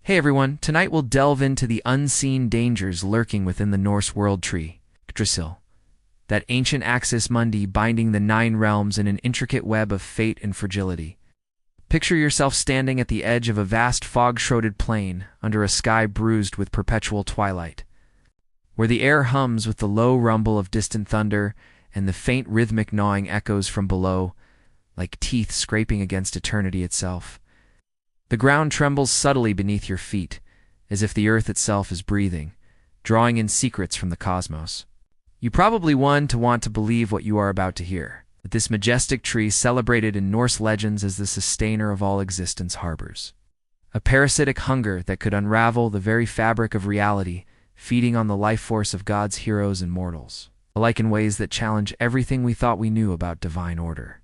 Hey everyone, tonight we'll delve into the unseen dangers lurking within the Norse World Tree, Yggdrasil, that ancient axis mundi binding the 9 realms in an intricate web of fate and fragility. Picture yourself standing at the edge of a vast fog-shrouded plain under a sky bruised with perpetual twilight, where the air hums with the low rumble of distant thunder and the faint rhythmic gnawing echoes from below, like teeth scraping against eternity itself. The ground trembles subtly beneath your feet, as if the earth itself is breathing, drawing in secrets from the cosmos. You probably want to believe what you are about to hear, that this majestic tree, celebrated in Norse legends as the sustainer of all existence, harbors a parasitic hunger that could unravel the very fabric of reality, feeding on the life force of God's heroes and mortals, alike in ways that challenge everything we thought we knew about divine order.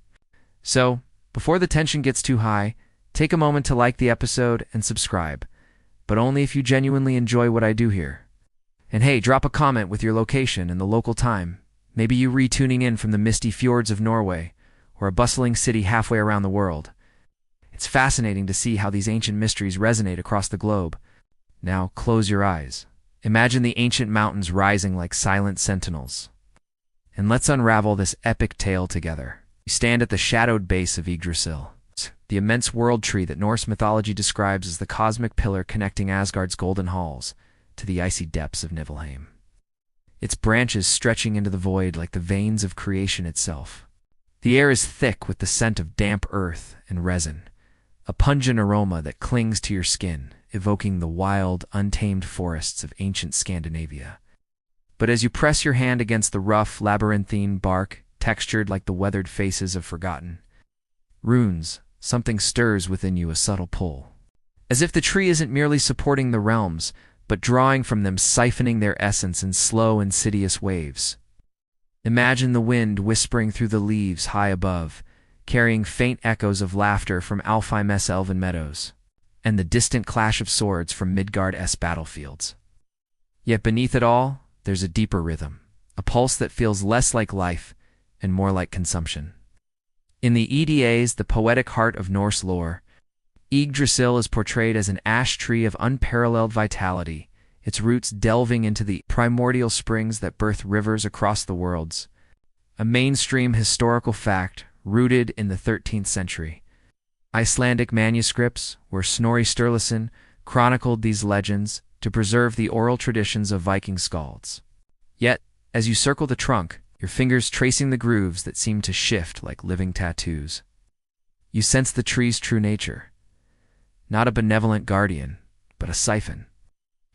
So, before the tension gets too high, take a moment to like the episode and subscribe, but only if you genuinely enjoy what I do here. And hey, drop a comment with your location and the local time. Maybe you retuning in from the misty fjords of Norway, or a bustling city halfway around the world. It's fascinating to see how these ancient mysteries resonate across the globe. Now, close your eyes. Imagine the ancient mountains rising like silent sentinels. And let's unravel this epic tale together. We stand at the shadowed base of Yggdrasil, the immense world tree that Norse mythology describes as the cosmic pillar connecting Asgard's golden halls to the icy depths of Niflheim. Its branches stretching into the void like the veins of creation itself. The air is thick with the scent of damp earth and resin, a pungent aroma that clings to your skin, evoking the wild, untamed forests of ancient Scandinavia. But as you press your hand against the rough, labyrinthine bark, textured like the weathered faces of forgotten runes, something stirs within you, a subtle pull. As if the tree isn't merely supporting the realms, but drawing from them, siphoning their essence in slow, insidious waves. Imagine the wind whispering through the leaves high above, carrying faint echoes of laughter from Alfheim's elven meadows, and the distant clash of swords from Midgard's battlefields. Yet beneath it all, there's a deeper rhythm, a pulse that feels less like life and more like consumption. In the Eddas, the poetic heart of Norse lore, Yggdrasil is portrayed as an ash tree of unparalleled vitality, its roots delving into the primordial springs that birth rivers across the worlds. A mainstream historical fact rooted in the 13th century. Icelandic manuscripts, where Snorri Sturluson chronicled these legends to preserve the oral traditions of Viking skalds. Yet, as you circle the trunk, your fingers tracing the grooves that seem to shift like living tattoos, you sense the tree's true nature. Not a benevolent guardian, but a siphon,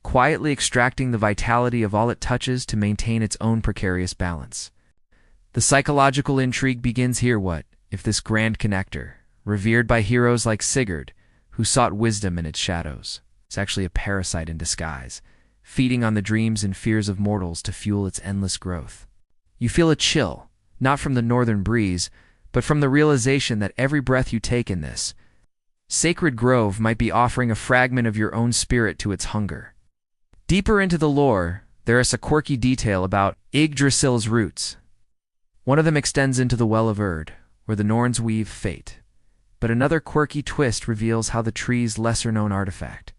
quietly extracting the vitality of all it touches to maintain its own precarious balance. The psychological intrigue begins here. What if this grand connector, revered by heroes like Sigurd, who sought wisdom in its shadows, is actually a parasite in disguise, feeding on the dreams and fears of mortals to fuel its endless growth? You feel a chill, not from the northern breeze, but from the realization that every breath you take in this sacred grove might be offering a fragment of your own spirit to its hunger. Deeper into the lore, there is a quirky detail about Yggdrasil's roots. One of them extends into the Well of Urd, where the Norns weave fate. But another quirky twist reveals how the tree's lesser-known artifact,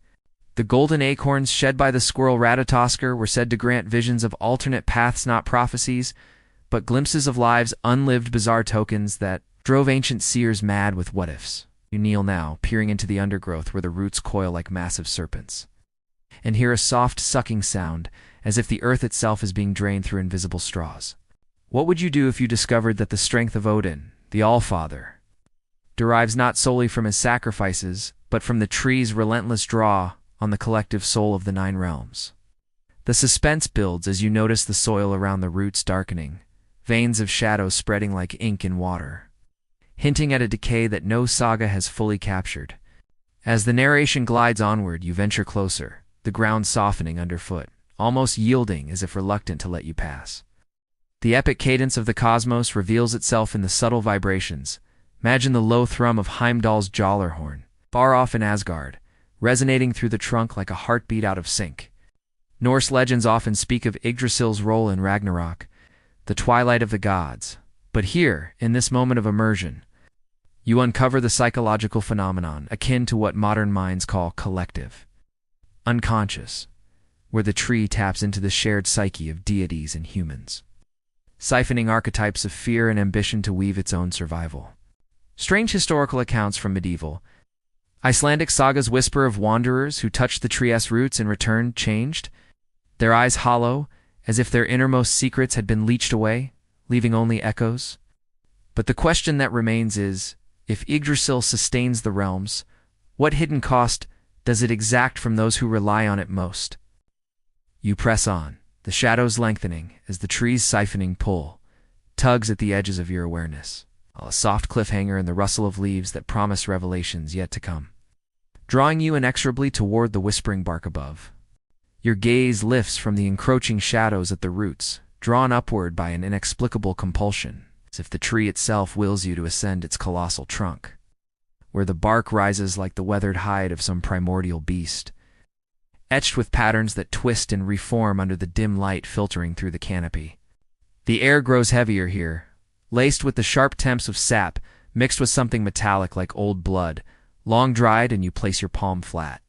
the golden acorns shed by the squirrel Ratatoskr, were said to grant visions of alternate paths, not prophecies, but glimpses of lives unlived, bizarre tokens that drove ancient seers mad with what-ifs. You kneel now, peering into the undergrowth where the roots coil like massive serpents, and hear a soft sucking sound, as if the earth itself is being drained through invisible straws. What would you do if you discovered that the strength of Odin, the Allfather, derives not solely from his sacrifices, but from the tree's relentless draw on the collective soul of the 9 realms? The suspense builds as you notice the soil around the roots darkening, veins of shadow spreading like ink in water, hinting at a decay that no saga has fully captured. As the narration glides onward, you venture closer, the ground softening underfoot, almost yielding as if reluctant to let you pass. The epic cadence of the cosmos reveals itself in the subtle vibrations. Imagine the low thrum of Heimdall's Jallarhorn, far off in Asgard, resonating through the trunk like a heartbeat out of sync. Norse legends often speak of Yggdrasil's role in Ragnarok, the twilight of the gods. But here, in this moment of immersion, you uncover the psychological phenomenon akin to what modern minds call collective unconscious, where the tree taps into the shared psyche of deities and humans, siphoning archetypes of fear and ambition to weave its own survival. Strange historical accounts from medieval Icelandic sagas whisper of wanderers who touched the tree's roots and returned changed, their eyes hollow, as if their innermost secrets had been leached away, leaving only echoes. But the question that remains is, if Yggdrasil sustains the realms, what hidden cost does it exact from those who rely on it most? You press on, the shadows lengthening as the tree's siphoning pull tugs at the edges of your awareness, a soft cliffhanger and the rustle of leaves that promise revelations yet to come, drawing you inexorably toward the whispering bark above. Your gaze lifts from the encroaching shadows at the roots, drawn upward by an inexplicable compulsion, as if the tree itself wills you to ascend its colossal trunk, where the bark rises like the weathered hide of some primordial beast, etched with patterns that twist and reform under the dim light filtering through the canopy. The air grows heavier here, laced with the sharp temps of sap, mixed with something metallic like old blood, long dried, and you place your palm flat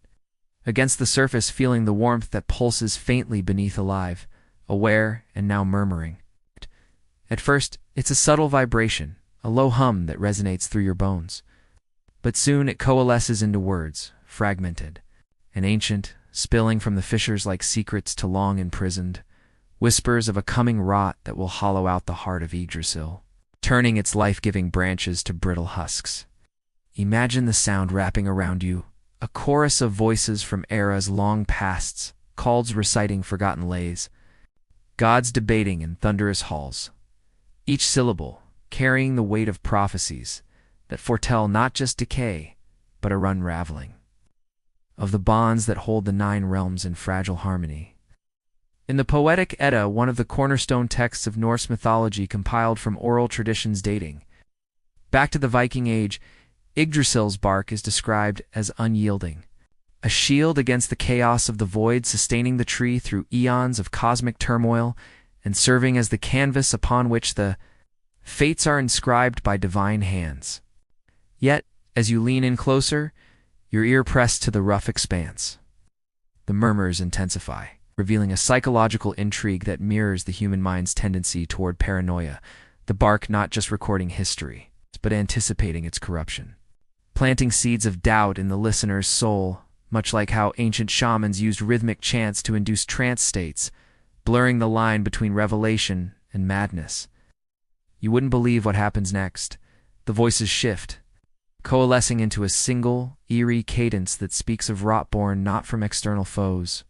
against the surface, feeling the warmth that pulses faintly beneath, alive, aware, and now murmuring. At first, it's a subtle vibration, a low hum that resonates through your bones. But soon it coalesces into words, fragmented, and ancient, spilling from the fissures like secrets to long imprisoned, whispers of a coming rot that will hollow out the heart of Yggdrasil, turning its life-giving branches to brittle husks. Imagine the sound wrapping around you, a chorus of voices from eras long pasts, calls reciting forgotten lays, gods debating in thunderous halls, each syllable carrying the weight of prophecies that foretell not just decay, but a unraveling of the bonds that hold the 9 realms in fragile harmony. In the poetic Edda, one of the cornerstone texts of Norse mythology compiled from oral traditions dating back to the Viking Age, Yggdrasil's bark is described as unyielding, a shield against the chaos of the void, sustaining the tree through eons of cosmic turmoil and serving as the canvas upon which the fates are inscribed by divine hands. Yet, as you lean in closer, your ear pressed to the rough expanse, the murmurs intensify, revealing a psychological intrigue that mirrors the human mind's tendency toward paranoia, the bark not just recording history, but anticipating its corruption, planting seeds of doubt in the listener's soul, much like how ancient shamans used rhythmic chants to induce trance states, blurring the line between revelation and madness. You wouldn't believe what happens next. The voices shift, coalescing into a single, eerie cadence that speaks of rot born not from external foes,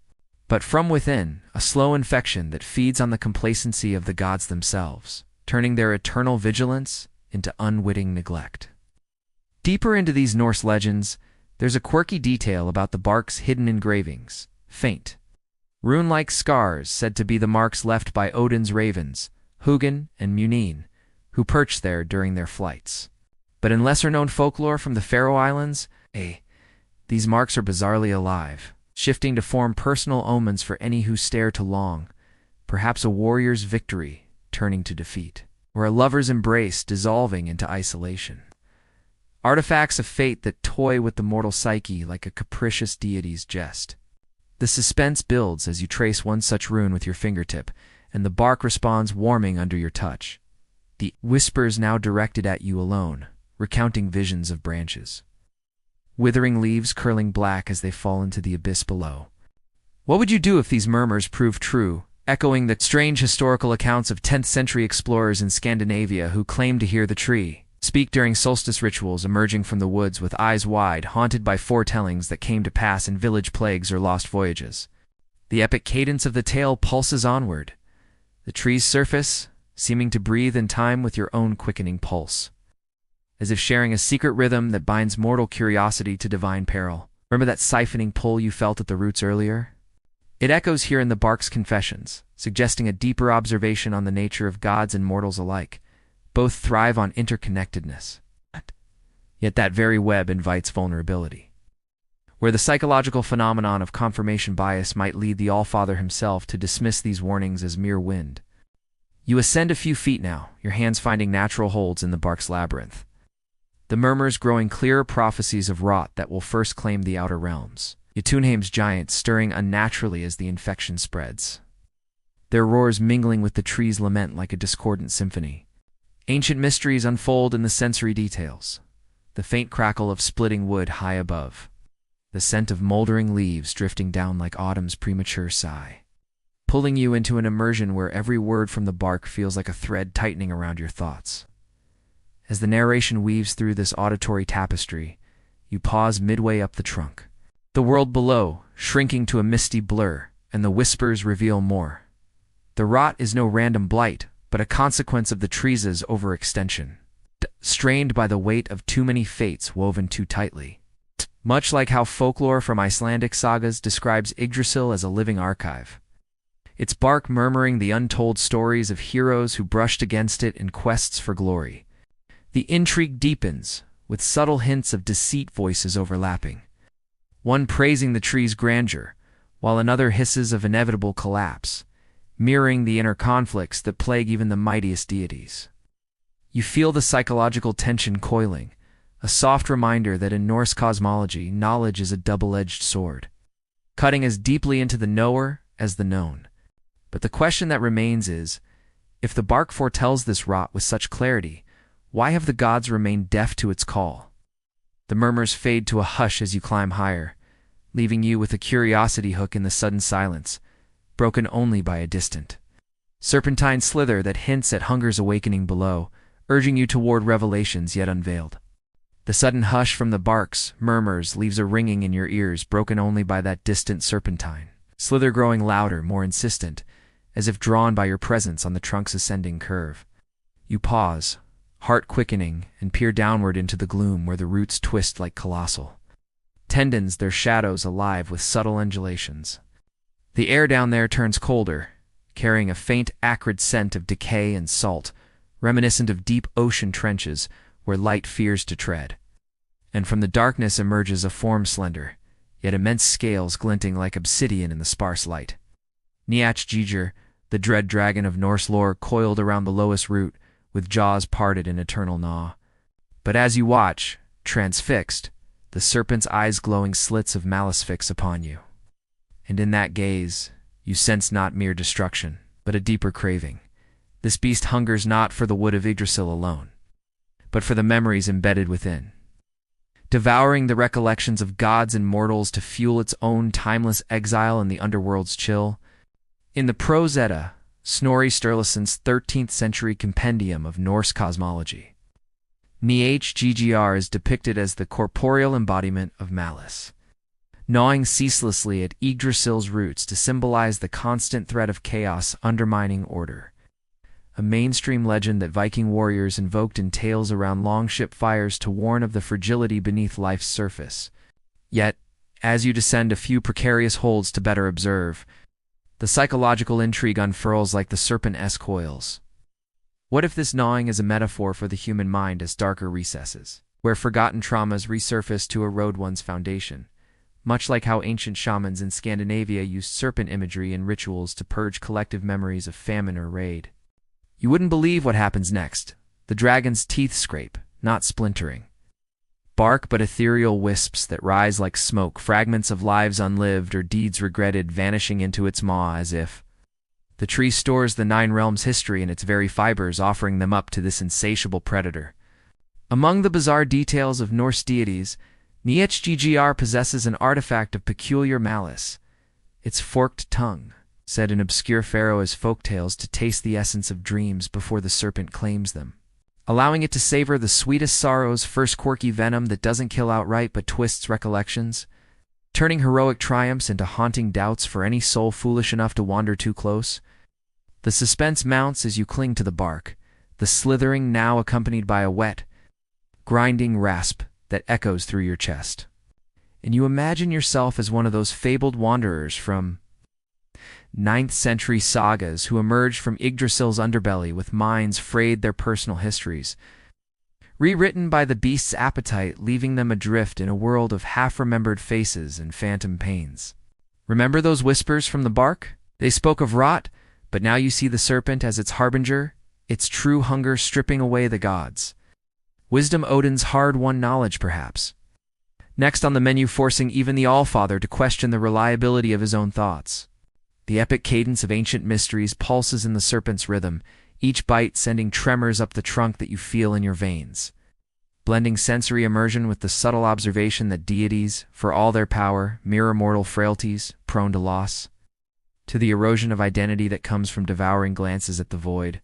but from within, a slow infection that feeds on the complacency of the gods themselves, turning their eternal vigilance into unwitting neglect. Deeper into these Norse legends, there's a quirky detail about the bark's hidden engravings, faint, rune-like scars said to be the marks left by Odin's ravens, Hugin and Munin, who perched there during their flights. But in lesser-known folklore from the Faroe Islands, these marks are bizarrely alive, shifting to form personal omens for any who stare too long, perhaps a warrior's victory turning to defeat, or a lover's embrace dissolving into isolation. Artifacts of fate that toy with the mortal psyche like a capricious deity's jest. The suspense builds as you trace one such rune with your fingertip, and the bark responds, warming under your touch. The whispers now directed at you alone, recounting visions of branches, withering leaves curling black as they fall into the abyss below. What would you do if these murmurs proved true, echoing the strange historical accounts of 10th century explorers in Scandinavia who claimed to hear the tree speak during solstice rituals, emerging from the woods with eyes wide, haunted by foretellings that came to pass in village plagues or lost voyages? The epic cadence of the tale pulses onward, the tree's surface seeming to breathe in time with your own quickening pulse, as if sharing a secret rhythm that binds mortal curiosity to divine peril. Remember that siphoning pull you felt at the roots earlier? It echoes here in the bark's confessions, suggesting a deeper observation on the nature of gods and mortals alike. Both thrive on interconnectedness. Yet that very web invites vulnerability, where the psychological phenomenon of confirmation bias might lead the Allfather himself to dismiss these warnings as mere wind. You ascend a few feet now, your hands finding natural holds in the bark's labyrinth, the murmurs growing clearer prophecies of rot that will first claim the outer realms. Jotunheim's giants stirring unnaturally as the infection spreads, their roars mingling with the tree's lament like a discordant symphony. Ancient mysteries unfold in the sensory details, the faint crackle of splitting wood high above, the scent of moldering leaves drifting down like autumn's premature sigh, pulling you into an immersion where every word from the bark feels like a thread tightening around your thoughts. As the narration weaves through this auditory tapestry, you pause midway up the trunk. The world below, shrinking to a misty blur, and the whispers reveal more. The rot is no random blight, but a consequence of the tree's overextension, strained by the weight of too many fates woven too tightly. Much like how folklore from Icelandic sagas describes Yggdrasil as a living archive, its bark murmuring the untold stories of heroes who brushed against it in quests for glory. The intrigue deepens, with subtle hints of deceit voices overlapping, one praising the tree's grandeur, while another hisses of inevitable collapse, mirroring the inner conflicts that plague even the mightiest deities. You feel the psychological tension coiling, a soft reminder that in Norse cosmology, knowledge is a double-edged sword, cutting as deeply into the knower as the known. But the question that remains is, if the bark foretells this rot with such clarity, why have the gods remained deaf to its call? The murmurs fade to a hush as you climb higher, leaving you with a curiosity hook in the sudden silence, broken only by a distant, serpentine slither that hints at hunger's awakening below, urging you toward revelations yet unveiled. The sudden hush from the bark's murmurs leaves a ringing in your ears, broken only by that distant serpentine slither growing louder, more insistent, as if drawn by your presence on the trunk's ascending curve. You pause, heart quickening, and peer downward into the gloom where the roots twist like colossal tendons, their shadows alive with subtle undulations. The air down there turns colder, carrying a faint, acrid scent of decay and salt, reminiscent of deep ocean trenches where light fears to tread. And from the darkness emerges a form slender, yet immense scales glinting like obsidian in the sparse light. Níðhöggr, the dread dragon of Norse lore, coiled around the lowest root, with jaws parted in eternal gnaw. But as you watch, transfixed, the serpent's eyes glowing slits of malice fix upon you. And in that gaze, you sense not mere destruction, but a deeper craving. This beast hungers not for the wood of Yggdrasil alone, but for the memories embedded within, devouring the recollections of gods and mortals to fuel its own timeless exile in the underworld's chill. In the Prose Edda, Snorri Sturluson's 13th century compendium of Norse cosmology, Níðhöggr is depicted as the corporeal embodiment of malice, gnawing ceaselessly at Yggdrasil's roots to symbolize the constant threat of chaos undermining order. A mainstream legend that Viking warriors invoked in tales around longship fires to warn of the fragility beneath life's surface. Yet, as you descend a few precarious holds to better observe, the psychological intrigue unfurls like the serpent-esque coils. What if this gnawing is a metaphor for the human mind as darker recesses, where forgotten traumas resurface to erode one's foundation, much like how ancient shamans in Scandinavia used serpent imagery in rituals to purge collective memories of famine or raid? You wouldn't believe what happens next. The dragon's teeth scrape, not splintering. Bark but ethereal wisps that rise like smoke, fragments of lives unlived or deeds regretted vanishing into its maw as if the tree stores the Nine Realms' history in its very fibers, offering them up to this insatiable predator. Among the bizarre details of Norse deities, Níðhöggr possesses an artifact of peculiar malice, its forked tongue, said in obscure pharaoh's folktales to taste the essence of dreams before the serpent claims them, allowing it to savor the sweetest sorrows, first quirky venom that doesn't kill outright but twists recollections, turning heroic triumphs into haunting doubts for any soul foolish enough to wander too close. The suspense mounts as you cling to the bark, the slithering now accompanied by a wet, grinding rasp that echoes through your chest. And you imagine yourself as one of those fabled wanderers from 9th century sagas who emerged from Yggdrasil's underbelly with minds frayed their personal histories, rewritten by the beast's appetite, leaving them adrift in a world of half-remembered faces and phantom pains. Remember those whispers from the bark? They spoke of rot, but now you see the serpent as its harbinger, its true hunger stripping away the gods. Wisdom, Odin's hard-won knowledge, perhaps. Next on the menu, forcing even the Allfather to question the reliability of his own thoughts. The epic cadence of ancient mysteries pulses in the serpent's rhythm, each bite sending tremors up the trunk that you feel in your veins. Blending sensory immersion with the subtle observation that deities, for all their power, mirror mortal frailties, prone to loss. To the erosion of identity that comes from devouring glances at the void.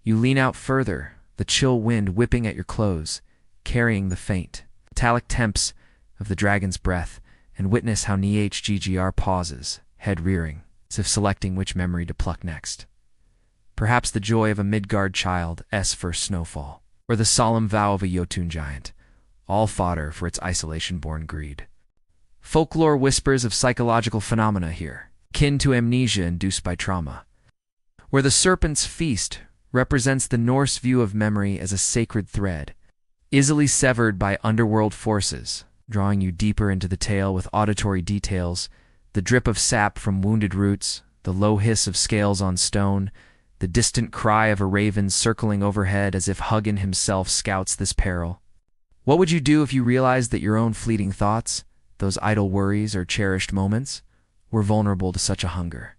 You lean out further, the chill wind whipping at your clothes, carrying the faint, metallic temps of the dragon's breath, and witness how Níðhöggr pauses, head rearing, as if selecting which memory to pluck next. Perhaps the joy of a Midgard child's first snowfall, or the solemn vow of a Jotun giant, all fodder for its isolation-born greed. Folklore whispers of psychological phenomena here, kin to amnesia induced by trauma, where the serpent's feast represents the Norse view of memory as a sacred thread, easily severed by underworld forces, drawing you deeper into the tale with auditory details, the drip of sap from wounded roots, the low hiss of scales on stone, the distant cry of a raven circling overhead as if Hugin himself scouts this peril. What would you do if you realized that your own fleeting thoughts, those idle worries or cherished moments, were vulnerable to such a hunger?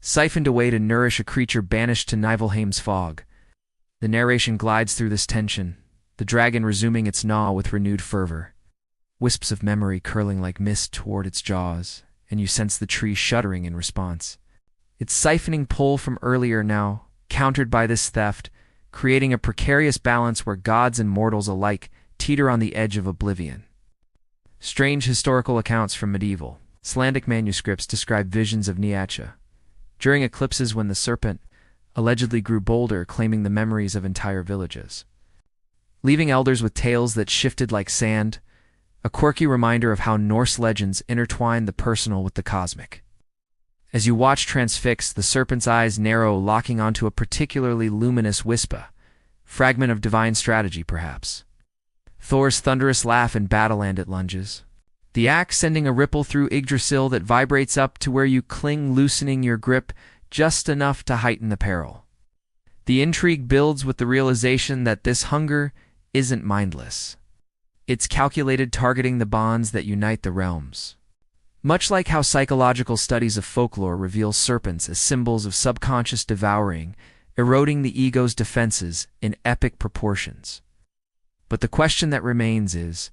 Siphoned away to nourish a creature banished to Niflheim's fog. The narration glides through this tension, the dragon resuming its gnaw with renewed fervor. Wisps of memory curling like mist toward its jaws, and you sense the tree shuddering in response. Its siphoning pull from earlier now, countered by this theft, creating a precarious balance where gods and mortals alike teeter on the edge of oblivion. Strange historical accounts from medieval, Icelandic manuscripts describe visions of Níðhöggr, during eclipses when the serpent allegedly grew bolder, claiming the memories of entire villages. Leaving elders with tales that shifted like sand, a quirky reminder of how Norse legends intertwine the personal with the cosmic. As you watch transfixed, the serpent's eyes narrow, locking onto a particularly luminous wispa, fragment of divine strategy perhaps. Thor's thunderous laugh in Battleland it lunges, the axe sending a ripple through Yggdrasil that vibrates up to where you cling, loosening your grip just enough to heighten the peril. The intrigue builds with the realization that this hunger isn't mindless. It's calculated, targeting the bonds that unite the realms. Much like how psychological studies of folklore reveal serpents as symbols of subconscious devouring, eroding the ego's defenses in epic proportions. But the question that remains is,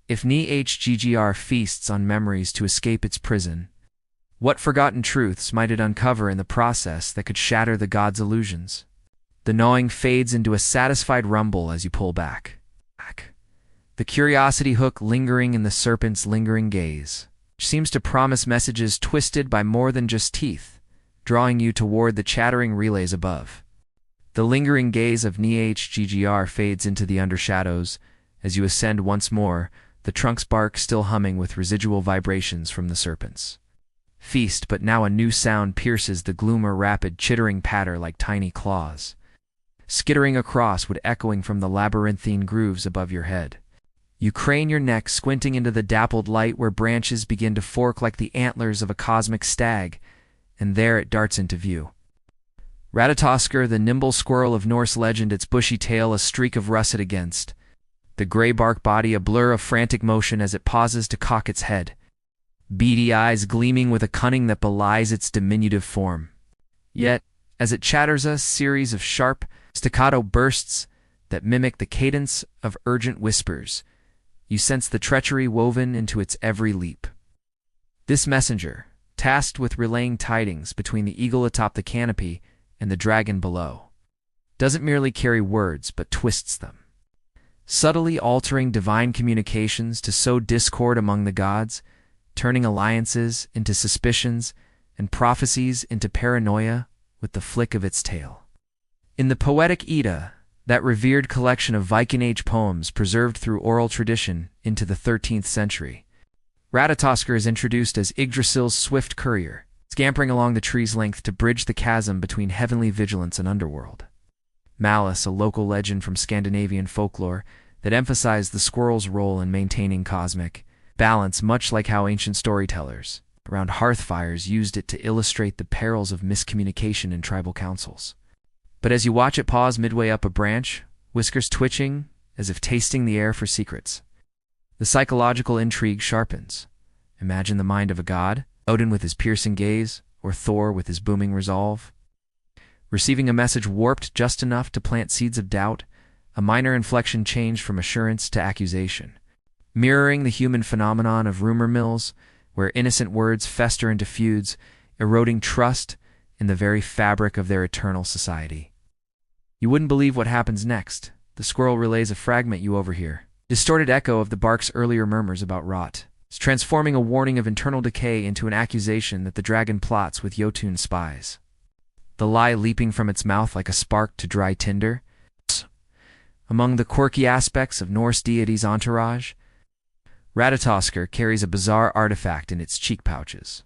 if Níðhöggr feasts on memories to escape its prison, what forgotten truths might it uncover in the process that could shatter the god's illusions? The gnawing fades into a satisfied rumble as you pull back. The curiosity hook lingering in the serpent's lingering gaze, which seems to promise messages twisted by more than just teeth, drawing you toward the chattering relays above. The lingering gaze of Níðhöggr fades into the undershadows as you ascend once more, the trunk's bark still humming with residual vibrations from the serpents. Feast, but now a new sound pierces the gloom, a rapid, chittering patter like tiny claws, skittering across would echoing from the labyrinthine grooves above your head. You crane your neck, squinting into the dappled light where branches begin to fork like the antlers of a cosmic stag, and there it darts into view. Ratatoskr, the nimble squirrel of Norse legend, its bushy tail a streak of russet against, the gray bark body a blur of frantic motion as it pauses to cock its head, beady eyes gleaming with a cunning that belies its diminutive form. Yet, as it chatters, a series of sharp, staccato bursts that mimic the cadence of urgent whispers, you sense the treachery woven into its every leap. This messenger, tasked with relaying tidings between the eagle atop the canopy and the dragon below, doesn't merely carry words but twists them, subtly altering divine communications to sow discord among the gods, turning alliances into suspicions and prophecies into paranoia with the flick of its tail. In the poetic Edda, that revered collection of Viking Age poems preserved through oral tradition into the 13th century, Ratatoskr is introduced as Yggdrasil's swift courier, scampering along the tree's length to bridge the chasm between heavenly vigilance and underworld. Malice, a local legend from Scandinavian folklore that emphasized the squirrel's role in maintaining cosmic balance, much like how ancient storytellers around hearth fires used it to illustrate the perils of miscommunication in tribal councils. But as you watch it pause midway up a branch, whiskers twitching as if tasting the air for secrets, The psychological intrigue sharpens. Imagine the mind of a god, Odin with his piercing gaze, or Thor with his booming resolve. Receiving a message warped just enough to plant seeds of doubt, a minor inflection changed from assurance to accusation. Mirroring the human phenomenon of rumor mills, where innocent words fester into feuds, eroding trust in the very fabric of their eternal society. You wouldn't believe what happens next. The squirrel relays a fragment you overhear. Distorted echo of the bark's earlier murmurs about rot. It's transforming a warning of internal decay into an accusation that the dragon plots with Jotun's spies. The lie leaping from its mouth like a spark to dry tinder. Among the quirky aspects of Norse deities' entourage, Ratatoskr carries a bizarre artifact in its cheek pouches.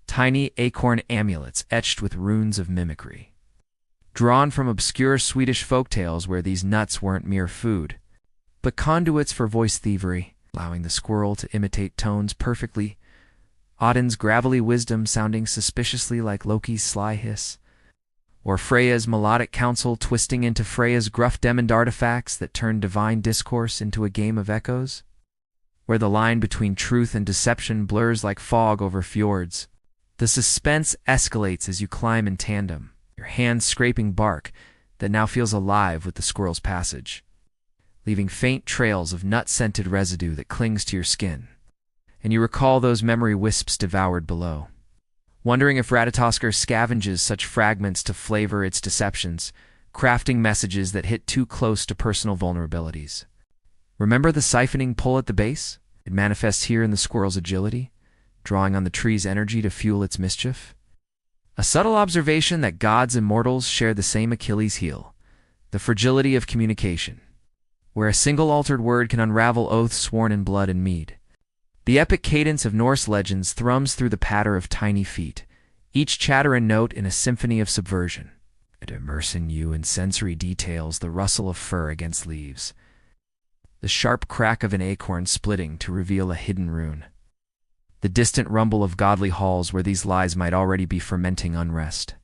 Tiny acorn amulets etched with runes of mimicry. Drawn from obscure Swedish folktales where these nuts weren't mere food, but conduits for voice thievery, allowing the squirrel to imitate tones perfectly, Odin's gravelly wisdom sounding suspiciously like Loki's sly hiss, or Freya's melodic counsel twisting into Freya's gruff demon artifacts that turn divine discourse into a game of echoes, where the line between truth and deception blurs like fog over fjords. The suspense escalates as you climb in tandem, your hands scraping bark that now feels alive with the squirrel's passage, leaving faint trails of nut-scented residue that clings to your skin, and you recall those memory wisps devoured below. Wondering if Ratatoskr scavenges such fragments to flavor its deceptions, crafting messages that hit too close to personal vulnerabilities. Remember the siphoning pull at the base? It manifests here in the squirrel's agility, drawing on the tree's energy to fuel its mischief. A subtle observation that gods and mortals share the same Achilles heel, the fragility of communication, where a single altered word can unravel oaths sworn in blood and mead. The epic cadence of Norse legends thrums through the patter of tiny feet, each chatter a note in a symphony of subversion. It immerses you in sensory details, the rustle of fur against leaves, the sharp crack of an acorn splitting to reveal a hidden rune, the distant rumble of godly halls where these lies might already be fermenting unrest.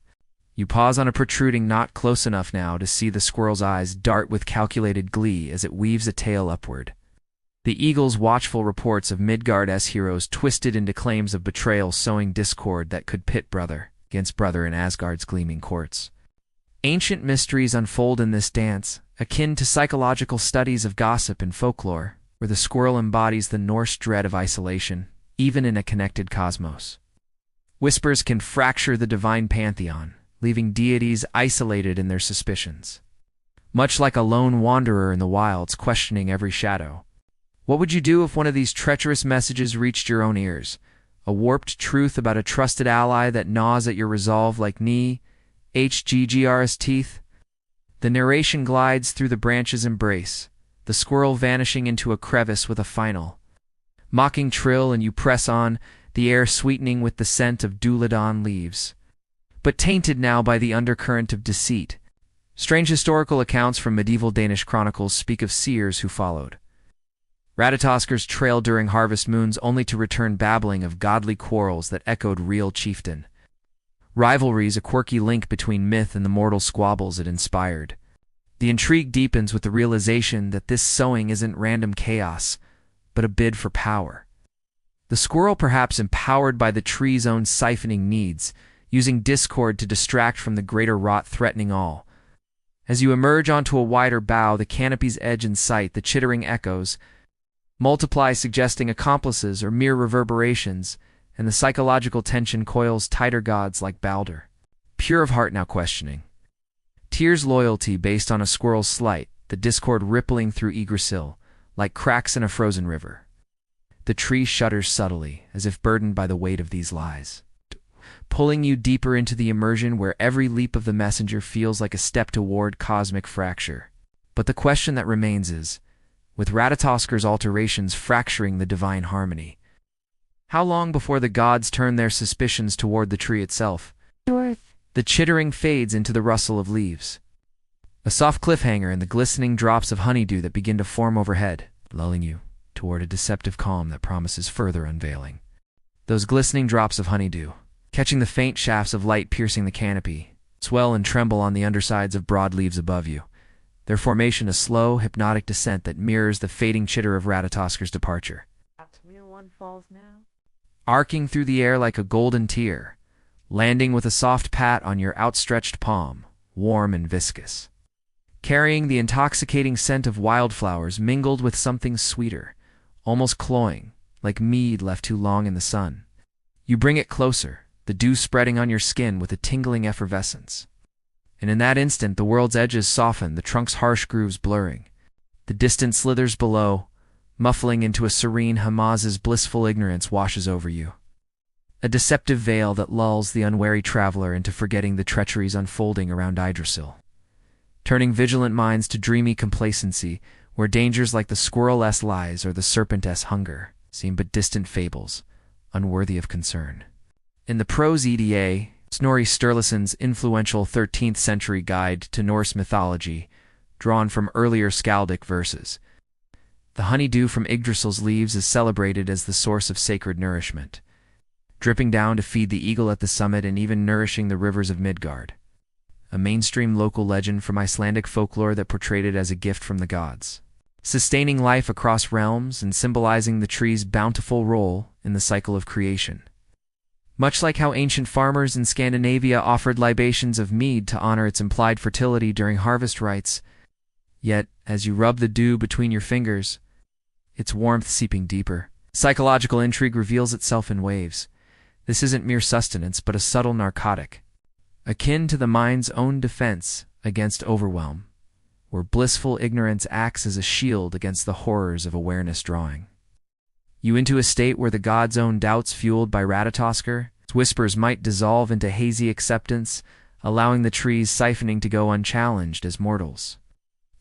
You pause on a protruding knot close enough now to see the squirrel's eyes dart with calculated glee as it weaves a tail upward. The eagle's watchful reports of Midgard's heroes twisted into claims of betrayal, sowing discord that could pit brother against brother in Asgard's gleaming courts. Ancient mysteries unfold in this dance, akin to psychological studies of gossip and folklore, where the squirrel embodies the Norse dread of isolation, even in a connected cosmos. Whispers can fracture the divine pantheon, leaving deities isolated in their suspicions. Much like a lone wanderer in the wilds questioning every shadow. What would you do if one of these treacherous messages reached your own ears? A warped truth about a trusted ally that gnaws at your resolve like Níðhöggr's teeth? The narration glides through the branch's embrace, the squirrel vanishing into a crevice with a final mocking trill, and you press on, the air sweetening with the scent of Duladon leaves, but tainted now by the undercurrent of deceit. Strange historical accounts from medieval Danish chronicles speak of seers who followed Ratatoskr's trail during harvest moons, only to return babbling of godly quarrels that echoed real chieftain rivalries, a quirky link between myth and the mortal squabbles it inspired. The intrigue deepens with the realization that this sowing isn't random chaos, but a bid for power. The squirrel, perhaps empowered by the tree's own siphoning needs, using discord to distract from the greater rot threatening all. As you emerge onto a wider bough, the canopy's edge in sight, the chittering echoes multiply, suggesting accomplices or mere reverberations, and the psychological tension coils tighter, gods like Balder, pure of heart now questioning. Tyr's loyalty based on a squirrel's slight, the discord rippling through Yggdrasil, like cracks in a frozen river. The tree shudders subtly, as if burdened by the weight of these lies, pulling you deeper into the immersion where every leap of the messenger feels like a step toward cosmic fracture. But the question that remains is, with Ratatoskr's alterations fracturing the divine harmony, how long before the gods turn their suspicions toward the tree itself? The chittering fades into the rustle of leaves, a soft cliffhanger and the glistening drops of honeydew that begin to form overhead, lulling you toward a deceptive calm that promises further unveiling. Those glistening drops of honeydew, catching the faint shafts of light piercing the canopy, swell and tremble on the undersides of broad leaves above you. their formation a slow, hypnotic descent that mirrors the fading chitter of Ratatoskr's departure. Unfurls now. Arcing through the air like a golden tear, landing with a soft pat on your outstretched palm, warm and viscous. Carrying the intoxicating scent of wildflowers mingled with something sweeter, almost cloying, like mead left too long in the sun. You bring it closer, the dew spreading on your skin with a tingling effervescence. And in that instant the world's edges soften, the trunk's harsh grooves blurring. The distant slithers below, muffling into a serene Hamas's blissful ignorance washes over you. A deceptive veil that lulls the unwary traveler into forgetting the treacheries unfolding around Yggdrasil, turning vigilant minds to dreamy complacency where dangers like the squirrel-esque lies or the serpent-esque hunger seem but distant fables, unworthy of concern. In the prose EDA, Snorri Sturluson's influential 13th century guide to Norse mythology, drawn from earlier skaldic verses, the honeydew from Yggdrasil's leaves is celebrated as the source of sacred nourishment, dripping down to feed the eagle at the summit and even nourishing the rivers of Midgard. A mainstream local legend from Icelandic folklore that portrayed it as a gift from the gods, sustaining life across realms and symbolizing the tree's bountiful role in the cycle of creation. Much like how ancient farmers in Scandinavia offered libations of mead to honor its implied fertility during harvest rites, yet, as you rub the dew between your fingers, its warmth seeping deeper, psychological intrigue reveals itself in waves. This isn't mere sustenance, but a subtle narcotic, akin to the mind's own defense against overwhelm, where blissful ignorance acts as a shield against the horrors of awareness drawing you into a state where the god's own doubts, fueled by Ratatoskr, its whispers might dissolve into hazy acceptance, allowing the tree's siphoning to go unchallenged as mortals,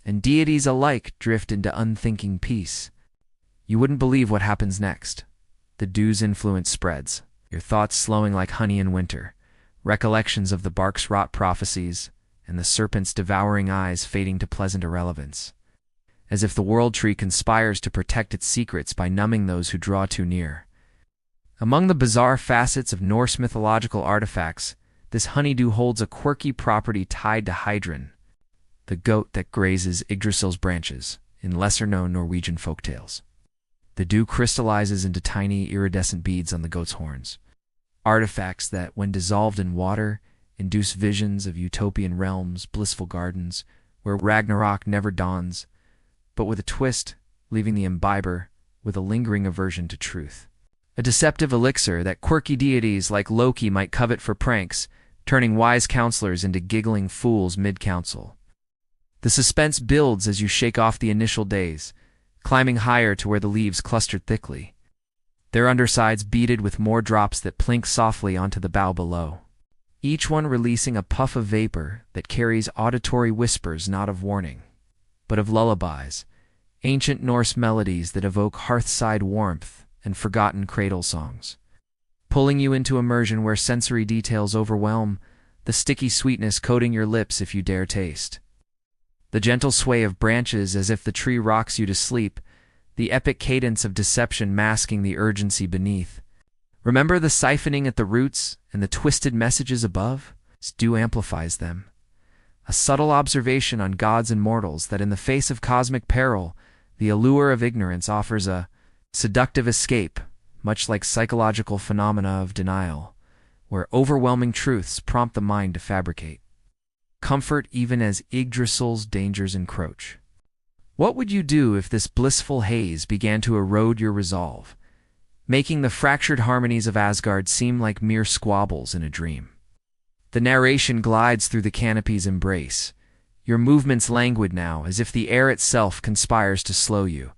and deities alike drift into unthinking peace. You wouldn't believe what happens next. The dew's influence spreads, your thoughts slowing like honey in winter, recollections of the bark's rot prophecies, and the serpent's devouring eyes fading to pleasant irrelevance, as if the world tree conspires to protect its secrets by numbing those who draw too near. Among the bizarre facets of Norse mythological artifacts, this honeydew holds a quirky property tied to Hydrun, the goat that grazes Yggdrasil's branches, in lesser-known Norwegian folktales. The dew crystallizes into tiny, iridescent beads on the goat's horns, artifacts that, when dissolved in water, induce visions of utopian realms, blissful gardens, where Ragnarok never dawns, but with a twist, leaving the imbiber with a lingering aversion to truth. A deceptive elixir that quirky deities like Loki might covet for pranks, turning wise counselors into giggling fools mid-council. The suspense builds as you shake off the initial daze, climbing higher to where the leaves clustered thickly, their undersides beaded with more drops that plink softly onto the bough below, each one releasing a puff of vapor that carries auditory whispers not of warning, but of lullabies, ancient Norse melodies that evoke hearthside warmth and forgotten cradle songs, pulling you into immersion where sensory details overwhelm, the sticky sweetness coating your lips if you dare taste. The gentle sway of branches as if the tree rocks you to sleep, the epic cadence of deception masking the urgency beneath. Remember the siphoning at the roots and the twisted messages above? Dew amplifies them. A subtle observation on gods and mortals that in the face of cosmic peril, the allure of ignorance offers a seductive escape, much like psychological phenomena of denial, where overwhelming truths prompt the mind to fabricate comfort even as Yggdrasil's dangers encroach. What would you do if this blissful haze began to erode your resolve, making the fractured harmonies of Asgard seem like mere squabbles in a dream? The narration glides through the canopy's embrace, your movements languid now as if the air itself conspires to slow you,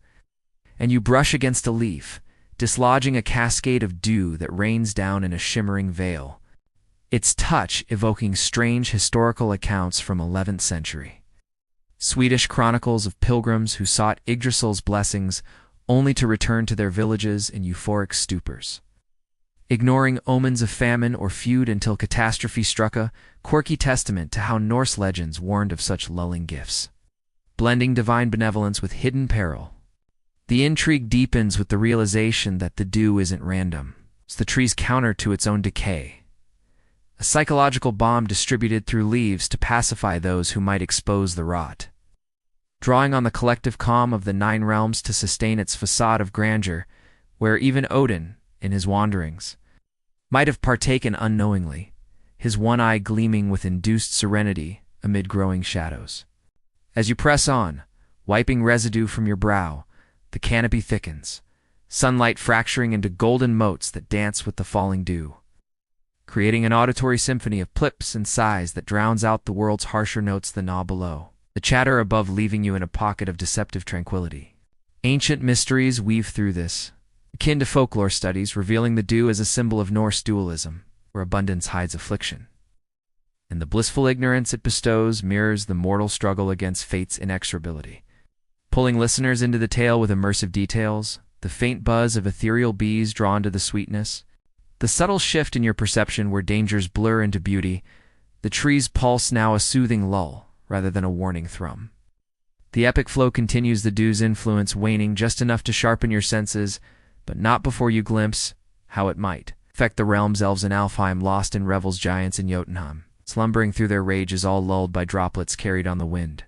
and you brush against a leaf, dislodging a cascade of dew that rains down in a shimmering veil, its touch evoking strange historical accounts from 11th century. Swedish chronicles of pilgrims who sought Yggdrasil's blessings only to return to their villages in euphoric stupors, ignoring omens of famine or feud until catastrophe struck, a quirky testament to how Norse legends warned of such lulling gifts. Blending divine benevolence with hidden peril, the intrigue deepens with the realization that the dew isn't random. It's the tree's counter to its own decay, a psychological bomb distributed through leaves to pacify those who might expose the rot. drawing on the collective calm of the nine realms to sustain its facade of grandeur, where even Odin, in his wanderings, might have partaken unknowingly, his one eye gleaming with induced serenity amid growing shadows. As you press on, wiping residue from your brow, the canopy thickens, sunlight fracturing into golden motes that dance with the falling dew, creating an auditory symphony of plips and sighs that drowns out the world's harsher notes than gnaw below, the chatter above leaving you in a pocket of deceptive tranquility. Ancient mysteries weave through this, akin to folklore studies revealing the dew as a symbol of Norse dualism, where abundance hides affliction. And the blissful ignorance it bestows mirrors the mortal struggle against fate's inexorability, pulling listeners into the tale with immersive details, the faint buzz of ethereal bees drawn to the sweetness, the subtle shift in your perception where dangers blur into beauty, the tree's pulse now a soothing lull rather than a warning thrum. The epic flow continues, the dew's influence waning just enough to sharpen your senses, but not before you glimpse how it might affect the realms elves in Alfheim, lost in revels, giants in Jotunheim, slumbering through their rages, all lulled by droplets carried on the wind.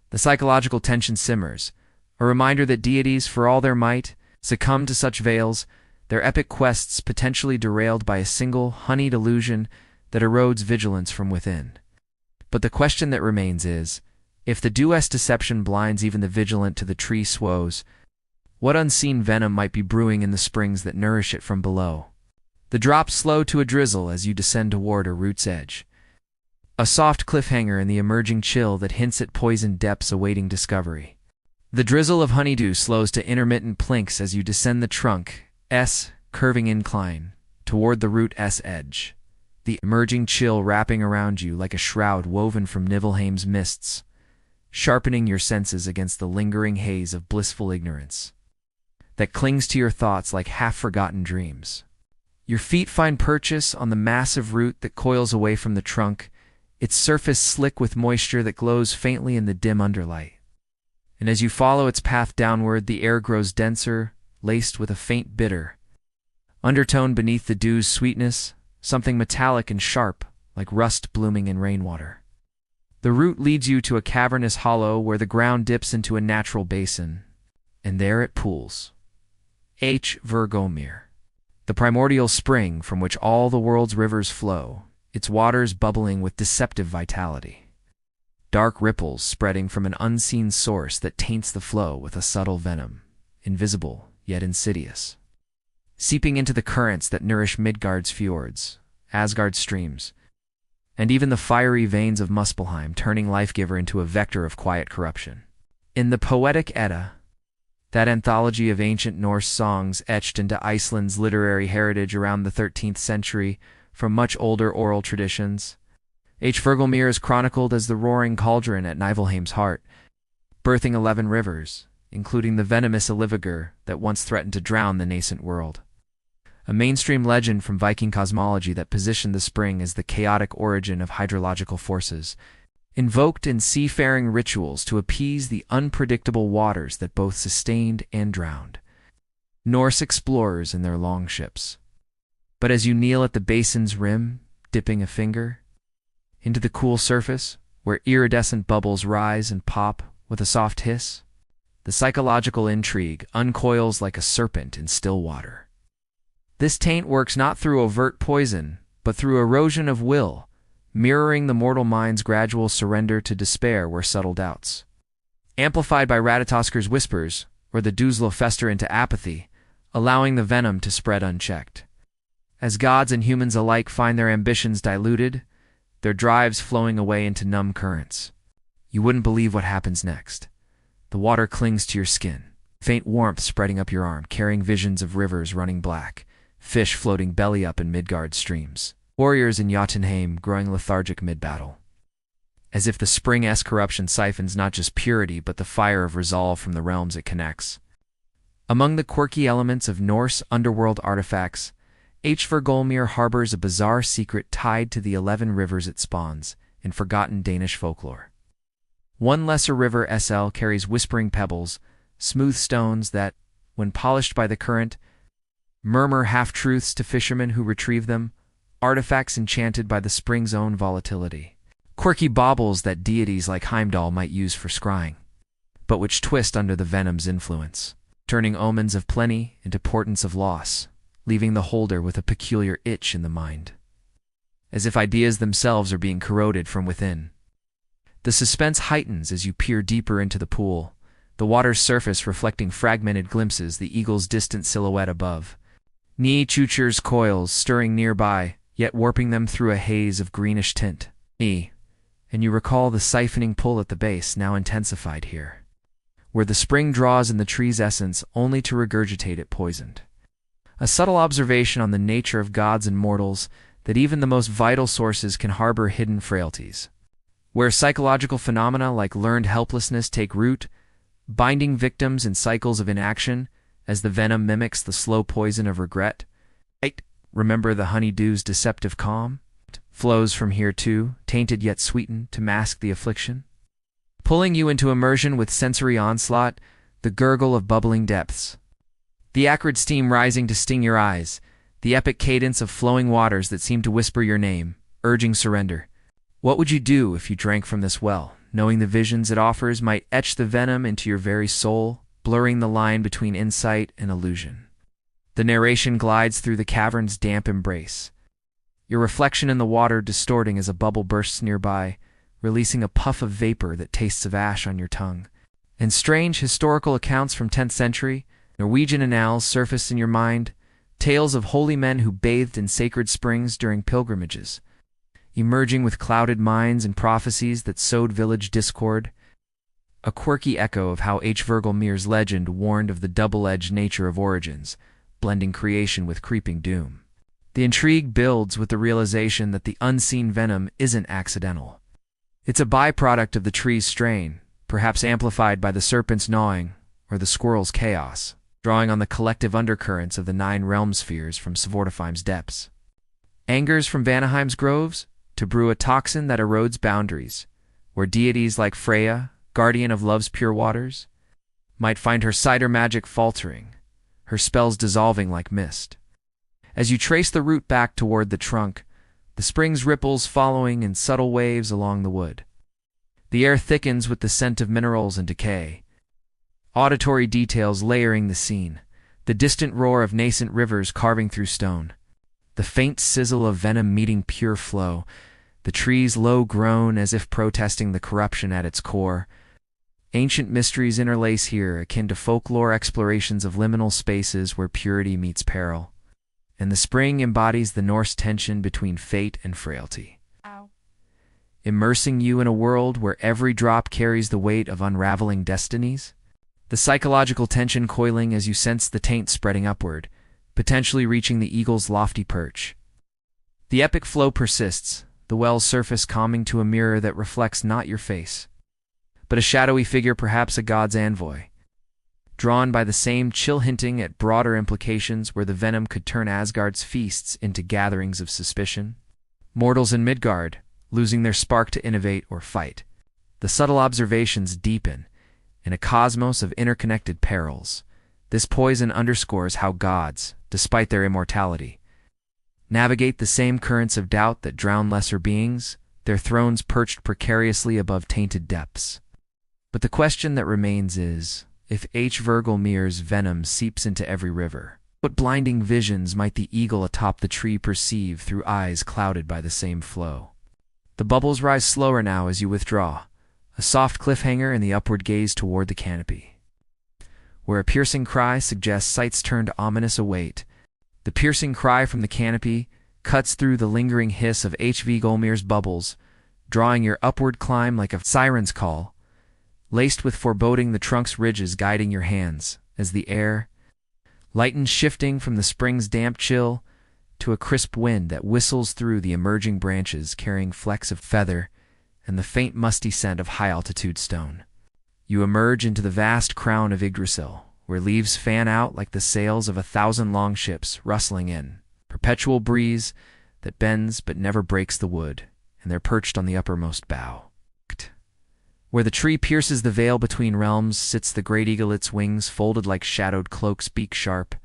The psychological tension simmers, a reminder that deities, for all their might, succumb to such veils, their epic quests potentially derailed by a single honeyed illusion that erodes vigilance from within. But the question that remains is, if the dew's deception blinds even the vigilant to the tree swows, what unseen venom might be brewing in the springs that nourish it from below? The drops slow to a drizzle as you descend toward a root's edge, a soft cliffhanger in the emerging chill that hints at poisoned depths awaiting discovery. The drizzle of honeydew slows to intermittent plinks as you descend the trunk's curving incline toward the root's edge, the emerging chill wrapping around you like a shroud woven from Niflheim's mists, sharpening your senses against the lingering haze of blissful ignorance that clings to your thoughts like half-forgotten dreams. Your feet find purchase on the massive root that coils away from the trunk, its surface slick with moisture that glows faintly in the dim underlight. And as you follow its path downward, the air grows denser, laced with a faint bitter undertone beneath the dew's sweetness, something metallic and sharp, like rust blooming in rainwater. The root leads you to a cavernous hollow where the ground dips into a natural basin, and there it pools. Níðhöggr, the primordial spring from which all the world's rivers flow, its waters bubbling with deceptive vitality. Dark ripples spreading from an unseen source that taints the flow with a subtle venom, invisible yet insidious, seeping into the currents that nourish Midgard's fjords, Asgard's streams, and even the fiery veins of Muspelheim, turning Lifegiver into a vector of quiet corruption. In the Poetic Edda, that anthology of ancient Norse songs etched into Iceland's literary heritage around the 13th century from much older oral traditions, Níðhöggr is chronicled as the roaring cauldron at Niflheim's heart, birthing 11 rivers, including the venomous Yggdrasil that once threatened to drown the nascent world. A mainstream legend from Viking cosmology that positioned the spring as the chaotic origin of hydrological forces, invoked in seafaring rituals to appease the unpredictable waters that both sustained and drowned Norse explorers in their longships. But as you kneel at the basin's rim, dipping a finger into the cool surface, where iridescent bubbles rise and pop with a soft hiss, the psychological intrigue uncoils like a serpent in still water. This taint works not through overt poison, but through erosion of will, mirroring the mortal mind's gradual surrender to despair where subtle doubts, amplified by Ratatoskr's whispers, or the dewsla fester into apathy, allowing the venom to spread unchecked. As gods and humans alike find their ambitions diluted, their drives flowing away into numb currents, you wouldn't believe what happens next. The water clings to your skin, faint warmth spreading up your arm, carrying visions of rivers running black, fish floating belly up in Midgard's streams, warriors in Jotunheim growing lethargic mid-battle. As if the spring-esque corruption siphons not just purity but the fire of resolve from the realms it connects. Among the quirky elements of Norse underworld artifacts, Níðhöggr harbors a bizarre secret tied to the 11 rivers it spawns in forgotten Danish folklore. One lesser river, SL, carries whispering pebbles, smooth stones that, when polished by the current, murmur half-truths to fishermen who retrieve them, artifacts enchanted by the spring's own volatility. Quirky baubles that deities like Heimdall might use for scrying. but which twist under the venom's influence, turning omens of plenty into portents of loss, leaving the holder with a peculiar itch in the mind, as if ideas themselves are being corroded from within. The suspense heightens as you peer deeper into the pool, the water's surface reflecting fragmented glimpses the eagle's distant silhouette above. Níðhöggr's coils stirring nearby, yet warping them through a haze of greenish tint. And you recall the siphoning pull at the base, now intensified here, where the spring draws in the tree's essence only to regurgitate it poisoned. A subtle observation on the nature of gods and mortals, that even the most vital sources can harbor hidden frailties. Where psychological phenomena like learned helplessness take root, binding victims in cycles of inaction, as the venom mimics the slow poison of regret. Remember the honeydew's deceptive calm? Flows from here too, tainted yet sweetened, to mask the affliction. Pulling you into immersion with sensory onslaught, the gurgle of bubbling depths. The acrid steam rising to sting your eyes, the epic cadence of flowing waters that seem to whisper your name, urging surrender. What would you do if you drank from this well, knowing the visions it offers might etch the venom into your very soul, blurring the line between insight and illusion? The narration glides through the cavern's damp embrace, your reflection in the water distorting as a bubble bursts nearby, releasing a puff of vapor that tastes of ash on your tongue. And strange historical accounts from 10th century Norwegian annals surface in your mind, tales of holy men who bathed in sacred springs during pilgrimages, emerging with clouded minds and prophecies that sowed village discord, a quirky echo of how Virgilmir's legend warned of the double-edged nature of origins, blending creation with creeping doom. The intrigue builds with the realization that the unseen venom isn't accidental. It's a byproduct of the tree's strain, perhaps amplified by the serpent's gnawing or the squirrel's chaos, drawing on the collective undercurrents of the 9 realm spheres from Svartalfheim's depths. Angers from Vanaheim's groves to brew a toxin that erodes boundaries, where deities like Freya, guardian of love's pure waters, might find her cider magic faltering, her spells dissolving like mist. As you trace the route back toward the trunk, the spring's ripples following in subtle waves along the wood. The air thickens with the scent of minerals and decay, auditory details layering the scene, the distant roar of nascent rivers carving through stone, the faint sizzle of venom meeting pure flow, the tree's low groan as if protesting the corruption at its core. Ancient mysteries interlace here, akin to folklore explorations of liminal spaces where purity meets peril. And the spring embodies the Norse tension between fate and frailty, immersing you in a world where every drop carries the weight of unraveling destinies. The psychological tension coiling as you sense the taint spreading upward, potentially reaching the eagle's lofty perch. The epic flow persists, the well's surface calming to a mirror that reflects not your face, but a shadowy figure, perhaps a god's envoy, drawn by the same chill hinting at broader implications where the venom could turn Asgard's feasts into gatherings of suspicion. Mortals in Midgard, losing their spark to innovate or fight. The subtle observations deepen. In a cosmos of interconnected perils, this poison underscores how gods, despite their immortality, navigate the same currents of doubt that drown lesser beings, their thrones perched precariously above tainted depths. But the question that remains is, if Virgilmir's venom seeps into every river, what blinding visions might the eagle atop the tree perceive through eyes clouded by the same flow? The bubbles rise slower now as you withdraw, a soft cliffhanger in the upward gaze toward the canopy, where a piercing cry suggests sights turned ominous await. The piercing cry from the canopy cuts through the lingering hiss of Virgilmir's bubbles, drawing your upward climb like a siren's call, laced with foreboding. The trunk's ridges guiding your hands, as the air lightens, shifting from the spring's damp chill to a crisp wind that whistles through the emerging branches carrying flecks of feather and the faint musty scent of high-altitude stone. You emerge into the vast crown of Yggdrasil, where leaves fan out like the sails of 1,000 longships rustling in, perpetual breeze that bends but never breaks the wood, and they're perched on the uppermost bough. Where the tree pierces the veil between realms sits the great eagle, its wings folded like shadowed cloaks, beak sharp,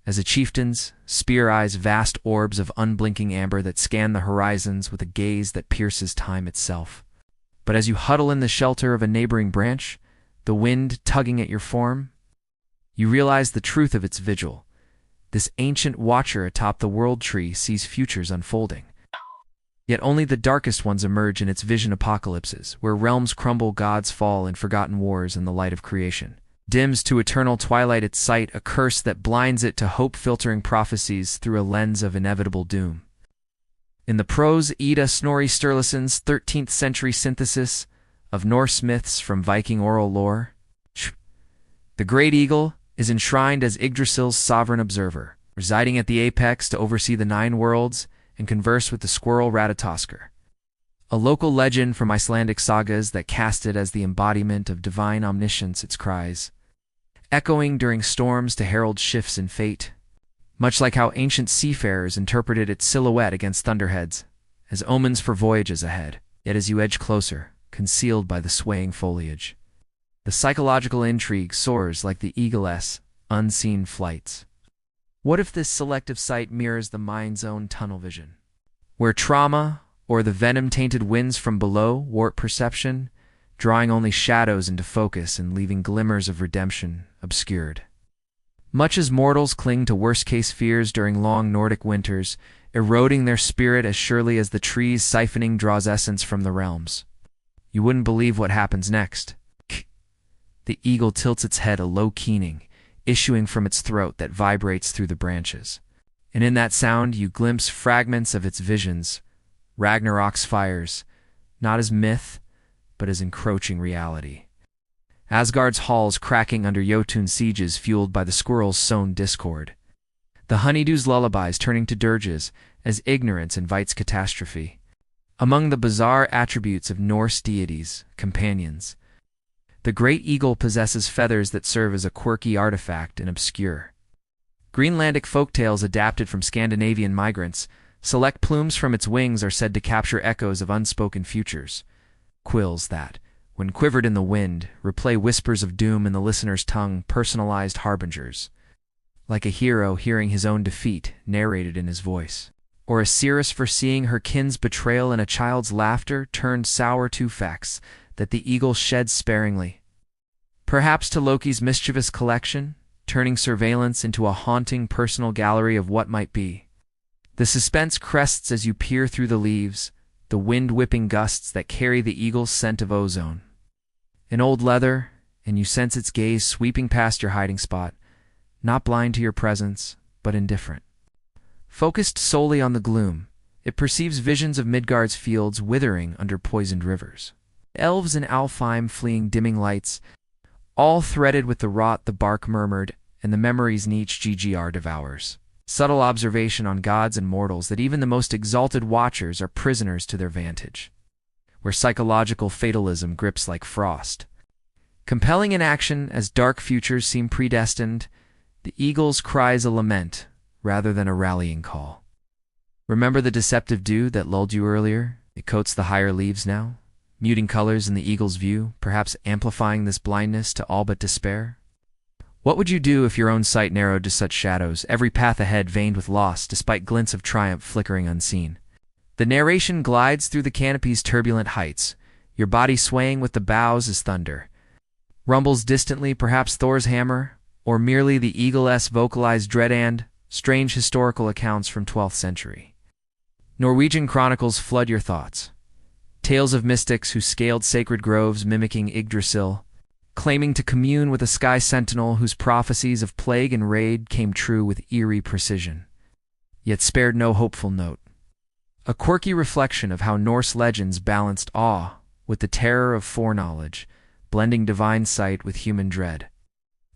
as a chieftain's spear eyes vast orbs of unblinking amber that scan the horizons with a gaze that pierces time itself. But as you huddle in the shelter of a neighboring branch, the wind tugging at your form. You realize the truth of its vigil. This ancient watcher atop the world tree sees futures unfolding. Yet only the darkest ones emerge in its vision apocalypses, where realms crumble, gods fall, and forgotten wars in the light of creation. Dims to eternal twilight its sight, a curse that blinds it to hope-filtering prophecies through a lens of inevitable doom. In the prose, Ida Snorri Sturluson's 13th century synthesis of Norse myths from Viking oral lore, the great eagle is enshrined as Yggdrasil's sovereign observer, residing at the apex to oversee the 9 worlds and converse with the squirrel Ratatoskr. A local legend from Icelandic sagas that cast it as the embodiment of divine omniscience, its cries, echoing during storms to herald shifts in fate, much like how ancient seafarers interpreted its silhouette against thunderheads, as omens for voyages ahead. Yet as you edge closer, concealed by the swaying foliage, the psychological intrigue soars like the eagle's unseen flights. What if this selective sight mirrors the mind's own tunnel vision, where trauma or the venom-tainted winds from below warp perception, drawing only shadows into focus and leaving glimmers of redemption obscured? Much as mortals cling to worst-case fears during long Nordic winters, eroding their spirit as surely as the tree's siphoning draws essence from the realms, you wouldn't believe what happens next. The eagle tilts its head, a low keening, issuing from its throat that vibrates through the branches. And in that sound you glimpse fragments of its visions, Ragnarok's fires, not as myth, but as encroaching reality. Asgard's halls cracking under Jotun's sieges fueled by the squirrel's sown discord. The honeydew's lullabies turning to dirges as ignorance invites catastrophe. Among the bizarre attributes of Norse deities, companions, the great eagle possesses feathers that serve as a quirky artifact and obscure. Greenlandic folktales adapted from Scandinavian migrants, select plumes from its wings are said to capture echoes of unspoken futures. Quills that, when quivered in the wind, replay whispers of doom in the listener's tongue, personalized harbingers. Like a hero hearing his own defeat narrated in his voice. Or a seeress foreseeing her kin's betrayal in a child's laughter turned sour to facts that the eagle sheds sparingly. Perhaps to Loki's mischievous collection, turning surveillance into a haunting personal gallery of what might be. The suspense crests as you peer through the leaves, the wind-whipping gusts that carry the eagle's scent of ozone. An old leather, and you sense its gaze sweeping past your hiding spot, not blind to your presence, but indifferent. Focused solely on the gloom, it perceives visions of Midgard's fields withering under poisoned rivers. Elves in Alfheim fleeing dimming lights, all threaded with the rot the bark murmured and the memories Nietzsche GGR devours. Subtle observation on gods and mortals that even the most exalted watchers are prisoners to their vantage, where psychological fatalism grips like frost. Compelling in action as dark futures seem predestined, the eagle's cries a lament rather than a rallying call. Remember the deceptive dew that lulled you earlier? It coats the higher leaves now, muting colors in the eagle's view, perhaps amplifying this blindness to all but despair. What would you do if your own sight narrowed to such shadows, every path ahead veined with loss, despite glints of triumph flickering unseen? The narration glides through the canopy's turbulent heights, your body swaying with the boughs as thunder. Rumbles distantly, perhaps Thor's hammer, or merely the eagle's vocalized dread and strange historical accounts from 12th century. Norwegian chronicles flood your thoughts. Tales of mystics who scaled sacred groves mimicking Yggdrasil, claiming to commune with a sky sentinel whose prophecies of plague and raid came true with eerie precision, yet spared no hopeful note. A quirky reflection of how Norse legends balanced awe with the terror of foreknowledge, blending divine sight with human dread.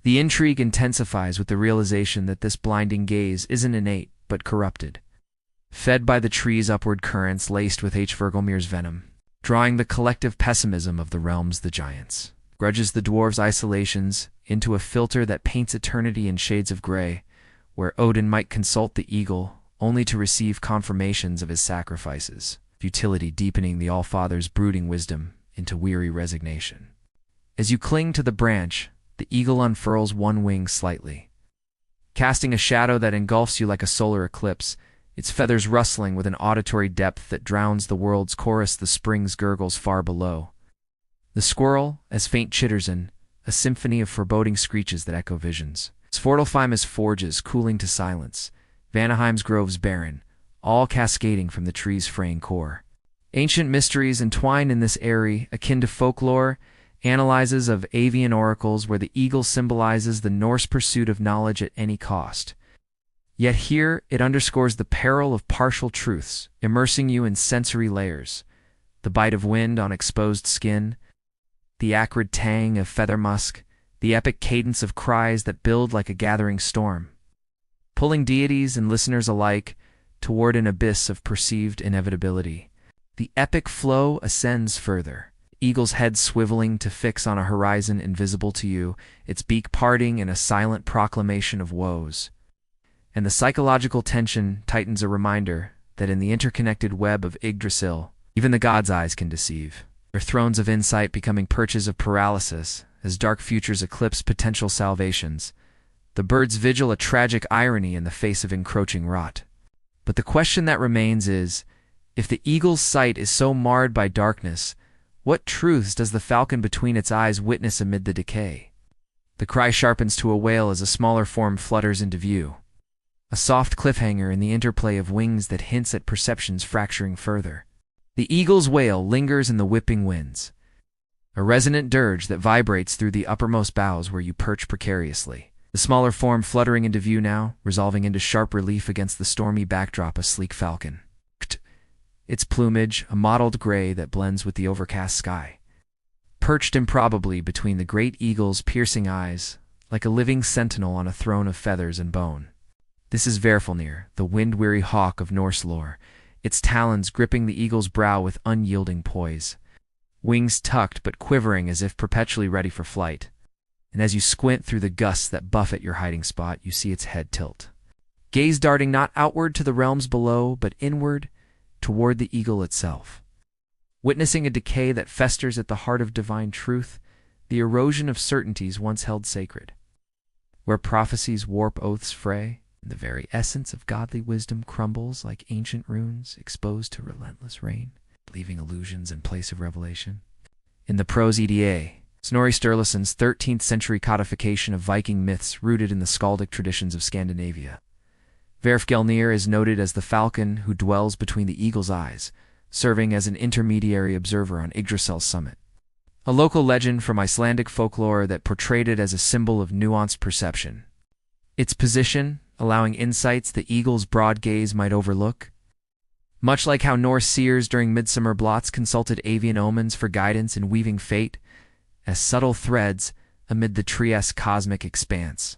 The intrigue intensifies with the realization that this blinding gaze isn't innate but corrupted, fed by the tree's upward currents laced with Hvergelmir's venom, drawing the collective pessimism of the realms the giants. Grudges the dwarves' isolations into a filter that paints eternity in shades of gray, where Odin might consult the eagle only to receive confirmations of his sacrifices, futility deepening the Allfather's brooding wisdom into weary resignation. As you cling to the branch, the eagle unfurls one wing slightly, casting a shadow that engulfs you like a solar eclipse, its feathers rustling with an auditory depth that drowns the world's chorus the spring's gurgles far below. The squirrel, as faint chitters in, a symphony of foreboding screeches that echo visions. Svartalfheim's forges cooling to silence, Vanaheim's groves barren, all cascading from the tree's fraying core. Ancient mysteries entwined in this airy, akin to folklore, analyses of avian oracles where the eagle symbolizes the Norse pursuit of knowledge at any cost. Yet here it underscores the peril of partial truths, immersing you in sensory layers. The bite of wind on exposed skin, the acrid tang of feather musk, the epic cadence of cries that build like a gathering storm, pulling deities and listeners alike toward an abyss of perceived inevitability. The epic flow ascends further, eagle's head swiveling to fix on a horizon invisible to you, its beak parting in a silent proclamation of woes. And the psychological tension tightens, a reminder that in the interconnected web of Yggdrasil, even the gods' eyes can deceive, their thrones of insight becoming perches of paralysis as dark futures eclipse potential salvations. The bird's vigil a tragic irony in the face of encroaching rot. But the question that remains is, if the eagle's sight is so marred by darkness, what truths does the falcon between its eyes witness amid the decay? The cry sharpens to a wail as a smaller form flutters into view, a soft cliffhanger in the interplay of wings that hints at perceptions fracturing further. The eagle's wail lingers in the whipping winds, a resonant dirge that vibrates through the uppermost boughs where you perch precariously. The smaller form fluttering into view now, resolving into sharp relief against the stormy backdrop, a sleek falcon. Its plumage, a mottled gray that blends with the overcast sky. Perched improbably between the great eagle's piercing eyes, like a living sentinel on a throne of feathers and bone. This is Hverfalnir, the wind-weary hawk of Norse lore, its talons gripping the eagle's brow with unyielding poise. Wings tucked but quivering as if perpetually ready for flight. And as you squint through the gusts that buffet your hiding spot, you see its head tilt. Gaze darting not outward to the realms below, but inward, toward the eagle itself. Witnessing a decay that festers at the heart of divine truth, the erosion of certainties once held sacred. Where prophecies warp oaths fray, the very essence of godly wisdom crumbles like ancient runes exposed to relentless rain, leaving illusions in place of revelation. In the prose Eda, Snorri Sturluson's 13th century codification of Viking myths rooted in the skaldic traditions of Scandinavia, Hverfgelnir is noted as the falcon who dwells between the eagle's eyes, serving as an intermediary observer on Yggdrasil's summit. A local legend from Icelandic folklore that portrayed it as a symbol of nuanced perception. Its position, allowing insights the eagle's broad gaze might overlook. Much like how Norse seers during midsummer blots consulted avian omens for guidance in weaving fate, as subtle threads amid the tree's cosmic expanse.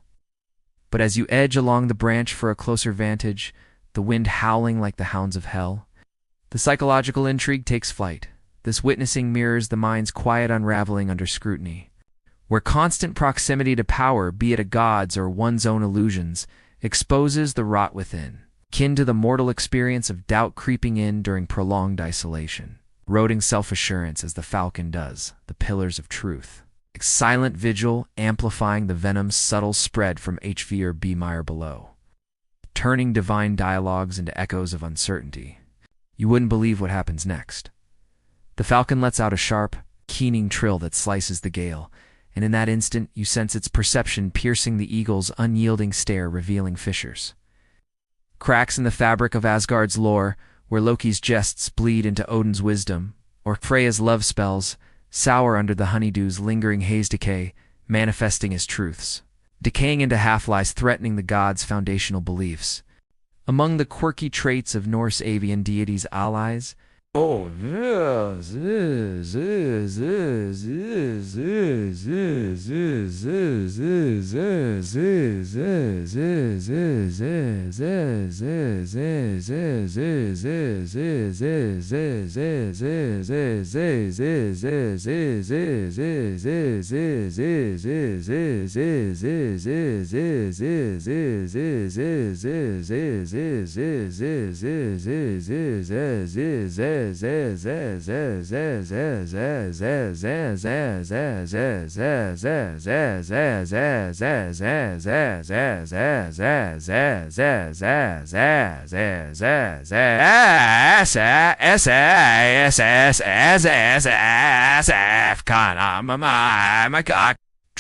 But as you edge along the branch for a closer vantage, the wind howling like the hounds of hell, the psychological intrigue takes flight. This witnessing mirrors the mind's quiet unraveling under scrutiny, where constant proximity to power, be it a god's or one's own illusions, exposes the rot within, kin to the mortal experience of doubt creeping in during prolonged isolation, eroding self-assurance as the falcon does, the pillars of truth. Silent vigil amplifying the venom's subtle spread from HV or B-mire below, turning divine dialogues into echoes of uncertainty. You wouldn't believe what happens next. The falcon lets out a sharp, keening trill that slices the gale, and in that instant you sense its perception piercing the eagle's unyielding stare, revealing fissures. Cracks in the fabric of Asgard's lore, where Loki's jests bleed into Odin's wisdom, or Freya's love spells sour under the honeydew's lingering haze, decay, manifesting as truths, decaying into half-lies threatening the gods' foundational beliefs. Among the quirky traits of Norse avian deities' allies,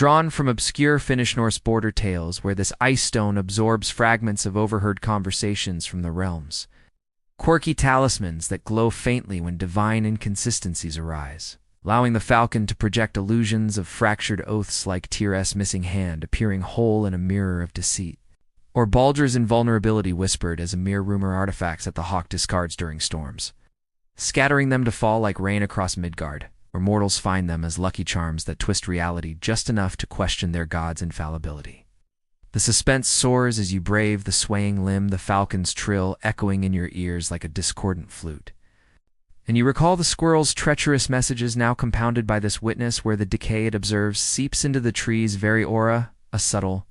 drawn from obscure Finnish Norse border tales where this ice stone absorbs fragments of overheard conversations from the realms. Quirky talismans that glow faintly when divine inconsistencies arise, allowing the falcon to project illusions of fractured oaths like Tyr's missing hand appearing whole in a mirror of deceit, or Baldr's invulnerability whispered as a mere rumor artifacts that the hawk discards during storms, scattering them to fall like rain across Midgard, where mortals find them as lucky charms that twist reality just enough to question their god's infallibility. The suspense soars as you brave the swaying limb, the falcon's trill echoing in your ears like a discordant flute. And you recall the squirrel's treacherous messages, now compounded by this witness where the decay it observes seeps into the tree's very aura, a subtle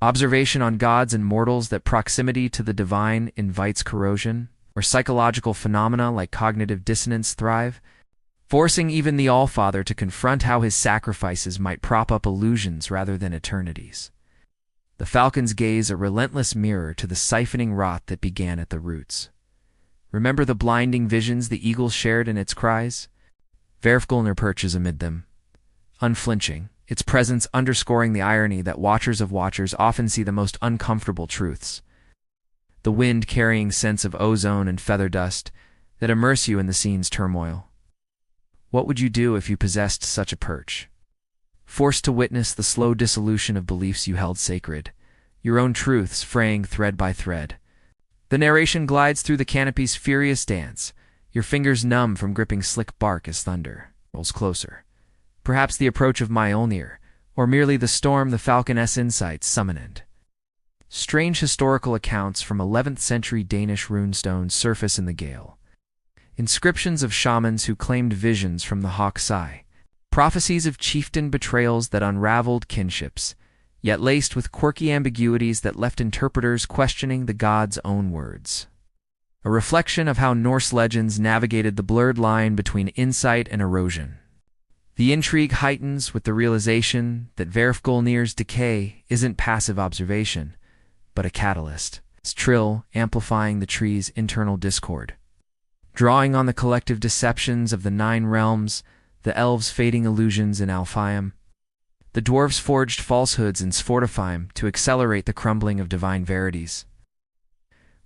observation on gods and mortals that proximity to the divine invites corrosion, where psychological phenomena like cognitive dissonance thrive, forcing even the Allfather to confront how his sacrifices might prop up illusions rather than eternities. The falcon's gaze a relentless mirror to the siphoning rot that began at the roots. Remember the blinding visions the eagle shared in its cries? Verfgolnir perches amid them, unflinching, its presence underscoring the irony that watchers of watchers often see the most uncomfortable truths. The wind carrying scents of ozone and feather dust that immerse you in the scene's turmoil. What would you do if you possessed such a perch? Forced to witness the slow dissolution of beliefs you held sacred, your own truths fraying thread by thread. The narration glides through the canopy's furious dance, your fingers numb from gripping slick bark as thunder rolls closer. Perhaps the approach of Mjolnir, or merely the storm the falconess insights summoned. Strange historical accounts from 11th century Danish runestones surface in the gale. Inscriptions of shamans who claimed visions from the hawk's eye. Prophecies of chieftain betrayals that unraveled kinships, yet laced with quirky ambiguities that left interpreters questioning the god's own words. A reflection of how Norse legends navigated the blurred line between insight and erosion. The intrigue heightens with the realization that Verfgolnir's decay isn't passive observation, but a catalyst, its trill amplifying the tree's internal discord. Drawing on the collective deceptions of the Nine Realms, the elves' fading illusions in Alfheim, the dwarves' forged falsehoods in Svartalfheim to accelerate the crumbling of divine verities.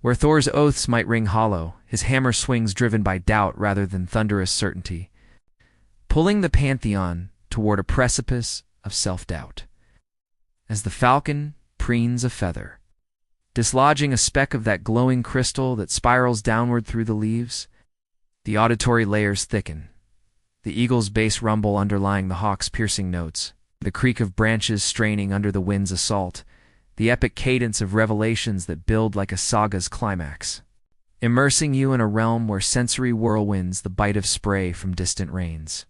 Where Thor's oaths might ring hollow, his hammer swings driven by doubt rather than thunderous certainty, pulling the pantheon toward a precipice of self-doubt. As the falcon preens a feather, dislodging a speck of that glowing crystal that spirals downward through the leaves, the auditory layers thicken. The eagle's bass rumble underlying the hawk's piercing notes, the creak of branches straining under the wind's assault, the epic cadence of revelations that build like a saga's climax, immersing you in a realm where sensory whirlwinds the bite of spray from distant rains.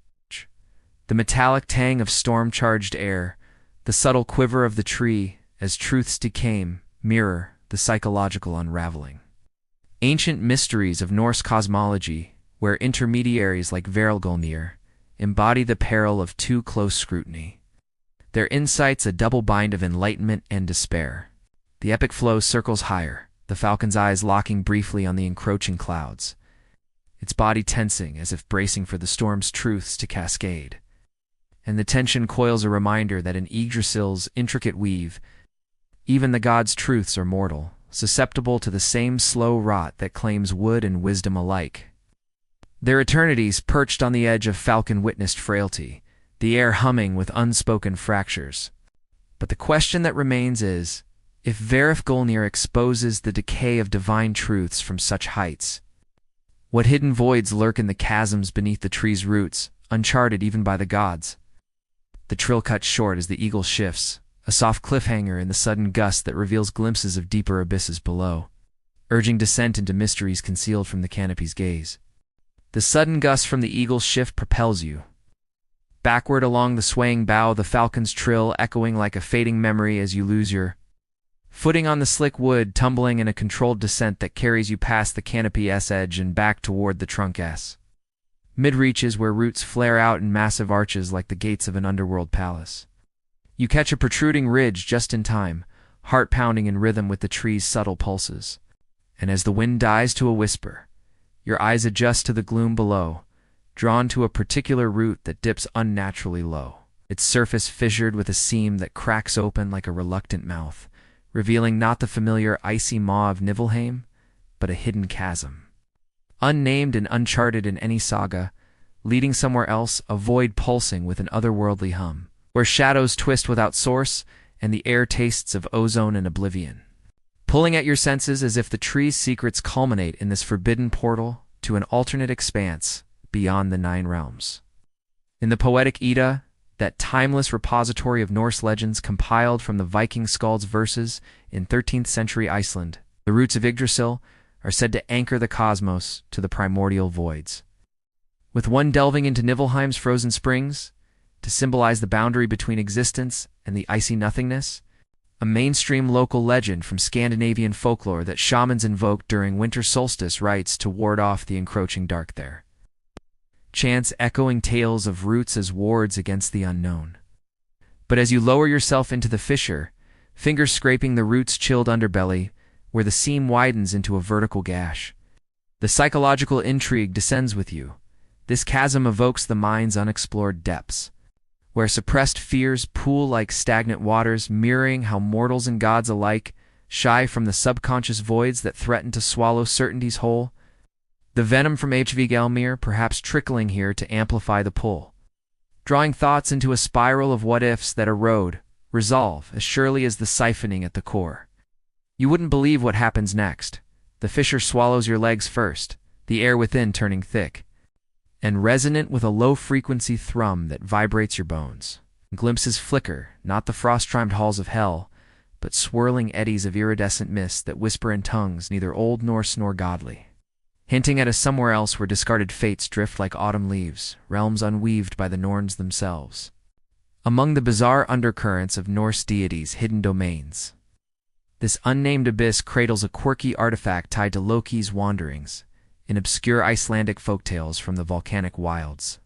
The metallic tang of storm-charged air, the subtle quiver of the tree as truths decay, mirror the psychological unraveling. Ancient mysteries of Norse cosmology, where intermediaries like Verfgolnir embody the peril of too close scrutiny. Their insights a double bind of enlightenment and despair. The epic flow circles higher, the falcon's eyes locking briefly on the encroaching clouds, its body tensing as if bracing for the storm's truths to cascade. And the tension coils a reminder that in Yggdrasil's intricate weave, even the gods' truths are mortal, susceptible to the same slow rot that claims wood and wisdom alike. Their eternities perched on the edge of falcon-witnessed frailty, the air humming with unspoken fractures. But the question that remains is, if Verfgolnir exposes the decay of divine truths from such heights, what hidden voids lurk in the chasms beneath the tree's roots, uncharted even by the gods? The trill cuts short as the eagle shifts, a soft cliffhanger in the sudden gust that reveals glimpses of deeper abysses below, urging descent into mysteries concealed from the canopy's gaze. The sudden gust from the eagle's shift propels you backward along the swaying bough, the falcon's trill echoing like a fading memory as you lose your footing on the slick wood, tumbling in a controlled descent that carries you past the canopy's edge and back toward the trunk's mid-reaches where roots flare out in massive arches like the gates of an underworld palace. You catch a protruding ridge just in time, heart pounding in rhythm with the tree's subtle pulses. And as the wind dies to a whisper, your eyes adjust to the gloom below, drawn to a particular root that dips unnaturally low. its surface fissured with a seam that cracks open like a reluctant mouth, revealing not the familiar icy maw of Niflheim, but a hidden chasm. Unnamed and uncharted in any saga, leading somewhere else, a void pulsing with an otherworldly hum, where shadows twist without source and the air tastes of ozone and oblivion. Pulling at your senses as if the tree's secrets culminate in this forbidden portal to an alternate expanse beyond the Nine Realms. In the poetic Edda, that timeless repository of Norse legends compiled from the Viking skald's verses in 13th century Iceland, the roots of Yggdrasil are said to anchor the cosmos to the primordial voids. With one delving into Niflheim's frozen springs, to symbolize the boundary between existence and the icy nothingness, a mainstream local legend from Scandinavian folklore that shamans invoke during winter solstice rites to ward off the encroaching dark there. Chants echoing tales of roots as wards against the unknown. But as you lower yourself into the fissure, fingers scraping the root's chilled underbelly, where the seam widens into a vertical gash, the psychological intrigue descends with you. This chasm evokes the mind's unexplored depths, where suppressed fears pool like stagnant waters, mirroring how mortals and gods alike shy from the subconscious voids that threaten to swallow certainties whole. The venom from Hvigelmir perhaps trickling here to amplify the pull, drawing thoughts into a spiral of what-ifs that erode, resolve as surely as the siphoning at the core. You wouldn't believe what happens next. The fissure swallows your legs first, the air within turning thick, and resonant with a low-frequency thrum that vibrates your bones. Glimpses flicker, not the frost-trimed halls of hell, but swirling eddies of iridescent mist that whisper in tongues neither Old Norse nor godly, hinting at a somewhere else where discarded fates drift like autumn leaves, realms unweaved by the Norns themselves. Among the bizarre undercurrents of Norse deities' hidden domains, this unnamed abyss cradles a quirky artifact tied to Loki's wanderings in obscure Icelandic folktales from the volcanic wilds.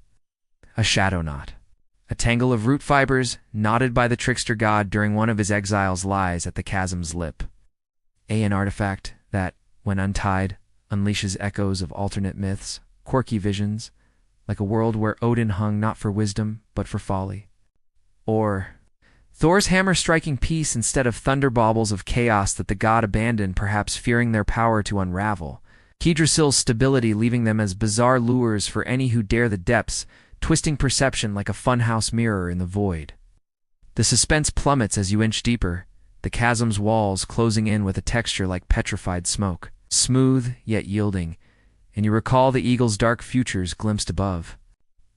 A shadow knot, a tangle of root fibers knotted by the trickster god during one of his exiles, lies at the chasm's lip. An artifact that, when untied, unleashes echoes of alternate myths, quirky visions, like a world where Odin hung not for wisdom, but for folly. Or Thor's hammer striking peace instead of thunder baubles of chaos that the god abandoned, perhaps fearing their power to unravel. Yggdrasil's stability leaving them as bizarre lures for any who dare the depths, twisting perception like a funhouse mirror in the void. The suspense plummets as you inch deeper, the chasm's walls closing in with a texture like petrified smoke, smooth yet yielding, and you recall the eagle's dark futures glimpsed above,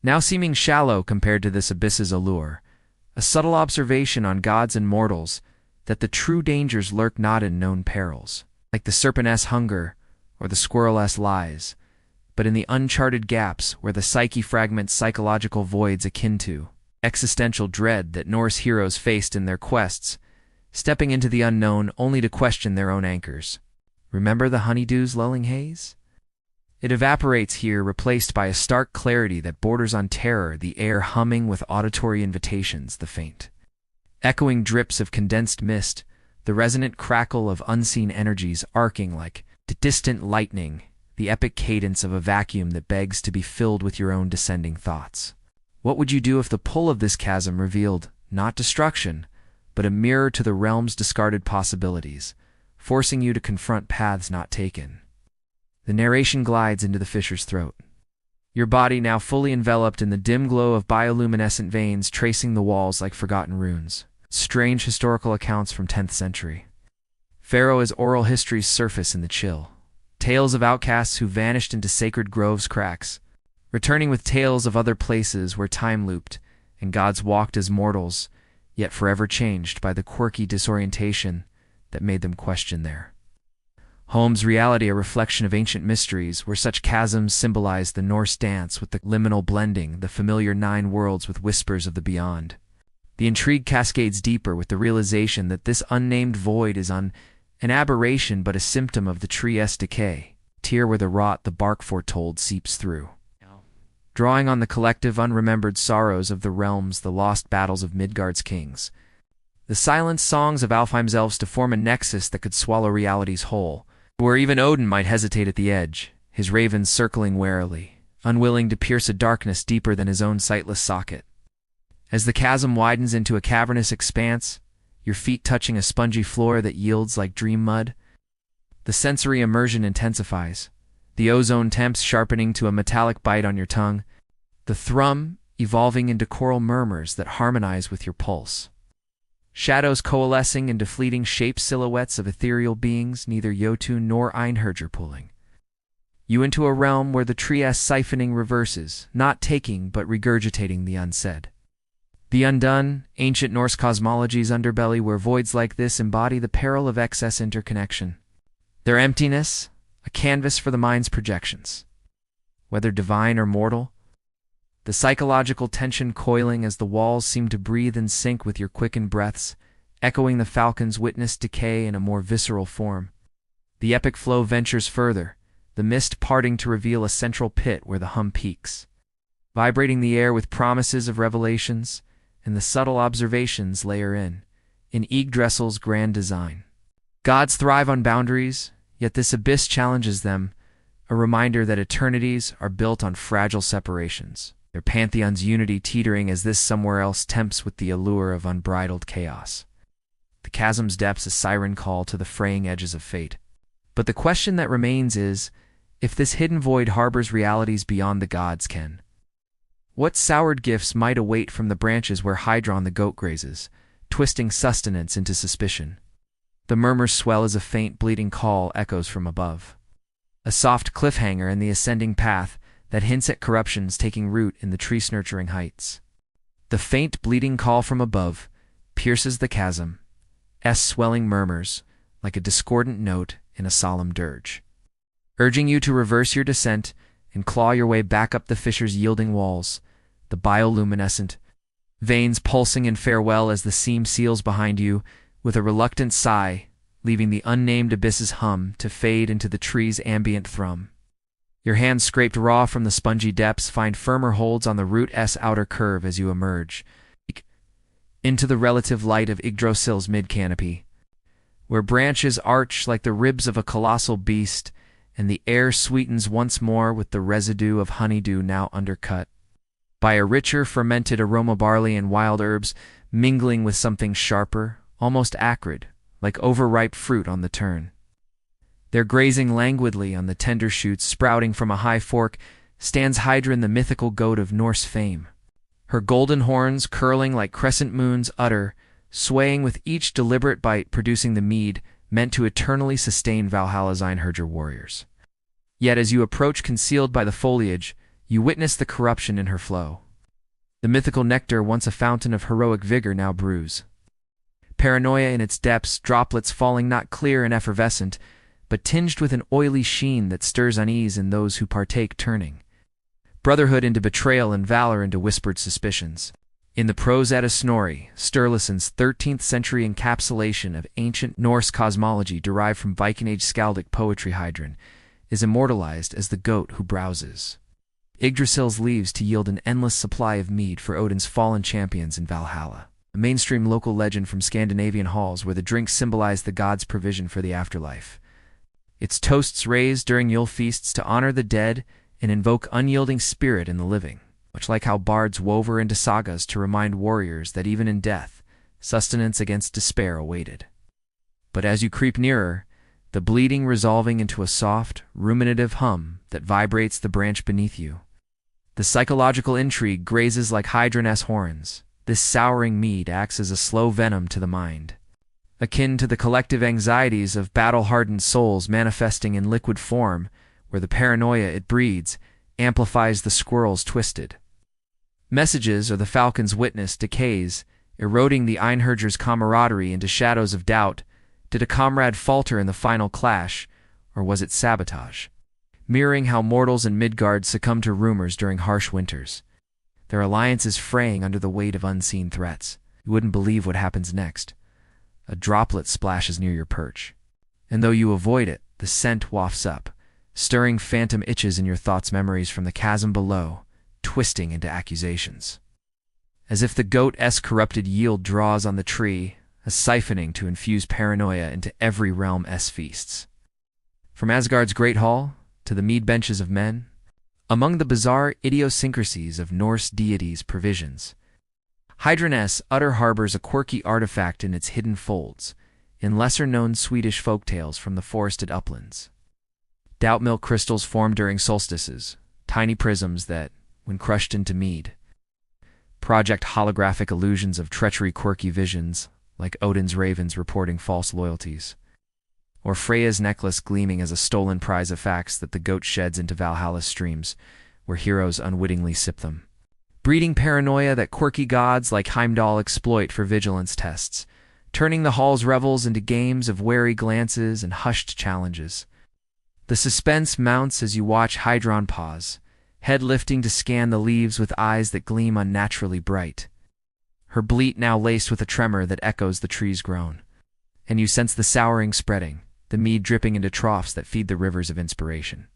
now seeming shallow compared to this abyss's allure, a subtle observation on gods and mortals that the true dangers lurk not in known perils, like the serpent's hunger or the squirrel's lies, but in the uncharted gaps where the psyche fragments psychological voids akin to existential dread that Norse heroes faced in their quests, stepping into the unknown only to question their own anchors. Remember the honeydew's lulling haze? It evaporates here, replaced by a stark clarity that borders on terror, the air humming with auditory invitations, the faint, echoing drips of condensed mist, the resonant crackle of unseen energies arcing like distant lightning, the epic cadence of a vacuum that begs to be filled with your own descending thoughts. What would you do if the pull of this chasm revealed not destruction, but a mirror to the realm's discarded possibilities, forcing you to confront paths not taken? The narration glides into the fisher's throat, your body now fully enveloped in the dim glow of bioluminescent veins tracing the walls like forgotten runes. Strange historical accounts from 10th century. Pharaoh as oral histories surface in the chill. Tales of outcasts who vanished into sacred groves' cracks, returning with tales of other places where time looped and gods walked as mortals, yet forever changed by the quirky disorientation that made them question there. Home's reality, a reflection of ancient mysteries, where such chasms symbolize the Norse dance with the liminal blending, the familiar nine worlds with whispers of the beyond. The intrigue cascades deeper with the realization that this unnamed void is an aberration but a symptom of the tree's decay, tear where the rot the bark foretold seeps through. Drawing on the collective unremembered sorrows of the realms, the lost battles of Midgard's kings, the silent songs of Alfheim's elves to form a nexus that could swallow reality's whole, where even Odin might hesitate at the edge, his ravens circling warily, unwilling to pierce a darkness deeper than his own sightless socket. As the chasm widens into a cavernous expanse, your feet touching a spongy floor that yields like dream mud, the sensory immersion intensifies, the ozone temps sharpening to a metallic bite on your tongue, the thrum evolving into choral murmurs that harmonize with your pulse. Shadows coalescing into fleeting shape silhouettes of ethereal beings neither Jotun nor Einherjar pulling you into a realm where the tree-s siphoning reverses, not taking but regurgitating the unsaid. The undone, ancient Norse cosmology's underbelly where voids like this embody the peril of excess interconnection. Their emptiness, a canvas for the mind's projections. Whether divine or mortal, the psychological tension coiling as the walls seem to breathe in sync with your quickened breaths, echoing the falcon's witnessed decay in a more visceral form. The epic flow ventures further, the mist parting to reveal a central pit where the hum peaks, vibrating the air with promises of revelations, and the subtle observations layer in Yggdrasil's grand design. Gods thrive on boundaries, yet this abyss challenges them, a reminder that eternities are built on fragile separations, their pantheon's unity teetering as this somewhere else tempts with the allure of unbridled chaos. The chasm's depths a siren call to the fraying edges of fate. But the question that remains is, if this hidden void harbors realities beyond the gods can, what soured gifts might await from the branches where Hydron the goat grazes, twisting sustenance into suspicion? The murmurs swell as a faint bleating call echoes from above. A soft cliffhanger in the ascending path that hints at corruptions taking root in the tree-nurturing heights. The faint bleating call from above pierces the chasm, swelling murmurs like a discordant note in a solemn dirge, urging you to reverse your descent and claw your way back up the fissure's yielding walls, the bioluminescent veins pulsing in farewell as the seam seals behind you with a reluctant sigh, leaving the unnamed abyss's hum to fade into the tree's ambient thrum. Your hands scraped raw from the spongy depths find firmer holds on the root's outer curve as you emerge into the relative light of Yggdrasil's mid-canopy, where branches arch like the ribs of a colossal beast, and the air sweetens once more with the residue of honeydew now undercut by a richer fermented aroma barley and wild herbs mingling with something sharper, almost acrid, like overripe fruit on the turn. There grazing languidly on the tender shoots sprouting from a high fork stands Hydron the mythical goat of Norse fame, her golden horns curling like crescent moons udder, swaying with each deliberate bite producing the mead meant to eternally sustain Valhalla's Einherjar warriors. Yet as you approach concealed by the foliage, you witness the corruption in her flow. The mythical nectar, once a fountain of heroic vigor, now brews. Paranoia in its depths, droplets falling not clear and effervescent, but tinged with an oily sheen that stirs unease in those who partake turning. Brotherhood into betrayal and valor into whispered suspicions. In the prose Edda Snorri, Sturluson's 13th century encapsulation of ancient Norse cosmology derived from Viking Age skaldic poetry, Hydron is immortalized as the goat who browses Yggdrasil's leaves to yield an endless supply of mead for Odin's fallen champions in Valhalla, a mainstream local legend from Scandinavian halls where the drink symbolized the god's provision for the afterlife. Its toasts raised during Yule feasts to honor the dead and invoke unyielding spirit in the living, much like how bards wove her into sagas to remind warriors that even in death, sustenance against despair awaited. But as you creep nearer, the bleeding resolving into a soft, ruminative hum that vibrates the branch beneath you. The psychological intrigue grazes like Hydron's horns. This souring mead acts as a slow venom to the mind, akin to the collective anxieties of battle-hardened souls manifesting in liquid form, where the paranoia it breeds amplifies the squirrel's twisted messages or the falcon's witness decays, eroding the Einherjar's camaraderie into shadows of doubt. Did a comrade falter in the final clash, or was it sabotage? Mirroring how mortals in Midgard succumb to rumors during harsh winters, their alliances fraying under the weight of unseen threats. You wouldn't believe what happens next. A droplet splashes near your perch, and though you avoid it, the scent wafts up, stirring phantom itches in your thoughts, memories from the chasm below, twisting into accusations. As if the goat's corrupted yield draws on the tree, a siphoning to infuse paranoia into every realm's feasts. From Asgard's great hall to the mead benches of men, among the bizarre idiosyncrasies of Norse deities' provisions, Hydranes utter harbors a quirky artifact in its hidden folds, in lesser-known Swedish folktales from the forested uplands. Doubt milk crystals form during solstices, tiny prisms that, when crushed into mead, project holographic illusions of treachery, quirky visions, like Odin's ravens reporting false loyalties, or Freya's necklace gleaming as a stolen prize of facts that the goat sheds into Valhalla's streams, where heroes unwittingly sip them, breeding paranoia that quirky gods like Heimdall exploit for vigilance tests, turning the hall's revels into games of wary glances and hushed challenges. The suspense mounts as you watch Hydron pause, head lifting to scan the leaves with eyes that gleam unnaturally bright, her bleat now laced with a tremor that echoes the tree's groan. And you sense the souring spreading, the mead dripping into troughs that feed the rivers of inspiration,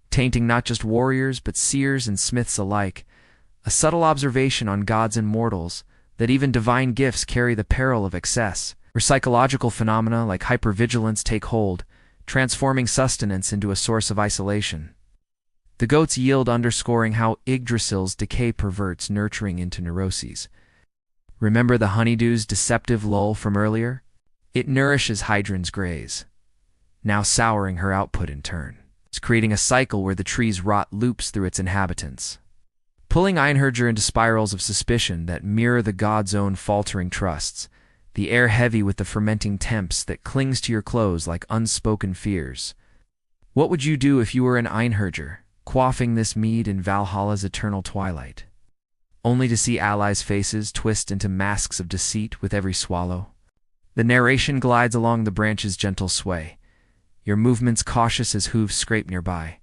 tainting not just warriors but seers and smiths alike, a subtle observation on gods and mortals that even divine gifts carry the peril of excess, where psychological phenomena like hypervigilance take hold, transforming sustenance into a source of isolation. The goats yield, underscoring how Yggdrasil's decay perverts nurturing into neuroses. Remember the honeydew's deceptive lull from earlier? It nourishes Hydron's graze, now souring her output in turn. It's creating a cycle where the tree's rot loops through its inhabitants, pulling Níðhöggr into spirals of suspicion that mirror the god's own faltering trusts, the air heavy with the fermenting temps that clings to your clothes like unspoken fears. What would you do if you were an Níðhöggr, quaffing this mead in Valhalla's eternal twilight, only to see allies' faces twist into masks of deceit with every swallow? The narration glides along the branch's gentle sway, your movements cautious as hooves scrape nearby.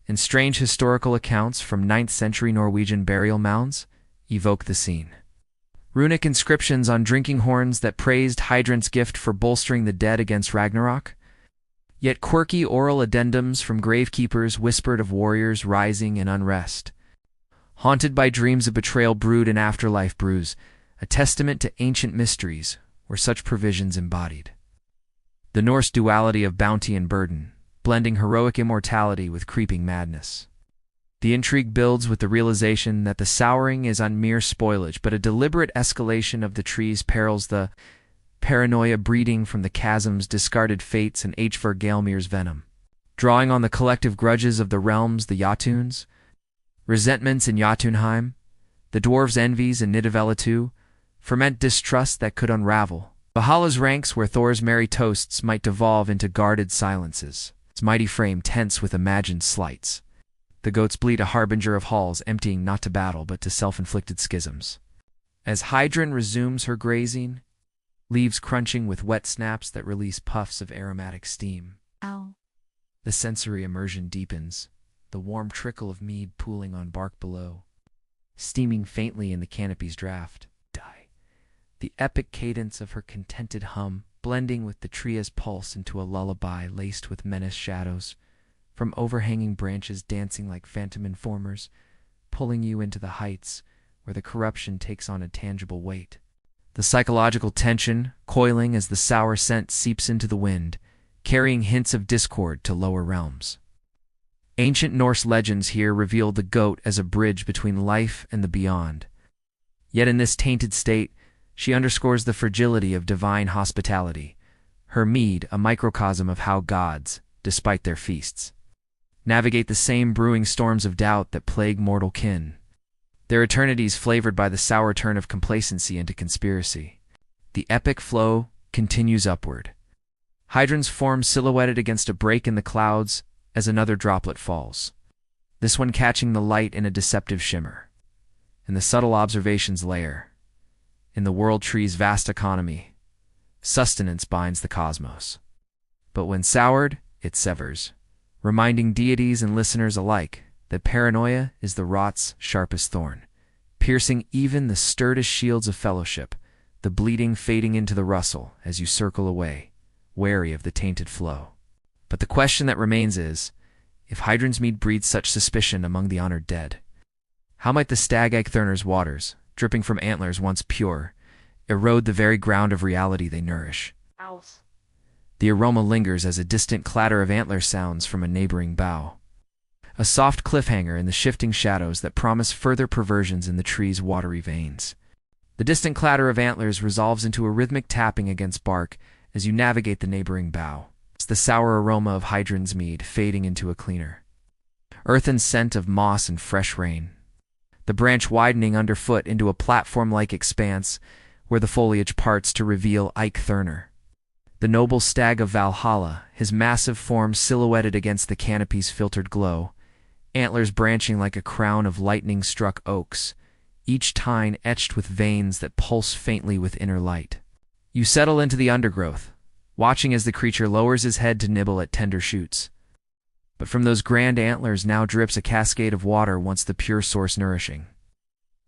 And strange historical accounts from 9th century Norwegian burial mounds evoke the scene. Runic inscriptions on drinking horns that praised Hydron's gift for bolstering the dead against Ragnarok. Yet quirky oral addendums from gravekeepers whispered of warriors rising in unrest, haunted by dreams of betrayal brewed in afterlife brews, a testament to ancient mysteries were such provisions embodied. The Norse duality of bounty and burden, blending heroic immortality with creeping madness. The intrigue builds with the realization that the souring is not mere spoilage, but a deliberate escalation of the tree's perils, the paranoia breeding from the chasm's discarded fates and Hvergelmir's venom, drawing on the collective grudges of the realms, the Jotuns, resentments in Jotunheim, the dwarves' envies in Níðhöggr, ferment distrust that could unravel. Valhalla's ranks where Thor's merry toasts might devolve into guarded silences, its mighty frame tense with imagined slights. The goats bleat, a harbinger of halls emptying not to battle but to self-inflicted schisms. As Hydron resumes her grazing, leaves crunching with wet snaps that release puffs of aromatic steam. Ow. The sensory immersion deepens, the warm trickle of mead pooling on bark below, steaming faintly in the canopy's draft. The epic cadence of her contented hum, blending with the tree's pulse into a lullaby laced with menaced shadows, from overhanging branches dancing like phantom informers, pulling you into the heights where the corruption takes on a tangible weight. The psychological tension coiling as the sour scent seeps into the wind, carrying hints of discord to lower realms. Ancient Norse legends here reveal the goat as a bridge between life and the beyond. Yet in this tainted state, she underscores the fragility of divine hospitality, her mead a microcosm of how gods, despite their feasts, navigate the same brewing storms of doubt that plague mortal kin, their eternities flavored by the sour turn of complacency into conspiracy. The epic flow continues upward, Hydron's form silhouetted against a break in the clouds as another droplet falls, this one catching the light in a deceptive shimmer. And the subtle observations layer. In the world tree's vast economy, sustenance binds the cosmos. But when soured, it severs, reminding deities and listeners alike that paranoia is the rot's sharpest thorn, piercing even the sturdest shields of fellowship, the bleeding fading into the rustle as you circle away, wary of the tainted flow. But the question that remains is, if Hydron's mead breeds such suspicion among the honored dead, how might the stag Eggthurner's waters, dripping from antlers once pure, erode the very ground of reality they nourish? Owls. The aroma lingers as a distant clatter of antler sounds from a neighboring bough, a soft cliffhanger in the shifting shadows that promise further perversions in the tree's watery veins. The distant clatter of antlers resolves into a rhythmic tapping against bark as you navigate the neighboring bough. It's the sour aroma of Hydron's mead fading into a cleaner earthen scent of moss and fresh rain. The branch widening underfoot into a platform-like expanse where the foliage parts to reveal Yggdrasil, the noble stag of Valhalla, his massive form silhouetted against the canopy's filtered glow, antlers branching like a crown of lightning-struck oaks, each tine etched with veins that pulse faintly with inner light. You settle into the undergrowth, watching as the creature lowers his head to nibble at tender shoots. But from those grand antlers now drips a cascade of water once the pure source nourishing.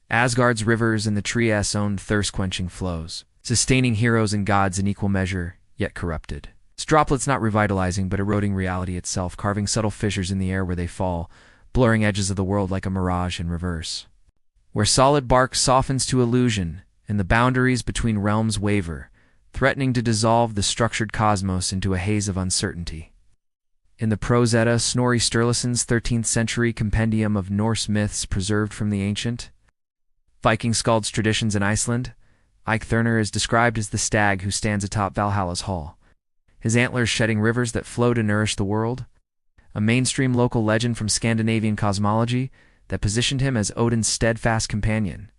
Asgard's rivers and the tree's own thirst-quenching flows, sustaining heroes and gods in equal measure, yet corrupted. Its droplets not revitalizing but eroding reality itself, carving subtle fissures in the air where they fall, blurring edges of the world like a mirage in reverse. Where solid bark softens to illusion, and the boundaries between realms waver, threatening to dissolve the structured cosmos into a haze of uncertainty. In the Prose Edda, Snorri Sturluson's 13th century compendium of Norse myths preserved from the ancient Viking skalds traditions in Iceland, Yggdrasil is described as the stag who stands atop Valhalla's hall, his antlers shedding rivers that flow to nourish the world, a mainstream local legend from Scandinavian cosmology that positioned him as Odin's steadfast companion.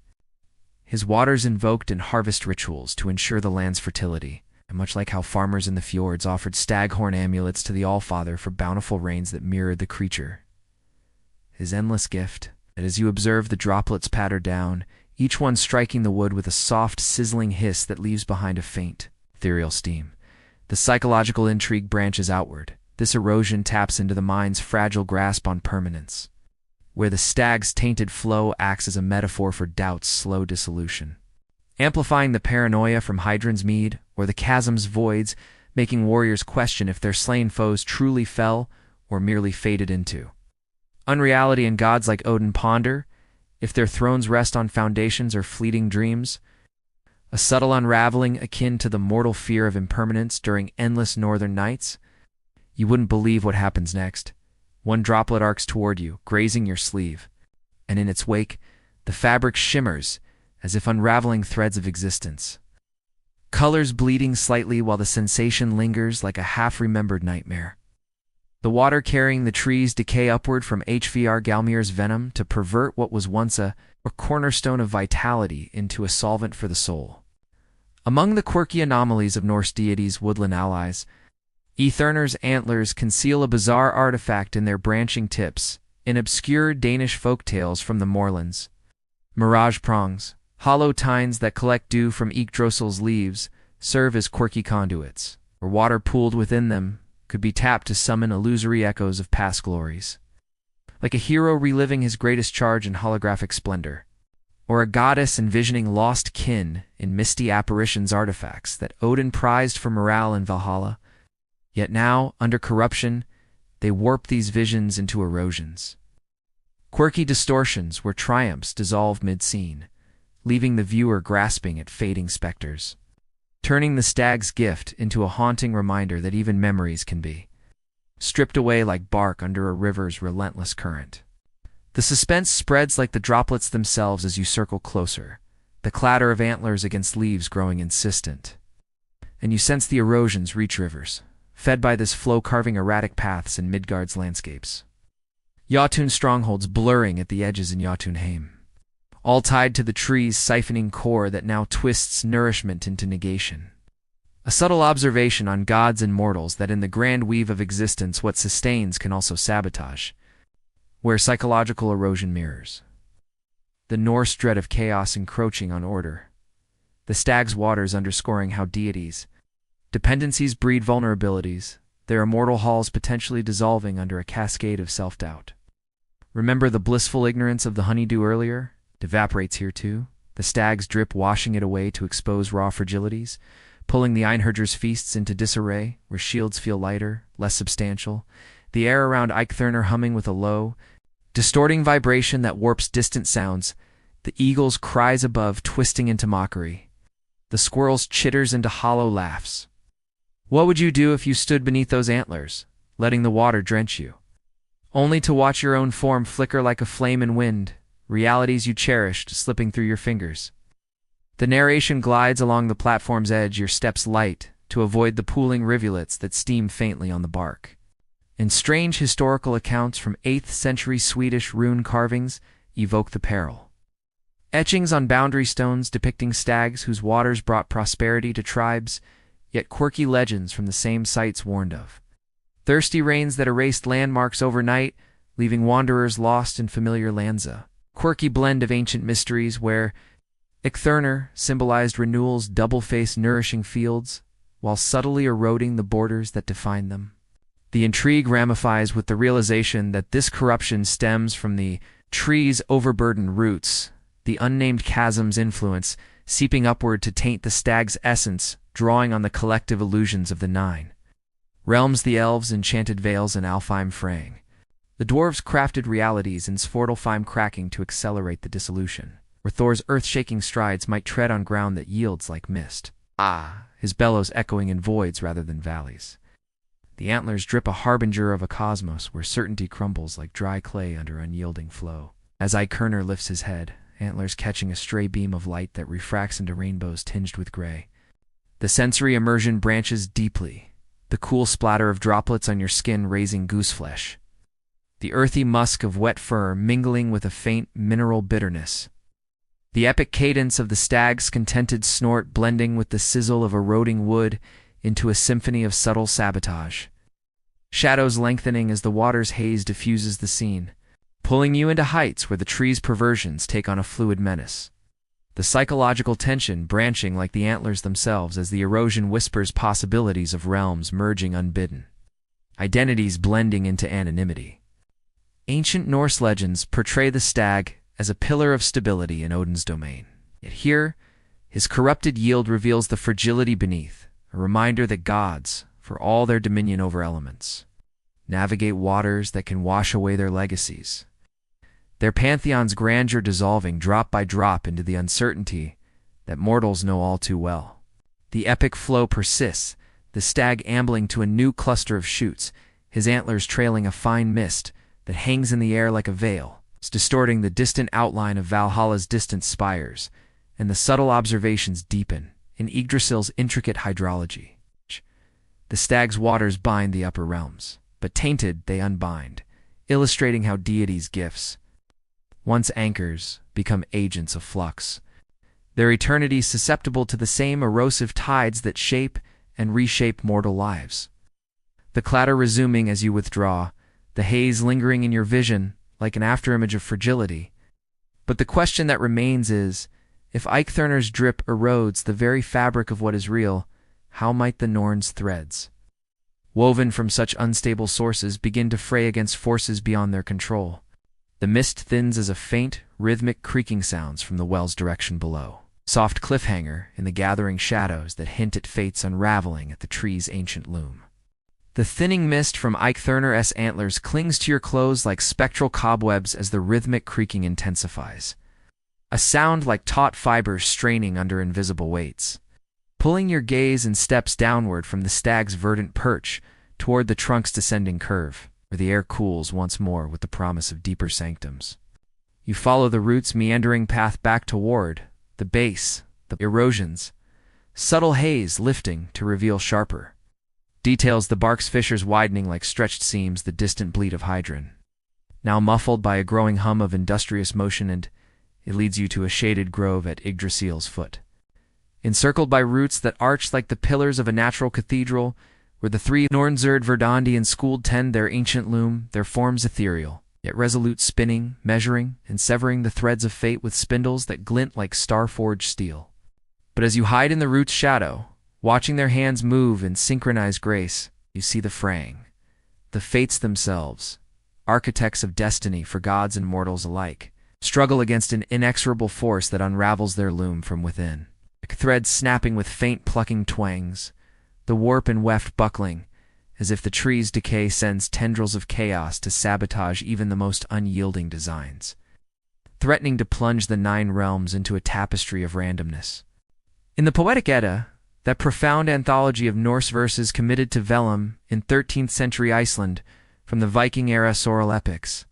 His waters invoked in harvest rituals to ensure the land's fertility, and much like how farmers in the fjords offered staghorn amulets to the Allfather for bountiful rains that mirrored the creature. His endless gift, that as you observe the droplets patter down, each one striking the wood with a soft, sizzling hiss that leaves behind a faint, ethereal steam. The psychological intrigue branches outward. This erosion taps into the mind's fragile grasp on permanence, where the stag's tainted flow acts as a metaphor for doubt's slow dissolution, amplifying the paranoia from Hydron's mead, or the chasm's voids, making warriors question if their slain foes truly fell or merely faded into unreality, and gods like Odin ponder if their thrones rest on foundations or fleeting dreams. A subtle unraveling akin to the mortal fear of impermanence during endless northern nights. You wouldn't believe what happens next. One droplet arcs toward you, grazing your sleeve, and in its wake, the fabric shimmers as if unraveling threads of existence. Colors bleeding slightly while the sensation lingers like a half-remembered nightmare. The water carrying the trees decay upward from Hvr Galmir's venom to pervert what was once a cornerstone of vitality into a solvent for the soul. Among the quirky anomalies of Norse deities' woodland allies, Yggdrasil's antlers conceal a bizarre artifact in their branching tips, in obscure Danish folk tales from the moorlands. Mirage prongs, hollow tines that collect dew from Yggdrasil's leaves, serve as quirky conduits, where water pooled within them could be tapped to summon illusory echoes of past glories. Like a hero reliving his greatest charge in holographic splendor, or a goddess envisioning lost kin in misty apparitions artifacts that Odin prized for morale in Valhalla. Yet now, under corruption, they warp these visions into erosions. Quirky distortions where triumphs dissolve mid-scene, leaving the viewer grasping at fading specters, turning the stag's gift into a haunting reminder that even memories can be stripped away like bark under a river's relentless current. The suspense spreads like the droplets themselves as you circle closer, the clatter of antlers against leaves growing insistent, and you sense the erosions reach rivers, fed by this flow carving erratic paths in Midgard's landscapes. Jotun strongholds blurring at the edges in Jotunheim, all tied to the tree's siphoning core that now twists nourishment into negation. A subtle observation on gods and mortals that in the grand weave of existence what sustains can also sabotage, where psychological erosion mirrors the Norse dread of chaos encroaching on order, the stag's waters underscoring how deities' dependencies breed vulnerabilities, their immortal halls potentially dissolving under a cascade of self-doubt. Remember the blissful ignorance of the honeydew earlier? It evaporates here too, the stag's drip washing it away to expose raw fragilities, pulling the Einherjar's feasts into disarray, where shields feel lighter, less substantial, the air around Yggdrasil humming with a low, distorting vibration that warps distant sounds, the eagle's cries above twisting into mockery, the squirrel's chitters into hollow laughs. What would you do if you stood beneath those antlers, letting the water drench you, only to watch your own form flicker like a flame in wind, realities you cherished slipping through your fingers? The narration glides along the platform's edge, your steps light, to avoid the pooling rivulets that steam faintly on the bark. And strange historical accounts from 8th century Swedish rune carvings evoke the peril. Etchings on boundary stones depicting stags whose waters brought prosperity to tribes, yet quirky legends from the same sites warned of. Thirsty rains that erased landmarks overnight, leaving wanderers lost in familiar lands. A quirky blend of ancient mysteries where Yggdrasil symbolized renewal's double-faced nourishing fields, while subtly eroding the borders that define them. The intrigue ramifies with the realization that this corruption stems from the tree's overburdened roots, the unnamed chasm's influence seeping upward to taint the stag's essence, drawing on the collective illusions of the nine realms, the elves' enchanted veils and Alfheim fraying. The dwarves crafted realities in Svartalfheim cracking to accelerate the dissolution, where Thor's earth-shaking strides might tread on ground that yields like mist. His bellows echoing in voids rather than valleys. The antlers drip, a harbinger of a cosmos where certainty crumbles like dry clay under unyielding flow. As Yggdrasil lifts his head, antlers catching a stray beam of light that refracts into rainbows tinged with gray. The sensory immersion branches deeply, the cool splatter of droplets on your skin raising gooseflesh. The earthy musk of wet fur mingling with a faint mineral bitterness. The epic cadence of the stag's contented snort blending with the sizzle of eroding wood into a symphony of subtle sabotage. Shadows lengthening as the water's haze diffuses the scene, pulling you into heights where the tree's perversions take on a fluid menace. The psychological tension branching like the antlers themselves as the erosion whispers possibilities of realms merging unbidden, identities blending into anonymity. Ancient Norse legends portray the stag as a pillar of stability in Odin's domain. Yet here, his corrupted yield reveals the fragility beneath, a reminder that gods, for all their dominion over elements, navigate waters that can wash away their legacies. Their pantheon's grandeur dissolving drop by drop into the uncertainty that mortals know all too well. The epic flow persists, the stag ambling to a new cluster of shoots, his antlers trailing a fine mist that hangs in the air like a veil, distorting the distant outline of Valhalla's distant spires, and the subtle observations deepen in Yggdrasil's intricate hydrology. The stag's waters bind the upper realms, but tainted they unbind, illustrating how deities' gifts, once anchors, become agents of flux, their eternity susceptible to the same erosive tides that shape and reshape mortal lives. The clatter resuming as you withdraw, the haze lingering in your vision like an afterimage of fragility. But the question that remains is, if Yggdrasil's drip erodes the very fabric of what is real, how might the Norns' threads, woven from such unstable sources, begin to fray against forces beyond their control? The mist thins as a faint, rhythmic creaking sounds from the well's direction below. Soft cliffhanger in the gathering shadows that hint at fate's unraveling at the tree's ancient loom. The thinning mist from Yggdrasil's antlers clings to your clothes like spectral cobwebs as the rhythmic creaking intensifies. A sound like taut fibers straining under invisible weights, pulling your gaze and steps downward from the stag's verdant perch toward the trunk's descending curve, where the air cools once more with the promise of deeper sanctums. You follow the root's meandering path back toward the base, the erosions, subtle haze lifting to reveal sharper details, the bark's fissures widening like stretched seams, the distant bleat of Hydron, now muffled by a growing hum of industrious motion, and it leads you to a shaded grove at Yggdrasil's foot. Encircled by roots that arch like the pillars of a natural cathedral, where the three Norns verdandi and schooled tend their ancient loom, their forms ethereal, yet resolute, spinning, measuring, and severing the threads of fate with spindles that glint like star-forged steel. But as you hide in the root's shadow, watching their hands move in synchronized grace, you see the fraying, the fates themselves, architects of destiny for gods and mortals alike, struggle against an inexorable force that unravels their loom from within. Like threads snapping with faint plucking twangs, the warp and weft buckling, as if the tree's decay sends tendrils of chaos to sabotage even the most unyielding designs, threatening to plunge the nine realms into a tapestry of randomness. In the Poetic Edda, that profound anthology of Norse verses committed to vellum in 13th century Iceland from the Viking-era Sorrel epics,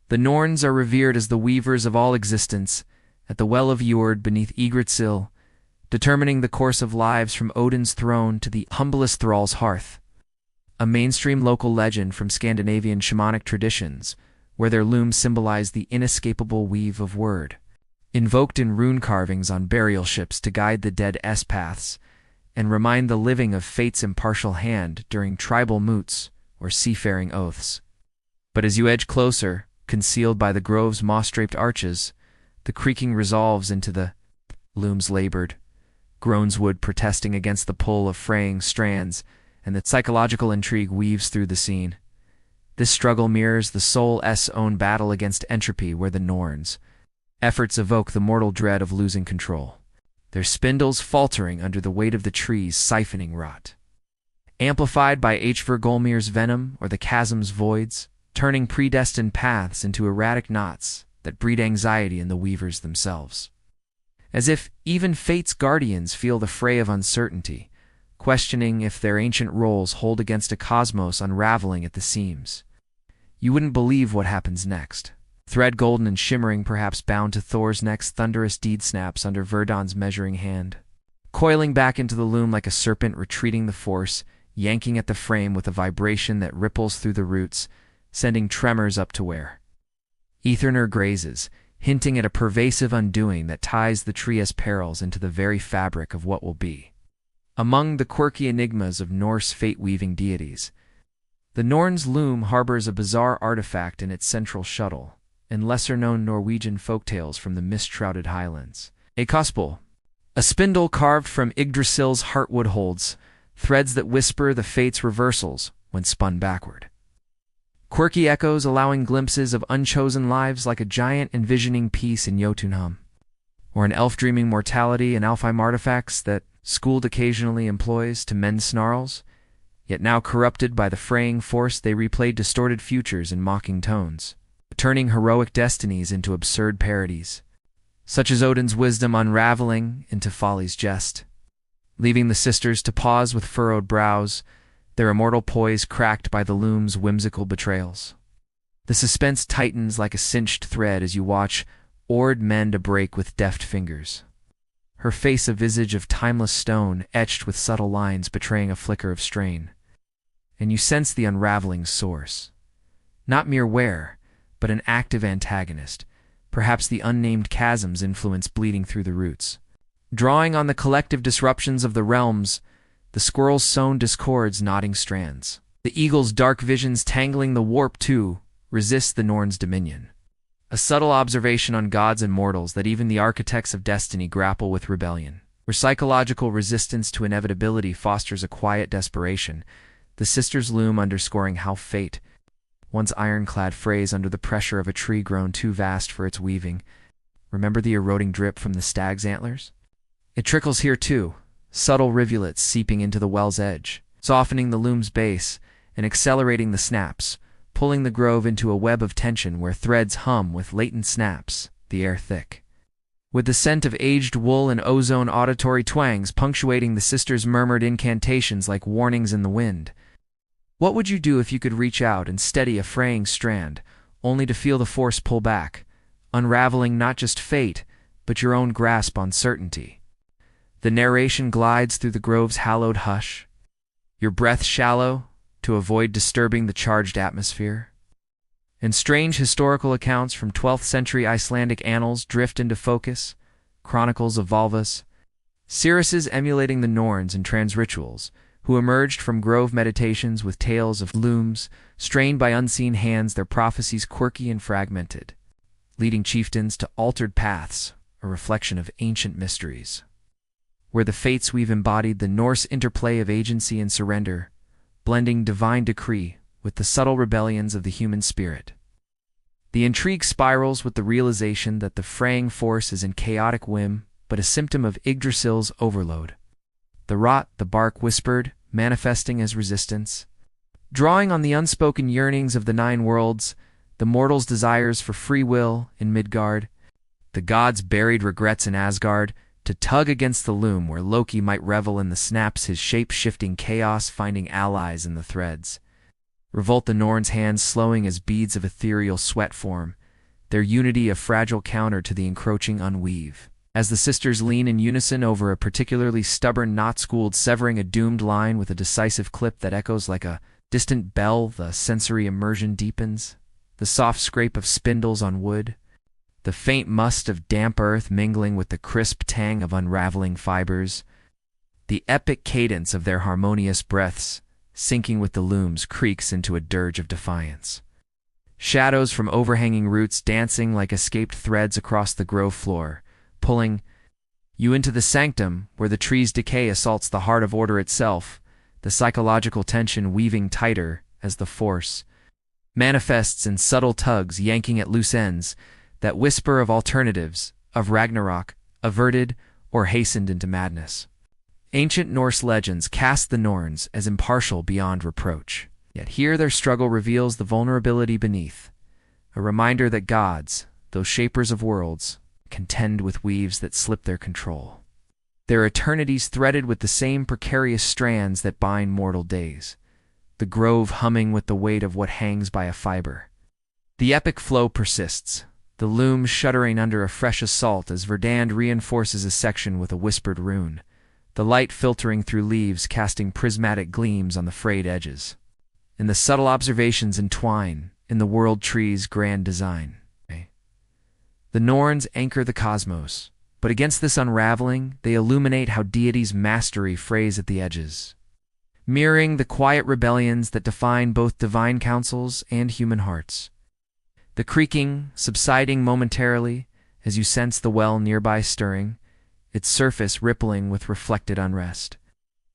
the Norns are revered as the weavers of all existence at the Well of Urd beneath Yggdrasil, determining the course of lives from Odin's throne to the humblest thrall's hearth. A mainstream local legend from Scandinavian shamanic traditions, where their looms symbolize the inescapable weave of Urd, invoked in rune carvings on burial ships to guide the dead's paths and remind the living of fate's impartial hand during tribal moots or seafaring oaths. But as you edge closer, concealed by the grove's moss-draped arches, the creaking resolves into the looms labored, groans wood protesting against the pull of fraying strands, and the psychological intrigue weaves through the scene. This struggle mirrors the soul's own battle against entropy, where the Norns' efforts evoke the mortal dread of losing control, their spindles faltering under the weight of the tree's siphoning rot. Amplified by Hvergolmir's venom or the chasm's voids, turning predestined paths into erratic knots that breed anxiety in the weavers themselves. As if even fate's guardians feel the fray of uncertainty, questioning if their ancient roles hold against a cosmos unraveling at the seams. You wouldn't believe what happens next. Thread golden and shimmering, perhaps bound to Thor's next thunderous deed, snaps under Verdon's measuring hand, coiling back into the loom like a serpent retreating the force, yanking at the frame with a vibration that ripples through the roots, sending tremors up to where Etherner grazes, hinting at a pervasive undoing that ties the tree's perils into the very fabric of what will be. Among the quirky enigmas of Norse fate-weaving deities, the Norns' loom harbors a bizarre artifact in its central shuttle, and lesser-known Norwegian folktales from the mist-shrouded highlands. A cospel, a spindle carved from Yggdrasil's heartwood, holds threads that whisper the fates' reversals when spun backward. Quirky echoes allowing glimpses of unchosen lives, like a giant envisioning peace in Jotunheim, or an elf dreaming mortality in Alfheim, artifacts that Skuld occasionally employs to mend snarls, yet now corrupted by the fraying force they replay distorted futures in mocking tones, turning heroic destinies into absurd parodies, such as Odin's wisdom unraveling into folly's jest, leaving the sisters to pause with furrowed brows, their immortal poise cracked by the loom's whimsical betrayals. The suspense tightens like a cinched thread as you watch Urd mend a break with deft fingers, her face a visage of timeless stone etched with subtle lines betraying a flicker of strain. And you sense the unraveling source. Not mere wear, but an active antagonist, perhaps the unnamed chasm's influence bleeding through the roots. Drawing on the collective disruptions of the realms, the squirrel's sown discords knotting strands. The eagle's dark visions tangling the warp too resist the Norns' dominion. A subtle observation on gods and mortals that even the architects of destiny grapple with rebellion. Where psychological resistance to inevitability fosters a quiet desperation, the sisters' loom underscoring how fate, once ironclad, frays under the pressure of a tree grown too vast for its weaving. Remember the eroding drip from the stag's antlers? It trickles here too, subtle rivulets seeping into the well's edge, softening the loom's base and accelerating the snaps, pulling the grove into a web of tension where threads hum with latent snaps, the air thick, with the scent of aged wool and ozone auditory twangs punctuating the sisters' murmured incantations like warnings in the wind. What would you do if you could reach out and steady a fraying strand, only to feel the force pull back, unraveling not just fate, but your own grasp on certainty? The narration glides through the grove's hallowed hush, your breath shallow to avoid disturbing the charged atmosphere. And strange historical accounts from 12th century Icelandic annals drift into focus, chronicles of Valvas, seeresses emulating the Norns and trans-rituals, who emerged from grove meditations with tales of looms, strained by unseen hands, their prophecies quirky and fragmented, leading chieftains to altered paths, a reflection of ancient mysteries. Where the fates we've embodied the Norse interplay of agency and surrender, blending divine decree with the subtle rebellions of the human spirit. The intrigue spirals with the realization that the fraying force is in chaotic whim, but a symptom of Yggdrasil's overload. The rot, the bark whispered, manifesting as resistance. Drawing on the unspoken yearnings of the nine worlds, the mortal's desires for free will in Midgard, the gods' buried regrets in Asgard, to tug against the loom where Loki might revel in the snaps, his shape-shifting chaos finding allies in the threads. Revolt the Norns' hands slowing as beads of ethereal sweat form, their unity a fragile counter to the encroaching unweave. As the sisters lean in unison over a particularly stubborn knot-schooled severing a doomed line with a decisive clip that echoes like a distant bell, the sensory immersion deepens. The soft scrape of spindles on wood, the faint must of damp earth mingling with the crisp tang of unraveling fibers, the epic cadence of their harmonious breaths, syncing with the looms, creaks into a dirge of defiance. Shadows from overhanging roots dancing like escaped threads across the grove floor, pulling you into the sanctum where the tree's decay assaults the heart of order itself, the psychological tension weaving tighter as the force manifests in subtle tugs yanking at loose ends, that whisper of alternatives, of Ragnarok, averted or hastened into madness. Ancient Norse legends cast the Norns as impartial beyond reproach. Yet here their struggle reveals the vulnerability beneath, a reminder that gods, though shapers of worlds, contend with weaves that slip their control. Their eternities threaded with the same precarious strands that bind mortal days, the grove humming with the weight of what hangs by a fiber. The epic flow persists, the looms shuddering under a fresh assault as Verdand reinforces a section with a whispered rune, the light filtering through leaves casting prismatic gleams on the frayed edges. And the subtle observations entwine in the world tree's grand design. The Norns anchor the cosmos, but against this unraveling, they illuminate how deities' mastery frays at the edges, mirroring the quiet rebellions that define both divine councils and human hearts. The creaking, subsiding momentarily as you sense the well nearby stirring, its surface rippling with reflected unrest.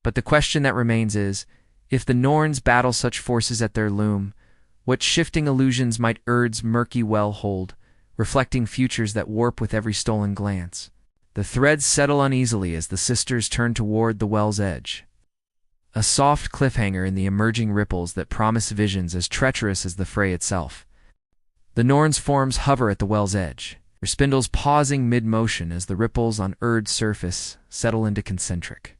But the question that remains is, if the Norns battle such forces at their loom, what shifting illusions might Urd's murky well hold, reflecting futures that warp with every stolen glance? The threads settle uneasily as the sisters turn toward the well's edge, a soft cliffhanger in the emerging ripples that promise visions as treacherous as the fray itself. The Norns' forms hover at the well's edge, their spindles pausing mid-motion as the ripples on Urd's surface settle into concentric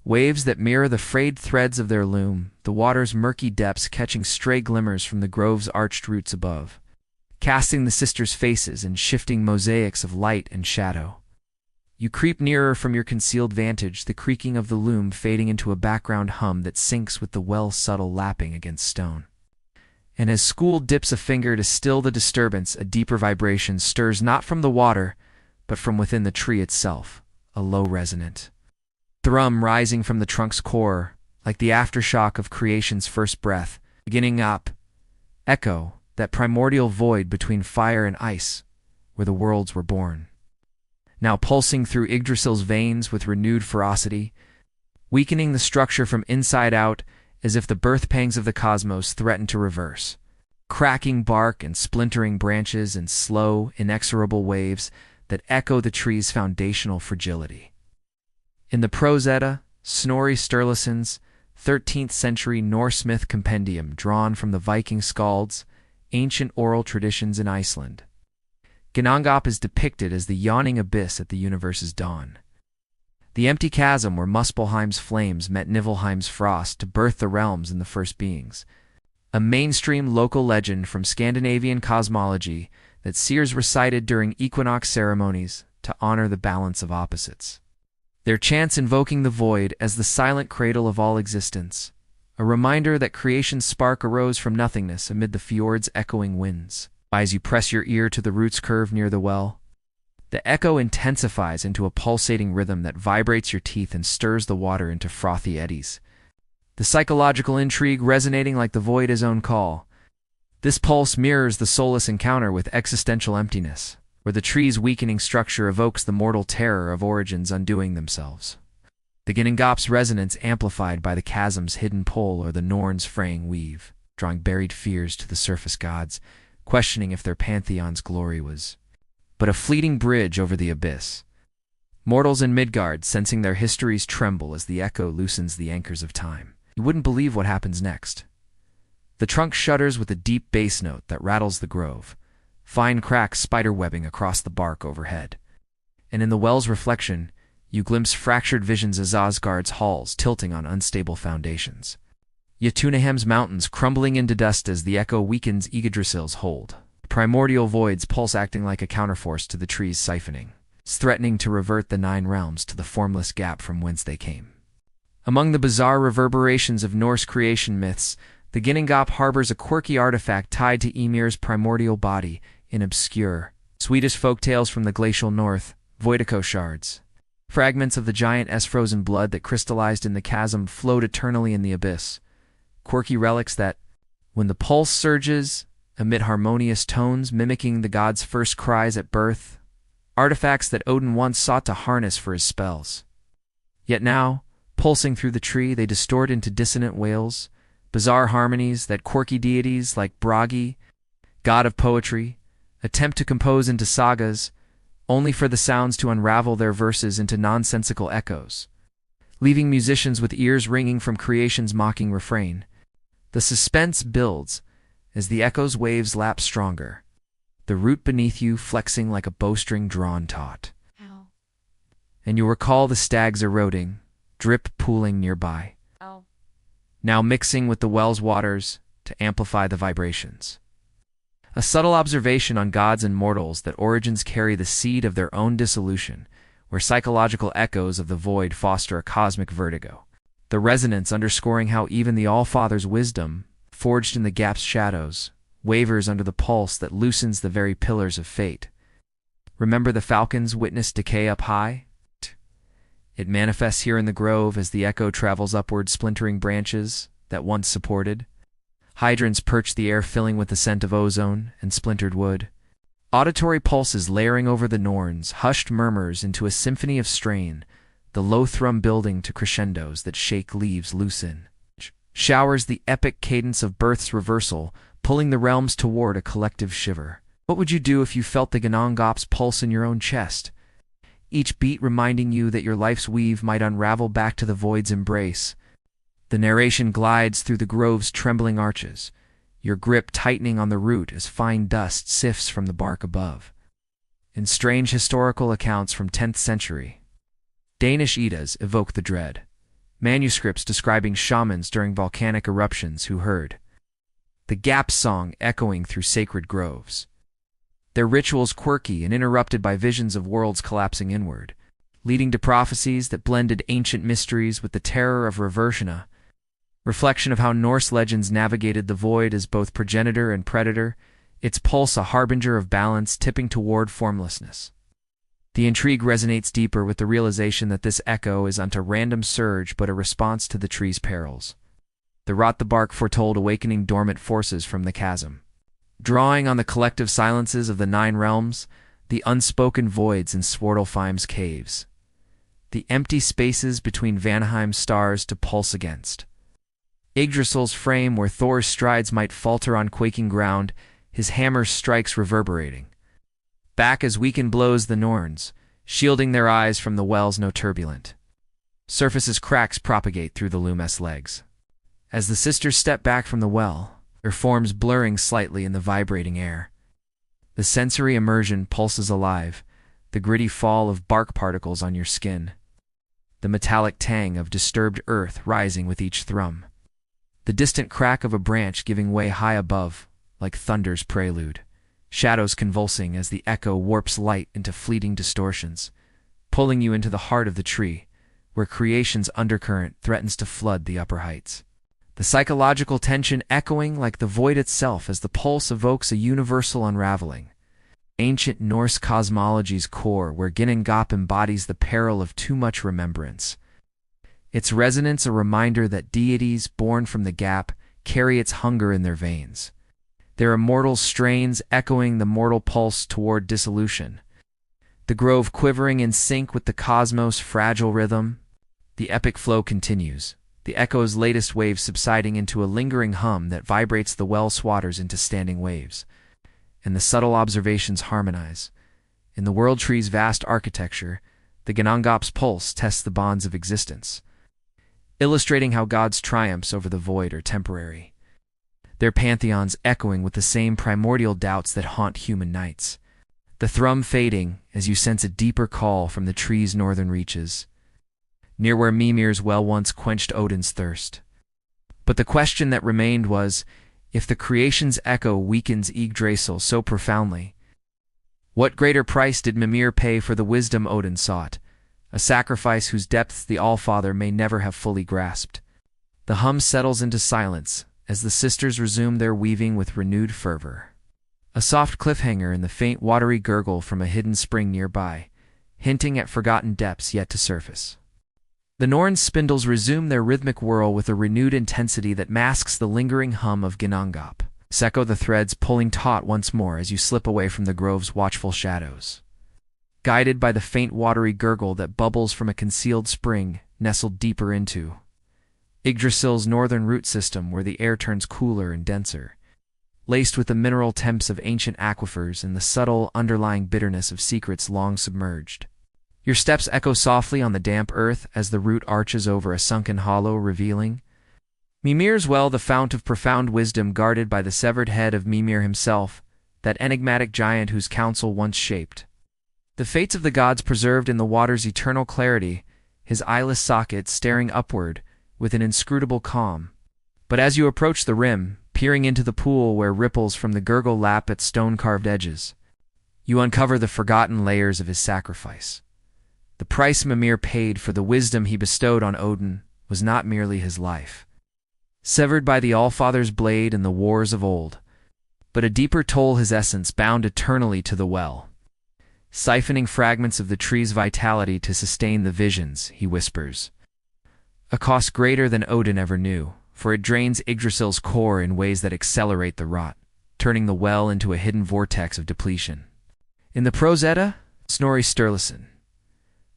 waves that mirror the frayed threads of their loom, the water's murky depths catching stray glimmers from the grove's arched roots above, casting the sisters' faces in shifting mosaics of light and shadow. You creep nearer from your concealed vantage, the creaking of the loom fading into a background hum that syncs with the well's subtle lapping against stone. And as School dips a finger to still the disturbance, a deeper vibration stirs not from the water, but from within the tree itself, a low resonant thrum rising from the trunk's core, like the aftershock of creation's first breath, beginning up, echo, that primordial void between fire and ice, where the worlds were born. Now pulsing through Yggdrasil's veins with renewed ferocity, weakening the structure from inside out as if the birth pangs of the cosmos threatened to reverse. Cracking bark and splintering branches in slow, inexorable waves that echo the tree's foundational fragility. In the Prose Edda, Snorri Sturluson's 13th century Norse myth compendium drawn from the Viking skalds, ancient oral traditions in Iceland, Ginnungagap is depicted as the yawning abyss at the universe's dawn, the empty chasm where Muspelheim's flames met Niflheim's frost to birth the realms and the first beings, a mainstream local legend from Scandinavian cosmology that seers recited during equinox ceremonies to honor the balance of opposites. Their chants invoking the void as the silent cradle of all existence, a reminder that creation's spark arose from nothingness amid the fjord's echoing winds. As you press your ear to the roots curve near the well, the echo intensifies into a pulsating rhythm that vibrates your teeth and stirs the water into frothy eddies, the psychological intrigue resonating like the void's own call. This pulse mirrors the soulless encounter with existential emptiness, where the tree's weakening structure evokes the mortal terror of origins undoing themselves. The Ginnungagap's resonance amplified by the chasm's hidden pull or the Norns' fraying weave, drawing buried fears to the surface gods, questioning if their pantheon's glory was but a fleeting bridge over the abyss. Mortals in Midgard sensing their histories tremble as the echo loosens the anchors of time. You wouldn't believe what happens next. The trunk shudders with a deep bass note that rattles the grove, fine cracks spiderwebbing across the bark overhead. And in the well's reflection, you glimpse fractured visions of Asgard's halls tilting on unstable foundations, Jotunheim's mountains crumbling into dust as the echo weakens Yggdrasil's hold, primordial voids pulse acting like a counterforce to the tree's siphoning. threatening to revert the nine realms to the formless gap from whence they came. Among the bizarre reverberations of Norse creation myths, the Ginnungagap harbors a quirky artifact tied to Ymir's primordial body in obscure Swedish folktales from the glacial north, Voidako shards. Fragments of the giant S-frozen blood that crystallized in the chasm float eternally in the abyss. Quirky relics that, when the pulse surges, emit harmonious tones mimicking the god's first cries at birth. Artifacts that Odin once sought to harness for his spells. Yet now, pulsing through the tree, they distort into dissonant wails, bizarre harmonies that quirky deities like Bragi, god of poetry, attempt to compose into sagas, only for the sounds to unravel their verses into nonsensical echoes, leaving musicians with ears ringing from creation's mocking refrain. The suspense builds as the echo's waves lap stronger, the root beneath you flexing like a bowstring drawn taut. Ow. And you recall the stags eroding, drip pooling nearby, Ow. now mixing with the well's waters to amplify the vibrations. A subtle observation on gods and mortals that origins carry the seed of their own dissolution, where psychological echoes of the void foster a cosmic vertigo. The resonance underscoring how even the All-Father's wisdom, forged in the gap's shadows, wavers under the pulse that loosens the very pillars of fate. Remember the falcon's witness decay up high? It manifests here in the grove as the echo travels upward, splintering branches that once supported. Hydrants perch the air, filling with the scent of ozone and splintered wood. Auditory pulses layering over the Norns, hushed murmurs into a symphony of strain, the low thrum building to crescendos that shake leaves loose in. Showers the epic cadence of birth's reversal, pulling the realms toward a collective shiver. What would you do if you felt the Ginnungagap's pulse in your own chest? Each beat reminding you that your life's weave might unravel back to the void's embrace. The narration glides through the grove's trembling arches, your grip tightening on the root as fine dust sifts from the bark above. In strange historical accounts from 10th century, Danish Eddas evoke the dread. Manuscripts describing shamans during volcanic eruptions who heard the gap song echoing through sacred groves. Their rituals quirky and interrupted by visions of worlds collapsing inward, leading to prophecies that blended ancient mysteries with the terror of reversion. Reflection of how Norse legends navigated the void as both progenitor and predator, its pulse a harbinger of balance tipping toward formlessness. The intrigue resonates deeper with the realization that this echo isn't a random surge but a response to the tree's perils. The rot the bark foretold awakening dormant forces from the chasm. Drawing on the collective silences of the nine realms, the unspoken voids in Svartalfheim's caves, the empty spaces between Vanaheim's stars to pulse against. Yggdrasil's frame where Thor's strides might falter on quaking ground, his hammer's strikes reverberating. Back as weakened blows the Norns, shielding their eyes from the wells no turbulent. Surface's cracks propagate through the Lumes legs. As the sisters step back from the well, their forms blurring slightly in the vibrating air. The sensory immersion pulses alive, the gritty fall of bark particles on your skin. The metallic tang of disturbed earth rising with each thrum. The distant crack of a branch giving way high above, like thunder's prelude. Shadows convulsing as the echo warps light into fleeting distortions, pulling you into the heart of the tree, where creation's undercurrent threatens to flood the upper heights. The psychological tension echoing like the void itself as the pulse evokes a universal unraveling. Ancient Norse cosmology's core, where Ginnungagap embodies the peril of too much remembrance. Its resonance a reminder that deities born from the gap carry its hunger in their veins. Their immortal strains echoing the mortal pulse toward dissolution. The grove quivering in sync with the cosmos' fragile rhythm. The epic flow continues, the echo's latest wave subsiding into a lingering hum that vibrates the well swatters into standing waves. And the subtle observations harmonize. In the World Tree's vast architecture, the Ginnungagap's pulse tests the bonds of existence, illustrating how God's triumphs over the void are temporary. Their pantheons echoing with the same primordial doubts that haunt human nights. The thrum fading as you sense a deeper call from the tree's northern reaches, near where Mimir's well once quenched Odin's thirst. But the question that remained was, if the creation's echo weakens Yggdrasil so profoundly, What greater price did Mimir pay for the wisdom Odin sought, a sacrifice whose depths the Allfather may never have fully grasped? The hum settles into silence as the sisters resume their weaving with renewed fervor. A soft cliffhanger and the faint watery gurgle from a hidden spring nearby, hinting at forgotten depths yet to surface. The Norns' spindles resume their rhythmic whirl with a renewed intensity that masks the lingering hum of Ginnungagap. Echo the threads pulling taut once more as you slip away from the grove's watchful shadows. Guided by the faint watery gurgle that bubbles from a concealed spring nestled deeper into Yggdrasil's northern root system, where the air turns cooler and denser, laced with the mineral temps of ancient aquifers and the subtle underlying bitterness of secrets long submerged. Your steps echo softly on the damp earth as the root arches over a sunken hollow, revealing Mimir's well, the fount of profound wisdom guarded by the severed head of Mimir himself, that enigmatic giant whose counsel once shaped the fates of the gods, preserved in the water's eternal clarity, his eyeless sockets staring upward with an inscrutable calm. But as you approach the rim, peering into the pool where ripples from the gurgle lap at stone-carved edges, you uncover the forgotten layers of his sacrifice. The price Mimir paid for the wisdom he bestowed on Odin was not merely his life, severed by the Allfather's blade in the wars of old, but a deeper toll, his essence bound eternally to the well, siphoning fragments of the tree's vitality to sustain the visions, he whispers. A cost greater than Odin ever knew, for it drains Yggdrasil's core in ways that accelerate the rot, turning the well into a hidden vortex of depletion. In the Prose Edda, Snorri Sturluson,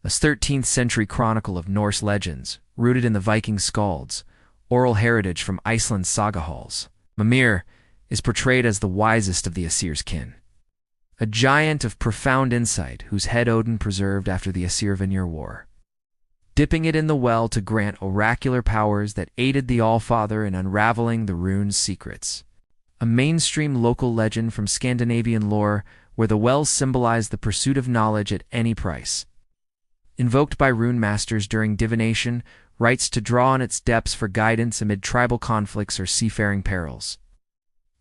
a 13th century chronicle of Norse legends, rooted in the Viking skalds, oral heritage from Iceland's saga halls, Mimir is portrayed as the wisest of the Aesir's kin, a giant of profound insight whose head Odin preserved after the Aesir-Vanir War, dipping it in the well to grant oracular powers that aided the Allfather in unraveling the rune's secrets. A mainstream local legend from Scandinavian lore where the wells symbolize the pursuit of knowledge at any price. Invoked by rune masters during divination, rites to draw on its depths for guidance amid tribal conflicts or seafaring perils.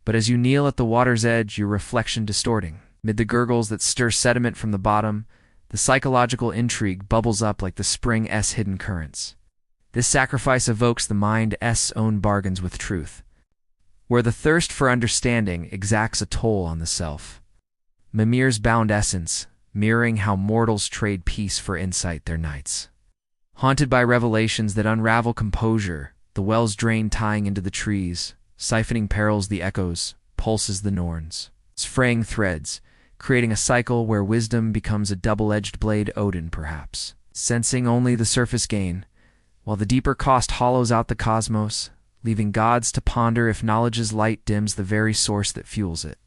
But as you kneel at the water's edge, your reflection distorting, mid the gurgles that stir sediment from the bottom, the psychological intrigue bubbles up like the spring's hidden currents. This sacrifice evokes the mind's own bargains with truth, where the thirst for understanding exacts a toll on the self. Mimir's bound essence, mirroring how mortals trade peace for insight their nights. Haunted by revelations that unravel composure, the well's drain tying into the trees, siphoning perils the echoes, pulses the Norns, its fraying threads, creating a cycle where wisdom becomes a double-edged blade. Odin, perhaps, sensing only the surface gain, while the deeper cost hollows out the cosmos, leaving gods to ponder if knowledge's light dims the very source that fuels it.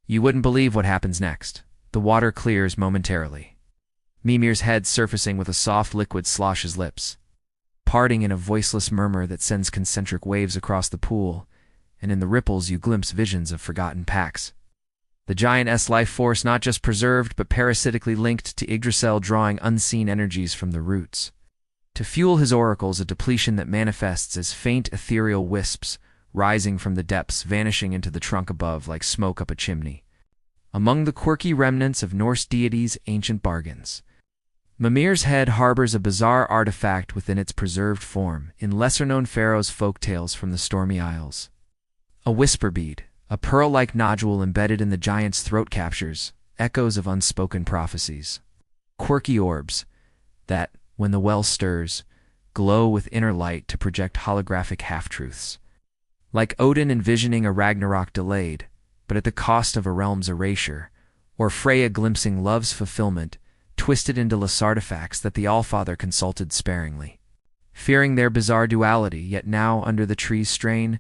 You wouldn't believe what happens next. The water clears momentarily, Mimir's head surfacing with a soft liquid slosh his lips, parting in a voiceless murmur that sends concentric waves across the pool, and in the ripples you glimpse visions of forgotten packs. The giant's life force not just preserved but parasitically linked to Yggdrasil, drawing unseen energies from the roots. To fuel his oracles, a depletion that manifests as faint ethereal wisps, rising from the depths, vanishing into the trunk above like smoke up a chimney. Among the quirky remnants of Norse deities' ancient bargains, Mimir's head harbors a bizarre artifact within its preserved form in lesser-known pharaohs' folktales from the stormy isles. A whisper bead, a pearl-like nodule embedded in the giant's throat, captures echoes of unspoken prophecies. Quirky orbs that, when the well stirs, glow with inner light to project holographic half-truths. Like Odin envisioning a Ragnarok delayed, but at the cost of a realm's erasure, or Freya glimpsing love's fulfillment, twisted into lace artifacts that the Allfather consulted sparingly. Fearing their bizarre duality, yet now, under the tree's strain,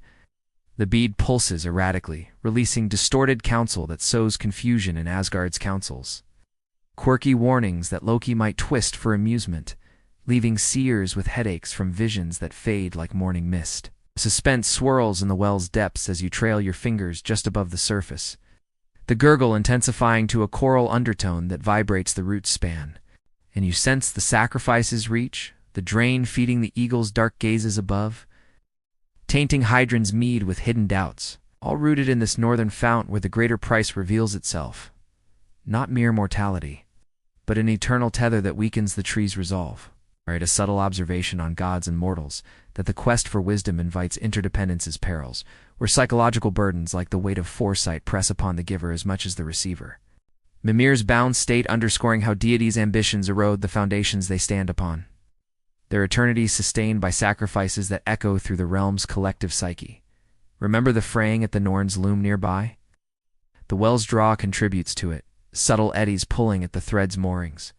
the bead pulses erratically, releasing distorted counsel that sows confusion in Asgard's councils. Quirky warnings that Loki might twist for amusement, leaving seers with headaches from visions that fade like morning mist. Suspense swirls in the well's depths as you trail your fingers just above the surface, the gurgle intensifying to a choral undertone that vibrates the root span, and you sense the sacrifice's reach, the drain feeding the eagle's dark gazes above, tainting Hydrun's mead with hidden doubts, all rooted in this northern fount where the greater price reveals itself. not mere mortality, but an eternal tether that weakens the tree's resolve. Right, a subtle observation on gods and mortals, that the quest for wisdom invites interdependence as perils, where psychological burdens like the weight of foresight press upon the giver as much as the receiver. Mimir's bound state underscoring how deities' ambitions erode the foundations they stand upon. Their eternity sustained by sacrifices that echo through the realm's collective psyche. Remember the fraying at the Norns' loom nearby? The well's draw contributes to it, subtle eddies pulling at the thread's moorings.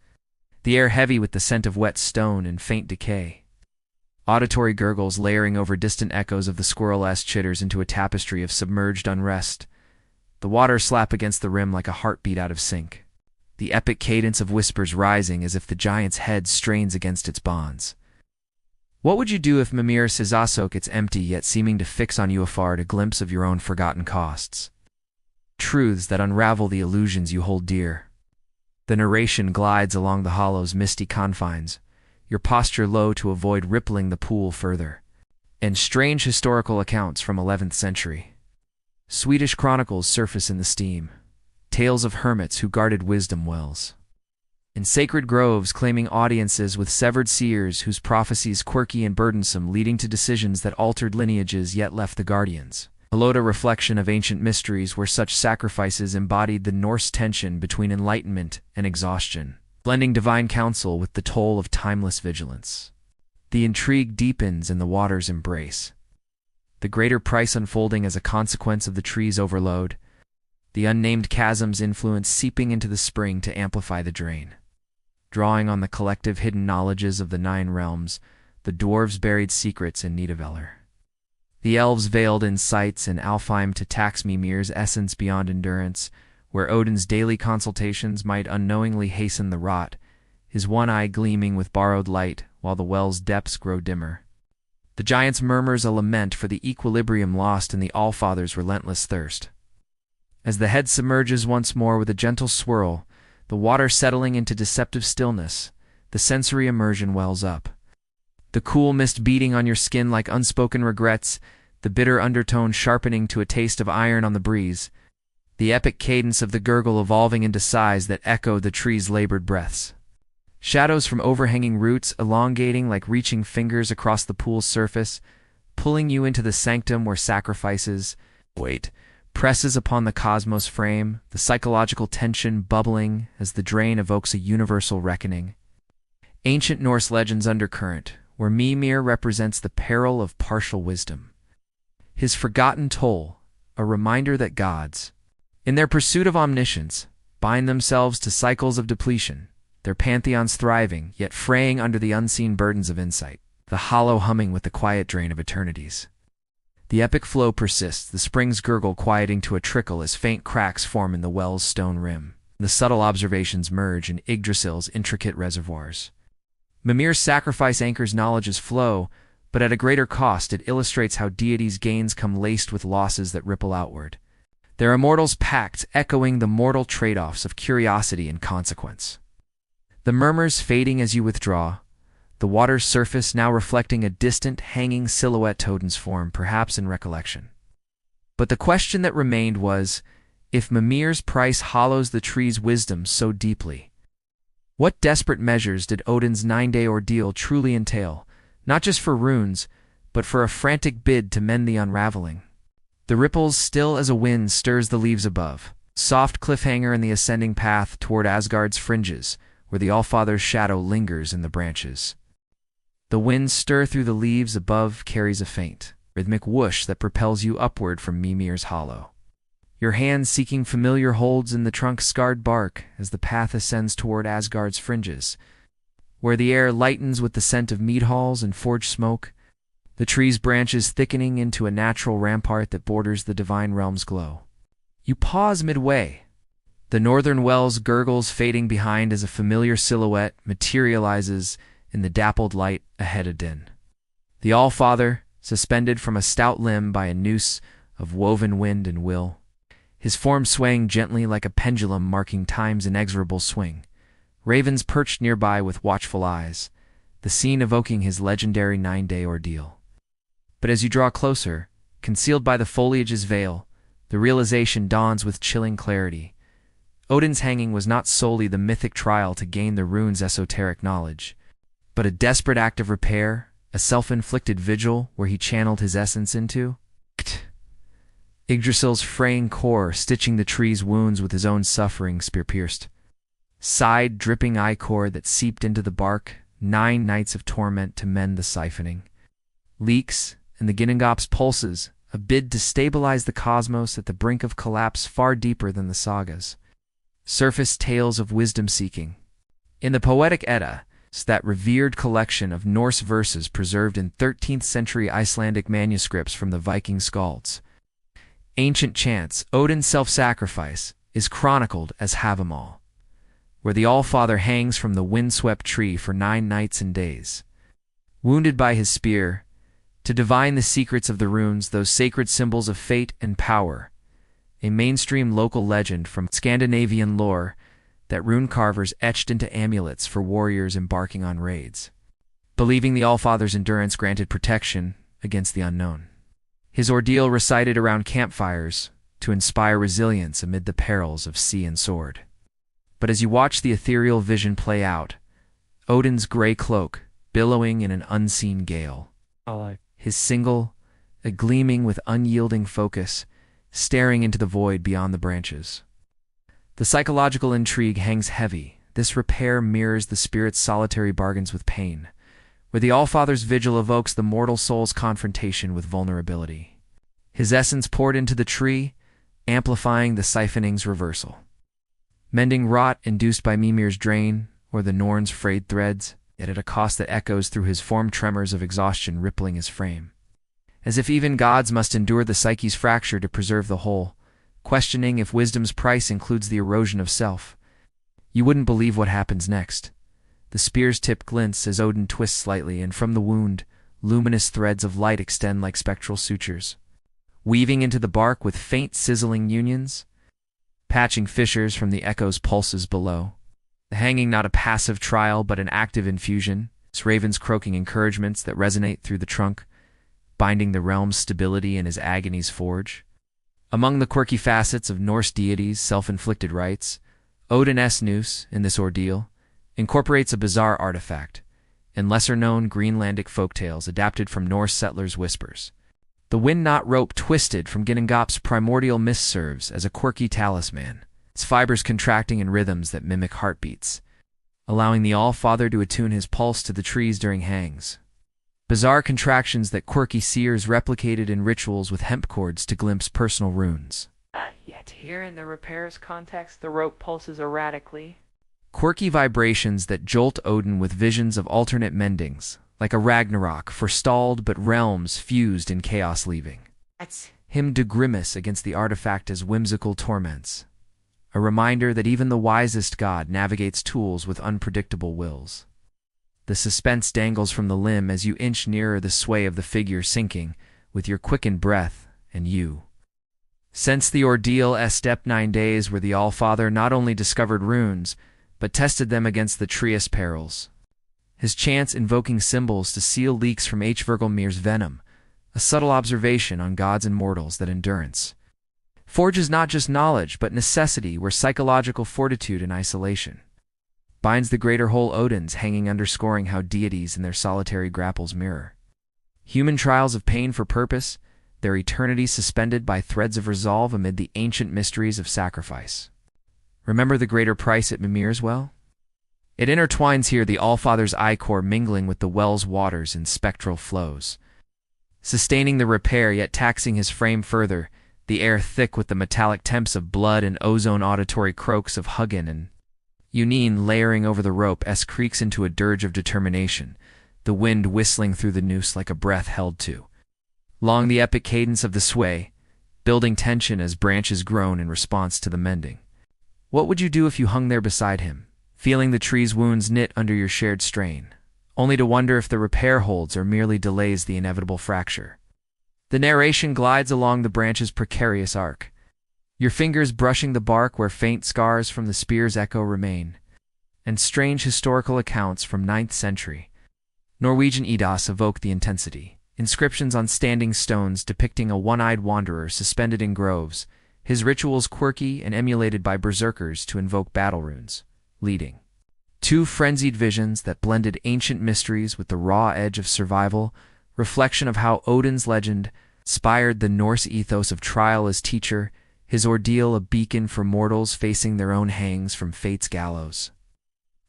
The air heavy with the scent of wet stone and faint decay. Auditory gurgles layering over distant echoes of the squirrel-esque chitters into a tapestry of submerged unrest. The water slap against the rim like a heartbeat out of sync. The epic cadence of whispers rising as if the giant's head strains against its bonds. What would you do if Mimir Sizasok its empty yet seeming to fix on you afar a glimpse of your own forgotten costs? Truths that unravel the illusions you hold dear. The narration glides along the hollow's misty confines, your posture low to avoid rippling the pool further. And strange historical accounts from 11th century. Swedish chronicles surface in the steam, tales of hermits who guarded wisdom wells. And sacred groves claiming audiences with severed seers whose prophecies quirky and burdensome leading to decisions that altered lineages yet left the guardians. A loda reflection of ancient mysteries where such sacrifices embodied the Norse tension between enlightenment and exhaustion, blending divine counsel with the toll of timeless vigilance. The intrigue deepens in the water's embrace, the greater price unfolding as a consequence of the tree's overload, the unnamed chasm's influence seeping into the spring to amplify the drain. Drawing on the collective hidden knowledges of the 9 realms, the dwarves' buried secrets in Níðhöggr. The elves' veiled insights and Alfheim to tax Mimir's essence beyond endurance, where Odin's daily consultations might unknowingly hasten the rot, his one eye gleaming with borrowed light while the well's depths grow dimmer. The giant's murmurs a lament for the equilibrium lost in the Allfather's relentless thirst. As the head submerges once more with a gentle swirl, the water settling into deceptive stillness, the sensory immersion wells up. The cool mist beating on your skin like unspoken regrets, the bitter undertone sharpening to a taste of iron on the breeze, the epic cadence of the gurgle evolving into sighs that echo the tree's labored breaths. Shadows from overhanging roots elongating like reaching fingers across the pool's surface, pulling you into the sanctum where sacrifices presses upon the cosmos frame, the psychological tension bubbling as the drain evokes a universal reckoning. Ancient Norse legends undercurrent, where Mimir represents the peril of partial wisdom. His forgotten toll, a reminder that gods, in their pursuit of omniscience, bind themselves to cycles of depletion, their pantheons thriving, yet fraying under the unseen burdens of insight, the hollow humming with the quiet drain of eternities. The epic flow persists, the spring's gurgle quieting to a trickle as faint cracks form in the well's stone rim. The subtle observations merge in Yggdrasil's intricate reservoirs. Mimir's sacrifice anchors knowledge's flow, but at a greater cost it illustrates how deities' gains come laced with losses that ripple outward. Their immortals pact echoing the mortal trade-offs of curiosity and consequence. The murmurs fading as you withdraw, the water's surface now reflecting a distant, hanging silhouette Odin's form, perhaps in recollection. But the question that remained was, if Mimir's price hollows the tree's wisdom so deeply, what desperate measures did Odin's 9-day ordeal truly entail, not just for runes, but for a frantic bid to mend the unraveling? The ripples still as a wind stirs the leaves above, soft cliffhanger in the ascending path toward Asgard's fringes, where the Allfather's shadow lingers in the branches. The wind's stir through the leaves above carries a faint, rhythmic whoosh that propels you upward from Mimir's hollow. Your hands seeking familiar holds in the trunk's scarred bark as the path ascends toward Asgard's fringes, where the air lightens with the scent of mead halls and forge smoke, the tree's branches thickening into a natural rampart that borders the divine realm's glow. You pause midway. The northern well's gurgles fading behind as a familiar silhouette materializes in the dappled light ahead of Din. The Allfather, suspended from a stout limb by a noose of woven wind and will, his form swaying gently like a pendulum marking time's inexorable swing. Ravens perched nearby with watchful eyes, the scene evoking his legendary 9-day ordeal. But as you draw closer, concealed by the foliage's veil, the realization dawns with chilling clarity. Odin's hanging was not solely the mythic trial to gain the rune's esoteric knowledge, but a desperate act of repair, a self-inflicted vigil where he channeled his essence into Yggdrasil's fraying core, stitching the tree's wounds with his own suffering, spear-pierced. Side dripping ichor that seeped into the bark, 9 nights of torment to mend the siphoning. Leaks, and the Ginnungagap's pulses, a bid to stabilize the cosmos at the brink of collapse far deeper than the sagas. Surface tales of wisdom-seeking. In the Poetic Edda, that revered collection of Norse verses preserved in 13th century Icelandic manuscripts from the Viking skalds, ancient chants, Odin's self-sacrifice, is chronicled as Havamal, where the Allfather hangs from the windswept tree for 9 nights and days. Wounded by his spear, to divine the secrets of the runes, those sacred symbols of fate and power, a mainstream local legend from Scandinavian lore that rune carvers etched into amulets for warriors embarking on raids, believing the Allfather's endurance granted protection against the unknown. His ordeal recited around campfires to inspire resilience amid the perils of sea and sword. But as you watch the ethereal vision play out, Odin's gray cloak billowing in an unseen gale, his single, a gleaming with unyielding focus, staring into the void beyond the branches. The psychological intrigue hangs heavy. This repair mirrors the spirit's solitary bargains with pain, where the Allfather's vigil evokes the mortal soul's confrontation with vulnerability. His essence poured into the tree, amplifying the siphoning's reversal. Mending rot induced by Mimir's drain, or the Norns' frayed threads, yet at a cost that echoes through his formed tremors of exhaustion rippling his frame. As if even gods must endure the psyche's fracture to preserve the whole, questioning if wisdom's price includes the erosion of self. You wouldn't believe what happens next. The spear's tip glints as Odin twists slightly, and from the wound, luminous threads of light extend like spectral sutures, weaving into the bark with faint sizzling unions, patching fissures from the echo's pulses below. The hanging not a passive trial but an active infusion, its ravens croaking encouragements that resonate through the trunk, binding the realm's stability in his agony's forge. Among the quirky facets of Norse deities' self-inflicted rites, Odin's noose, in this ordeal, incorporates a bizarre artifact, in lesser-known Greenlandic folktales adapted from Norse settlers' whispers. The wind-knot rope twisted from Ginnungagap's primordial mist serves as a quirky talisman, its fibers contracting in rhythms that mimic heartbeats, allowing the Allfather to attune his pulse to the trees during hangs. Bizarre contractions that quirky seers replicated in rituals with hemp cords to glimpse personal runes. Yet here in the repair's context, the rope pulses erratically. Quirky vibrations that jolt Odin with visions of alternate mendings, like a Ragnarok forestalled but realms fused in chaos leaving. That's Him to grimace against the artifact as whimsical torments. A reminder that even the wisest god navigates tools with unpredictable wills. The suspense dangles from the limb as you inch nearer the sway of the figure sinking, with your quickened breath, and you sense the ordeal. Step 9 days where the Allfather not only discovered runes, but tested them against the tree's perils. His chants invoking symbols to seal leaks from Yggdrasil's venom, a subtle observation on gods and mortals that endurance forges not just knowledge but necessity, where psychological fortitude and isolation binds the greater whole. Odin's hanging underscoring how deities in their solitary grapples mirror human trials of pain for purpose, their eternity suspended by threads of resolve amid the ancient mysteries of sacrifice. Remember the greater price at Mimir's well? It intertwines here, the Allfather's ichor mingling with the well's waters in spectral flows, sustaining the repair yet taxing his frame further, the air thick with the metallic temps of blood and ozone auditory croaks of Hugin and Unine layering over the rope creaks into a dirge of determination, the wind whistling through the noose like a breath held to. Long the epic cadence of the sway, building tension as branches groan in response to the mending. What would you do if you hung there beside him, feeling the tree's wounds knit under your shared strain, only to wonder if the repair holds or merely delays the inevitable fracture? The narration glides along the branch's precarious arc, your fingers brushing the bark where faint scars from the spear's echo remain, and strange historical accounts from 9th century Norwegian Eddas evoke the intensity. Inscriptions on standing stones depicting a one-eyed wanderer suspended in groves, his rituals quirky and emulated by berserkers to invoke battle runes, leading two frenzied visions that blended ancient mysteries with the raw edge of survival, reflection of how Odin's legend inspired the Norse ethos of trial as teacher, his ordeal a beacon for mortals facing their own hangs from fate's gallows.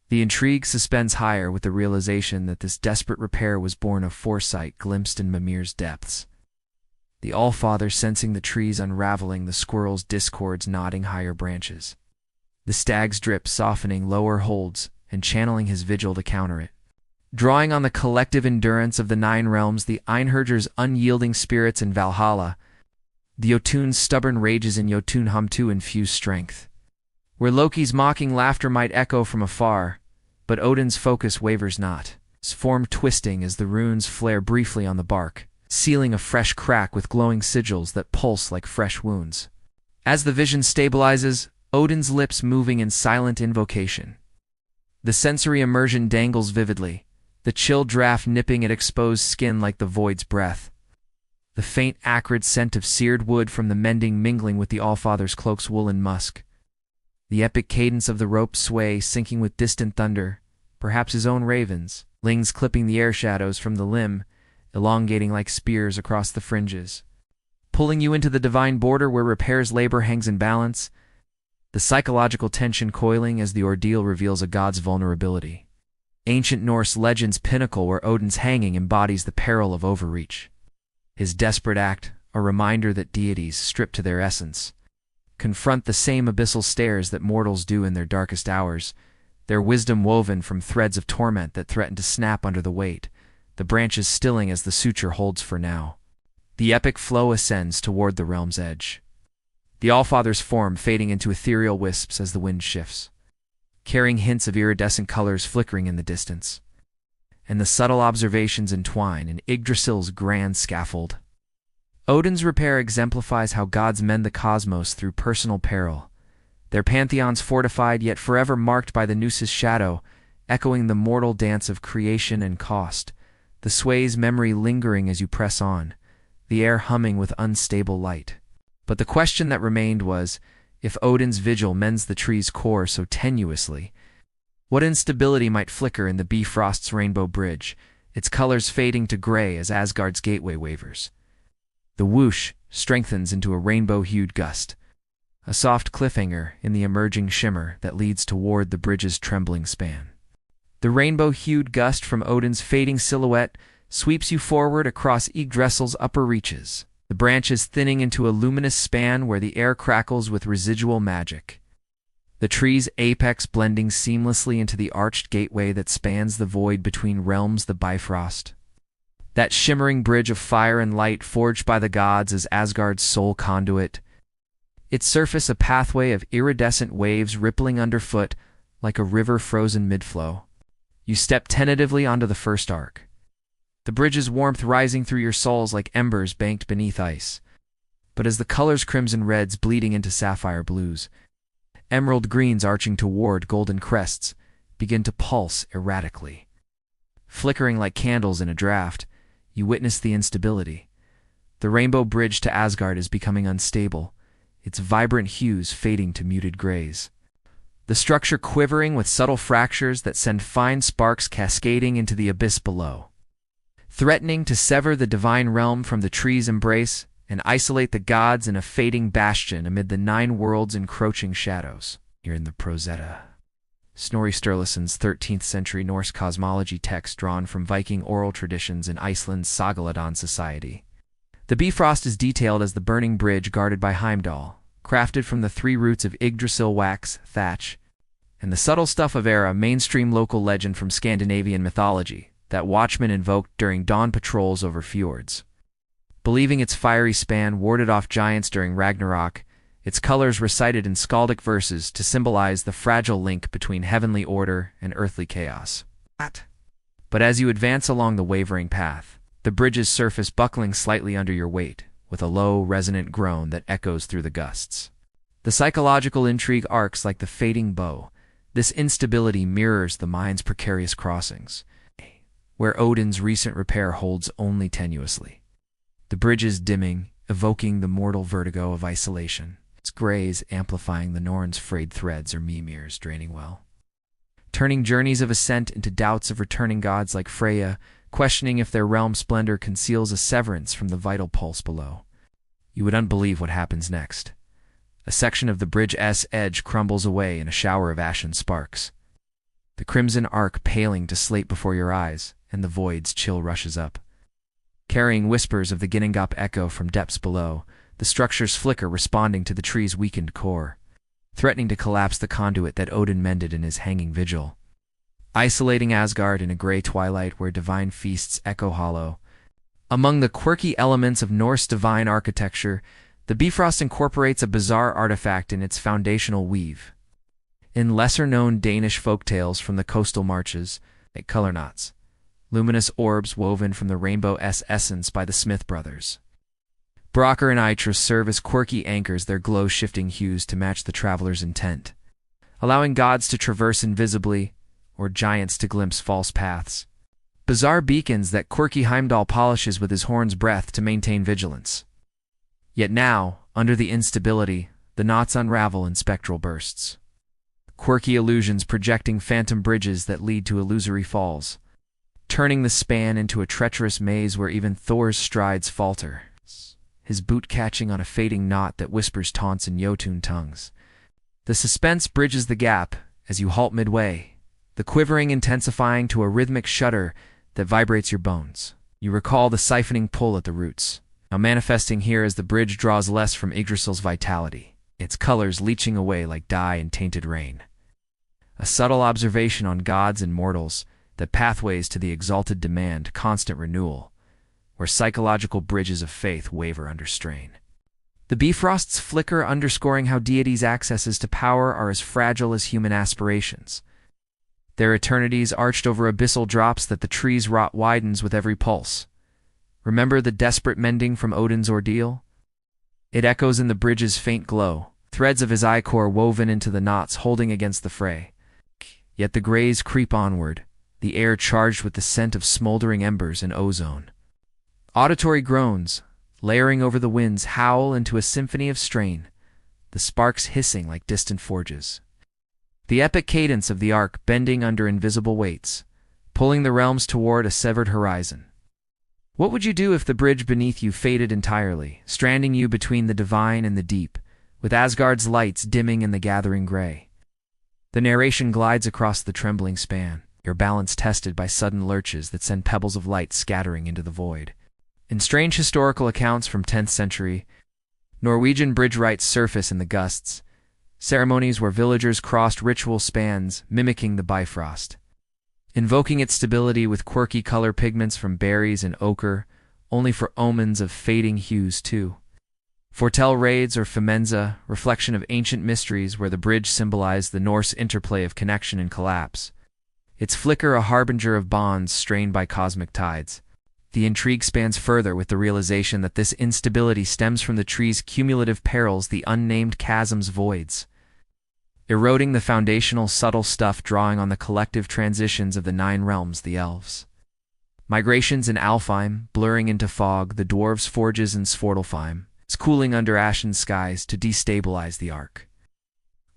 The intrigue suspends higher with the realization that this desperate repair was born of foresight glimpsed in Mimir's depths. The Allfather sensing the trees unraveling, the squirrel's discords knotting higher branches. The stag's drip softening lower holds and channeling his vigil to counter it. Drawing on the collective endurance of the nine realms, the Einherjar's unyielding spirits in Valhalla, the Jotun's stubborn rages in Jotunheim to infuse strength. Where Loki's mocking laughter might echo from afar, but Odin's focus wavers not, his form twisting as the runes flare briefly on the bark, sealing a fresh crack with glowing sigils that pulse like fresh wounds. As the vision stabilizes, Odin's lips moving in silent invocation. The sensory immersion dangles vividly, the chill draft nipping at exposed skin like the void's breath. The faint acrid scent of seared wood from the mending mingling with the Allfather's cloak's woolen musk. The epic cadence of the rope's sway syncing with distant thunder, perhaps his own ravens, lings clipping the air shadows from the limb, elongating like spears across the fringes. Pulling you into the divine border where repair's labor hangs in balance, the psychological tension coiling as the ordeal reveals a god's vulnerability. Ancient Norse legend's pinnacle where Odin's hanging embodies the peril of overreach. His desperate act, a reminder that deities, stripped to their essence, confront the same abyssal stares that mortals do in their darkest hours, their wisdom woven from threads of torment that threaten to snap under the weight, the branches stilling as the suture holds for now. The epic flow ascends toward the realm's edge. The Allfather's form fading into ethereal wisps as the wind shifts, carrying hints of iridescent colors flickering in the distance. And the subtle observations entwine in Yggdrasil's grand scaffold. Odin's repair exemplifies how gods mend the cosmos through personal peril, their pantheons fortified yet forever marked by the noose's shadow, echoing the mortal dance of creation and cost, the sway's memory lingering as you press on, the air humming with unstable light. But the question that remained was, if Odin's vigil mends the tree's core so tenuously, what instability might flicker in the Bifrost's rainbow bridge, its colors fading to gray as Asgard's gateway wavers. The whoosh strengthens into a rainbow-hued gust, a soft cliffhanger in the emerging shimmer that leads toward the bridge's trembling span. The rainbow-hued gust from Odin's fading silhouette sweeps you forward across Yggdrasil's upper reaches, the branches thinning into a luminous span where the air crackles with residual magic. The tree's apex blending seamlessly into the arched gateway that spans the void between realms, the Bifrost. That shimmering bridge of fire and light forged by the gods as Asgard's sole conduit. Its surface a pathway of iridescent waves rippling underfoot like a river frozen mid-flow. You step tentatively onto the first arc, the bridge's warmth rising through your soles like embers banked beneath ice. But as the colors crimson reds bleeding into sapphire blues, emerald greens arching toward golden crests begin to pulse erratically. Flickering like candles in a draft, you witness the instability. The rainbow bridge to Asgard is becoming unstable, its vibrant hues fading to muted grays. The structure quivering with subtle fractures that send fine sparks cascading into the abyss below, threatening to sever the divine realm from the tree's embrace and isolate the gods in a fading bastion amid the nine worlds' encroaching shadows. Here in the Prosetta, Snorri Sturluson's 13th century Norse cosmology text drawn from Viking oral traditions in Iceland's Sagaladon society. The Bifrost is detailed as the burning bridge guarded by Heimdall, crafted from the three roots of Yggdrasil wax, thatch, and the subtle stuff of Era, mainstream local legend from Scandinavian mythology that watchmen invoked during dawn patrols over fjords. Believing its fiery span warded off giants during Ragnarok, its colors recited in skaldic verses to symbolize the fragile link between heavenly order and earthly chaos. But as you advance along the wavering path, the bridge's surface buckling slightly under your weight, with a low, resonant groan that echoes through the gusts. The psychological intrigue arcs like the fading bow. This instability mirrors the mind's precarious crossings, where Odin's recent repair holds only tenuously. The bridge is dimming, evoking the mortal vertigo of isolation. its grays amplifying the Norns' frayed threads or Mimir's draining well. Turning journeys of ascent into doubts of returning gods like Freya, questioning if their realm splendor conceals a severance from the vital pulse below. You would unbelieve what happens next. A section of the bridge's edge crumbles away in a shower of ashen sparks. The crimson arc paling to slate before your eyes, and the void's chill rushes up. Carrying whispers of the Ginnungagap echo from depths below, the structures flicker responding to the tree's weakened core, threatening to collapse the conduit that Odin mended in his hanging vigil. Isolating Asgard in a gray twilight where divine feasts echo hollow. Among the quirky elements of Norse divine architecture, the Bifrost incorporates a bizarre artifact in its foundational weave. In lesser-known Danish folktales from the coastal marches, like color knots, luminous orbs woven from the rainbow's essence by the Smith brothers. Brokkr and Yggdrasil serve as quirky anchors, their glow-shifting hues to match the traveler's intent, allowing gods to traverse invisibly, or giants to glimpse false paths. Bizarre beacons that quirky Heimdall polishes with his horn's breath to maintain vigilance. Yet now, under the instability, the knots unravel in spectral bursts. Quirky illusions projecting phantom bridges that lead to illusory falls, turning the span into a treacherous maze where even Thor's strides falter, his boot catching on a fading knot that whispers taunts in Jotun tongues. The suspense bridges the gap as you halt midway, the quivering intensifying to a rhythmic shudder that vibrates your bones. You recall the siphoning pull at the roots, now manifesting here as the bridge draws less from Yggdrasil's vitality, its colors leaching away like dye in tainted rain. A subtle observation on gods and mortals, that pathways to the exalted demand constant renewal, where psychological bridges of faith waver under strain. The Bifrosts flicker, underscoring how deities' accesses to power are as fragile as human aspirations. Their eternities arched over abyssal drops that the tree's rot widens with every pulse. Remember the desperate mending from Odin's ordeal? It echoes in the bridge's faint glow, threads of his ichor woven into the knots holding against the fray. Yet the grays creep onward, the air charged with the scent of smoldering embers and ozone. Auditory groans, layering over the winds, howl into a symphony of strain, the sparks hissing like distant forges. The epic cadence of the arc bending under invisible weights, pulling the realms toward a severed horizon. What would you do if the bridge beneath you faded entirely, stranding you between the divine and the deep, with Asgard's lights dimming in the gathering gray? The narration glides across the trembling span, your balance tested by sudden lurches that send pebbles of light scattering into the void. In strange historical accounts from 10th century, Norwegian bridge rites surface in the gusts, ceremonies where villagers crossed ritual spans mimicking the Bifrost, invoking its stability with quirky color pigments from berries and ochre, only for omens of fading hues too. Foretell raids or Femenza, reflection of ancient mysteries where the bridge symbolized the Norse interplay of connection and collapse, its flicker a harbinger of bonds strained by cosmic tides. The intrigue spans further with the realization that this instability stems from the tree's cumulative perils, the unnamed chasm's voids, eroding the foundational subtle stuff, drawing on the collective transitions of the 9 realms, the elves. Migrations in Alfheim, blurring into fog, the dwarves' forges in Svartalfheim, it's cooling under ashen skies to destabilize the arc.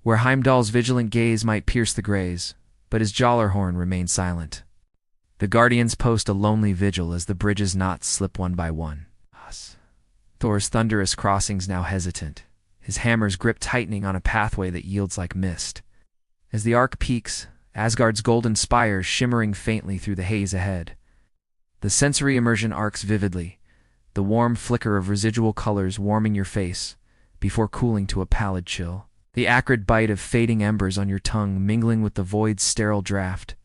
Where Heimdall's vigilant gaze might pierce the grays, but his Jallarhorn remains silent. The guardians post a lonely vigil as the bridge's knots slip one by one. Thor's thunderous crossings now hesitant, his hammer's grip tightening on a pathway that yields like mist. As the arc peaks, Asgard's golden spires shimmering faintly through the haze ahead. The sensory immersion arcs vividly, the warm flicker of residual colors warming your face, before cooling to a pallid chill. The acrid bite of fading embers on your tongue mingling with the void's sterile draft.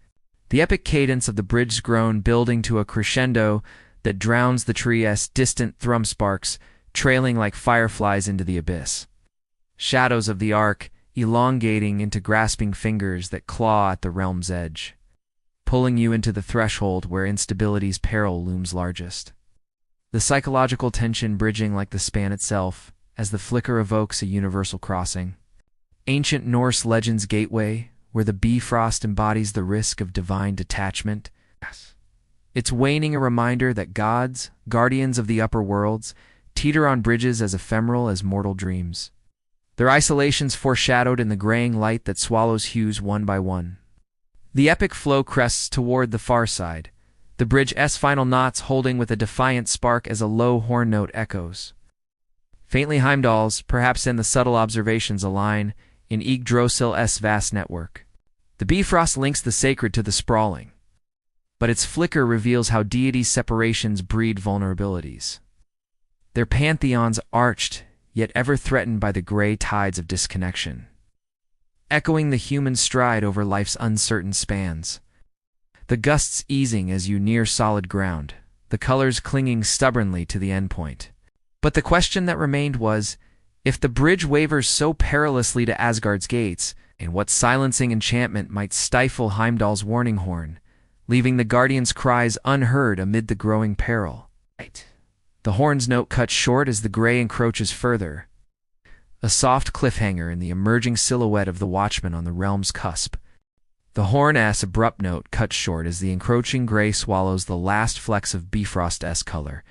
The epic cadence of the bridge's groan building to a crescendo that drowns the tree's distant thrum sparks, trailing like fireflies into the abyss. Shadows of the arc elongating into grasping fingers that claw at the realm's edge, pulling you into the threshold where instability's peril looms largest. The psychological tension bridging like the span itself, as the flicker evokes a universal crossing. Ancient Norse legends gateway, where the Bifrost embodies the risk of divine detachment. Its waning a reminder that gods, guardians of the upper worlds, teeter on bridges as ephemeral as mortal dreams. their isolations foreshadowed in the graying light that swallows hues one by one. The epic flow crests toward the far side, the bridge's final knots holding with a defiant spark as a low horn note echoes. Faintly Heimdall's, perhaps in the subtle observations align in Yggdrasil's vast network. The Bifrost links the sacred to the sprawling, but its flicker reveals how deities' separations breed vulnerabilities. Their pantheons arched, yet ever threatened by the gray tides of disconnection, echoing the human stride over life's uncertain spans. The gusts easing as you near solid ground, the colors clinging stubbornly to the endpoint. But the question that remained was, if the bridge wavers so perilously to Asgard's gates, in what silencing enchantment might stifle Heimdall's warning horn, leaving the guardian's cries unheard amid the growing peril? The horn's note cuts short as the gray encroaches further, a soft cliffhanger in the emerging silhouette of the watchman on the realm's cusp. The horn's abrupt note cuts short as the encroaching gray swallows the last flecks of Bifrost's color,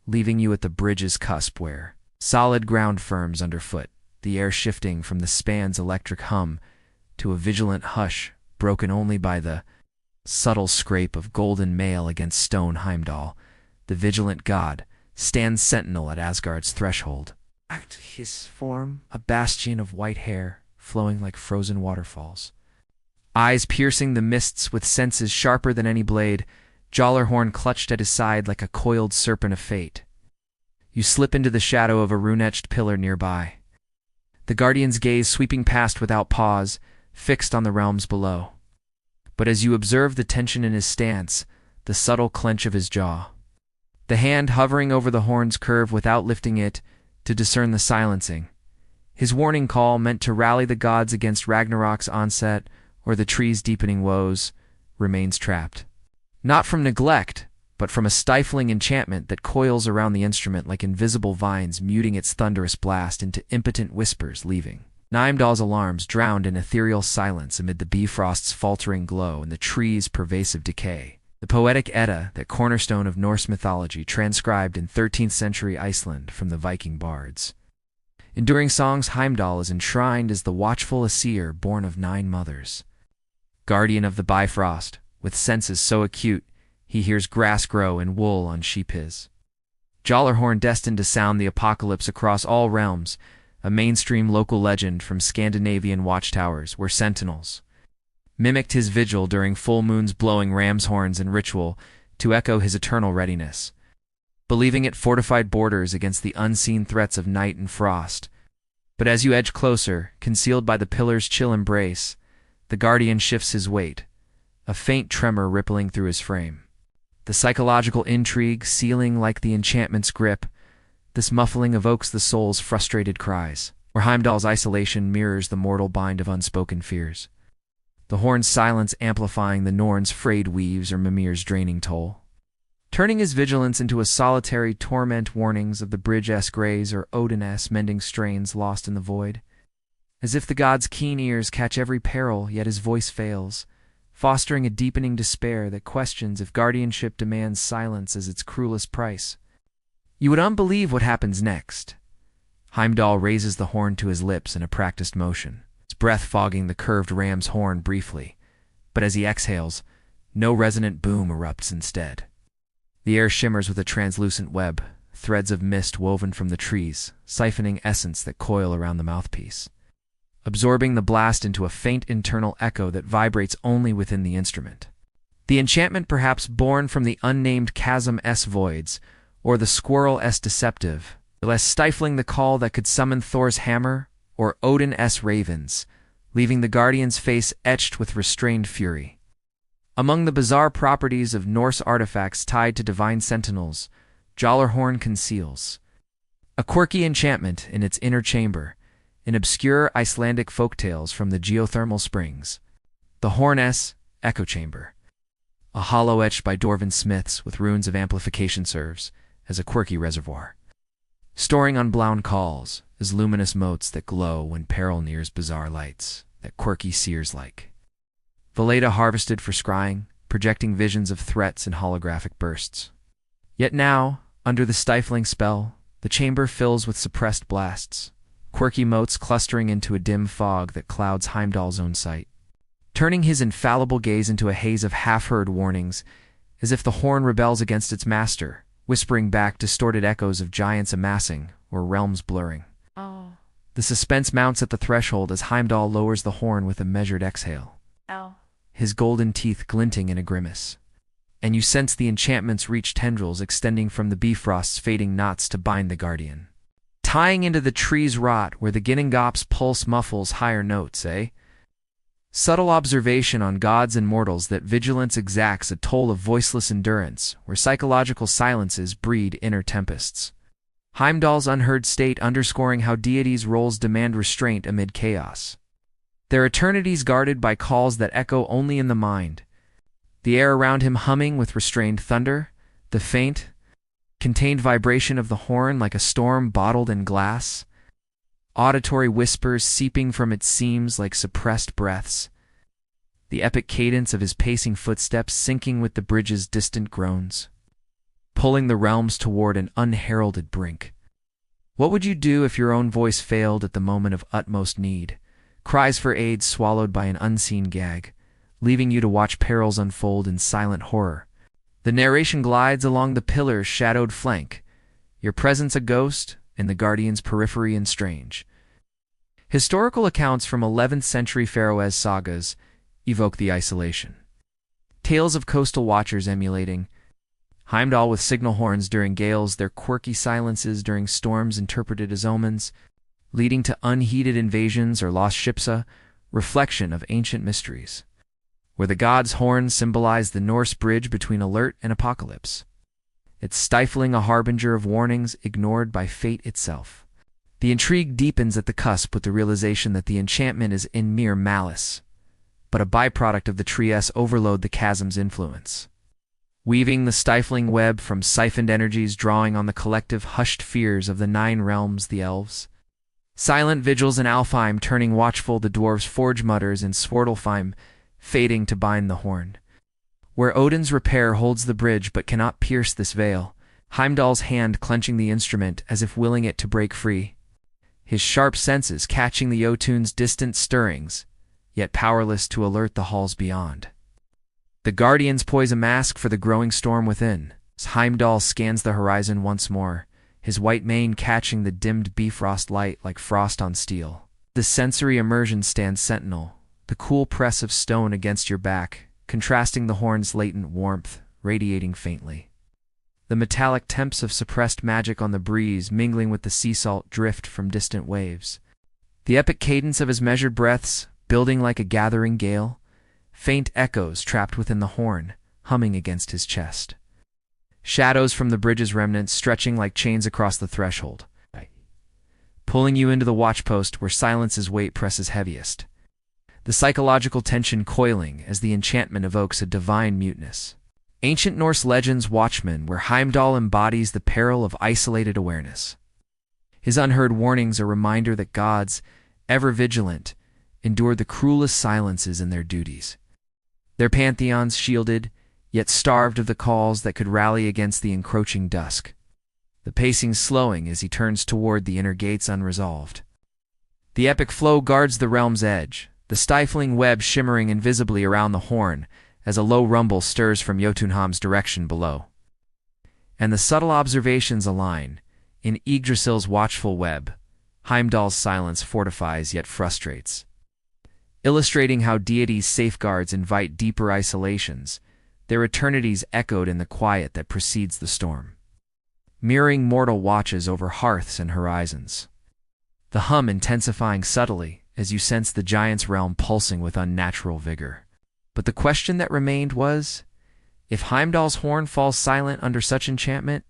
leaving you at the bridge's cusp where solid ground firms underfoot, the air shifting from the span's electric hum to a vigilant hush broken only by the subtle scrape of golden mail against stone. Heimdall, the vigilant god, stands sentinel at Asgard's threshold. His form, a bastion of white hair, flowing like frozen waterfalls. Eyes piercing the mists with senses sharper than any blade, Gjallarhorn clutched at his side like a coiled serpent of fate. You slip into the shadow of a rune-etched pillar nearby, the guardian's gaze sweeping past without pause, fixed on the realms below. But as you observe the tension in his stance, the subtle clench of his jaw, the hand hovering over the horn's curve without lifting it to discern the silencing, his warning call meant to rally the gods against Ragnarok's onset or the tree's deepening woes, remains trapped. Not from neglect, but from a stifling enchantment that coils around the instrument like invisible vines, muting its thunderous blast into impotent whispers, leaving Heimdall's alarms drowned in ethereal silence amid the Bifrost's faltering glow and the tree's pervasive decay. The poetic Edda, that cornerstone of Norse mythology, transcribed in 13th century Iceland from the Viking bards. Enduring songs, Heimdall is enshrined as the watchful Aesir born of 9 mothers. Guardian of the Bifrost, with senses so acute, he hears grass grow and wool on sheep his. Gjallarhorn destined to sound the apocalypse across all realms, a mainstream local legend from Scandinavian watchtowers where sentinels mimicked his vigil during full moons, blowing ram's horns in ritual to echo his eternal readiness, believing it fortified borders against the unseen threats of night and frost. But as you edge closer, concealed by the pillar's chill embrace, the guardian shifts his weight, a faint tremor rippling through his frame. The psychological intrigue sealing like the enchantment's grip, this muffling evokes the soul's frustrated cries, where Heimdall's isolation mirrors the mortal bind of unspoken fears. The horn's silence amplifying the Norns' frayed weaves or Mimir's draining toll, turning his vigilance into a solitary torment, warnings of the bridge's grays or Odin's mending strains lost in the void. As if the god's keen ears catch every peril, yet his voice fails, fostering a deepening despair that questions if guardianship demands silence as its cruelest price. You would unbelieve what happens next. Heimdall raises the horn to his lips in a practiced motion, its breath fogging the curved ram's horn briefly, but as he exhales, no resonant boom erupts instead. The air shimmers with a translucent web, threads of mist woven from the trees, siphoning essence that coil around the mouthpiece, absorbing the blast into a faint internal echo that vibrates only within the instrument. The enchantment, perhaps born from the unnamed chasm's voids, or the squirrel's deceptive, less stifling the call that could summon Thor's hammer or Odin's ravens, leaving the guardian's face etched with restrained fury. Among the bizarre properties of Norse artifacts tied to divine sentinels, Gjallarhorn conceals a quirky enchantment in its inner chamber, in obscure Icelandic folktales from the geothermal springs, the horn's echo chamber, a hollow etched by dwarven smiths with runes of amplification serves as a quirky reservoir, storing unblown calls as luminous motes that glow when peril nears, bizarre lights that quirky seers like. Valeda harvested for scrying, projecting visions of threats in holographic bursts. Yet now, under the stifling spell, the chamber fills with suppressed blasts, quirky motes clustering into a dim fog that clouds Heimdall's own sight, turning his infallible gaze into a haze of half-heard warnings, as if the horn rebels against its master, whispering back distorted echoes of giants amassing or realms blurring. Oh. The suspense mounts at the threshold as Heimdall lowers the horn with a measured exhale, Ow. his golden teeth glinting in a grimace. And you sense the enchantment's reach tendrils extending from the Bifrost's fading knots to bind the guardian, tying into the tree's rot where the Ginnungagap's pulse muffles higher notes, eh? Subtle observation on gods and mortals that vigilance exacts a toll of voiceless endurance, where psychological silences breed inner tempests. Heimdall's unheard state underscoring how deities' roles demand restraint amid chaos. Their eternities guarded by calls that echo only in the mind. The air around him humming with restrained thunder, the faint, contained vibration of the horn like a storm bottled in glass, auditory whispers seeping from its seams like suppressed breaths, the epic cadence of his pacing footsteps syncing with the bridge's distant groans, pulling the realms toward an unheralded brink. What would you do if your own voice failed at the moment of utmost need, cries for aid swallowed by an unseen gag, leaving you to watch perils unfold in silent horror? The narration glides along the pillar's shadowed flank, your presence a ghost, and the guardian's periphery and strange. Historical accounts from 11th century Faroese sagas evoke the isolation. Tales of coastal watchers emulating Heimdall with signal horns during gales, their quirky silences during storms interpreted as omens, leading to unheeded invasions or lost ships, a reflection of ancient mysteries, where the god's horns symbolize the Norse bridge between alert and apocalypse. It's stifling a harbinger of warnings ignored by fate itself. The intrigue deepens at the cusp with the realization that the enchantment is in mere malice, but a byproduct of the tree's overload, the chasm's influence. Weaving the stifling web from siphoned energies drawing on the collective hushed fears of the 9 realms, the elves. Silent vigils in Alfheim turning watchful, the dwarves' forge mutters in Svartalfheim fading to bind the horn. Where Odin's repair holds the bridge but cannot pierce this veil, Heimdall's hand clenching the instrument as if willing it to break free, his sharp senses catching the Jotun's distant stirrings, yet powerless to alert the halls beyond. The guardians poise a mask for the growing storm within, as Heimdall scans the horizon once more, his white mane catching the dimmed Bifrost light like frost on steel. The sensory immersion stands sentinel, the cool press of stone against your back, contrasting the horn's latent warmth, radiating faintly. The metallic temps of suppressed magic on the breeze mingling with the sea salt drift from distant waves. The epic cadence of his measured breaths, building like a gathering gale, faint echoes trapped within the horn, humming against his chest. Shadows from the bridge's remnants stretching like chains across the threshold, pulling you into the watchpost where silence's weight presses heaviest. The psychological tension coiling as the enchantment evokes a divine muteness. Ancient Norse legends watchmen where Heimdall embodies the peril of isolated awareness. His unheard warnings a reminder that gods, ever vigilant, endure the cruelest silences in their duties. Their pantheons shielded, yet starved of the calls that could rally against the encroaching dusk. The pacing slowing as he turns toward the inner gates unresolved. The epic flow guards the realm's edge, the stifling web shimmering invisibly around the horn as a low rumble stirs from Jotunheim's direction below. And the subtle observations align. In Yggdrasil's watchful web, Heimdall's silence fortifies yet frustrates, illustrating how deities' safeguards invite deeper isolations, their eternities echoed in the quiet that precedes the storm. Mirroring mortal watches over hearths and horizons. The hum intensifying subtly as you sense the giant's realm pulsing with unnatural vigor. But the question that remained was, if Heimdall's horn falls silent under such enchantment,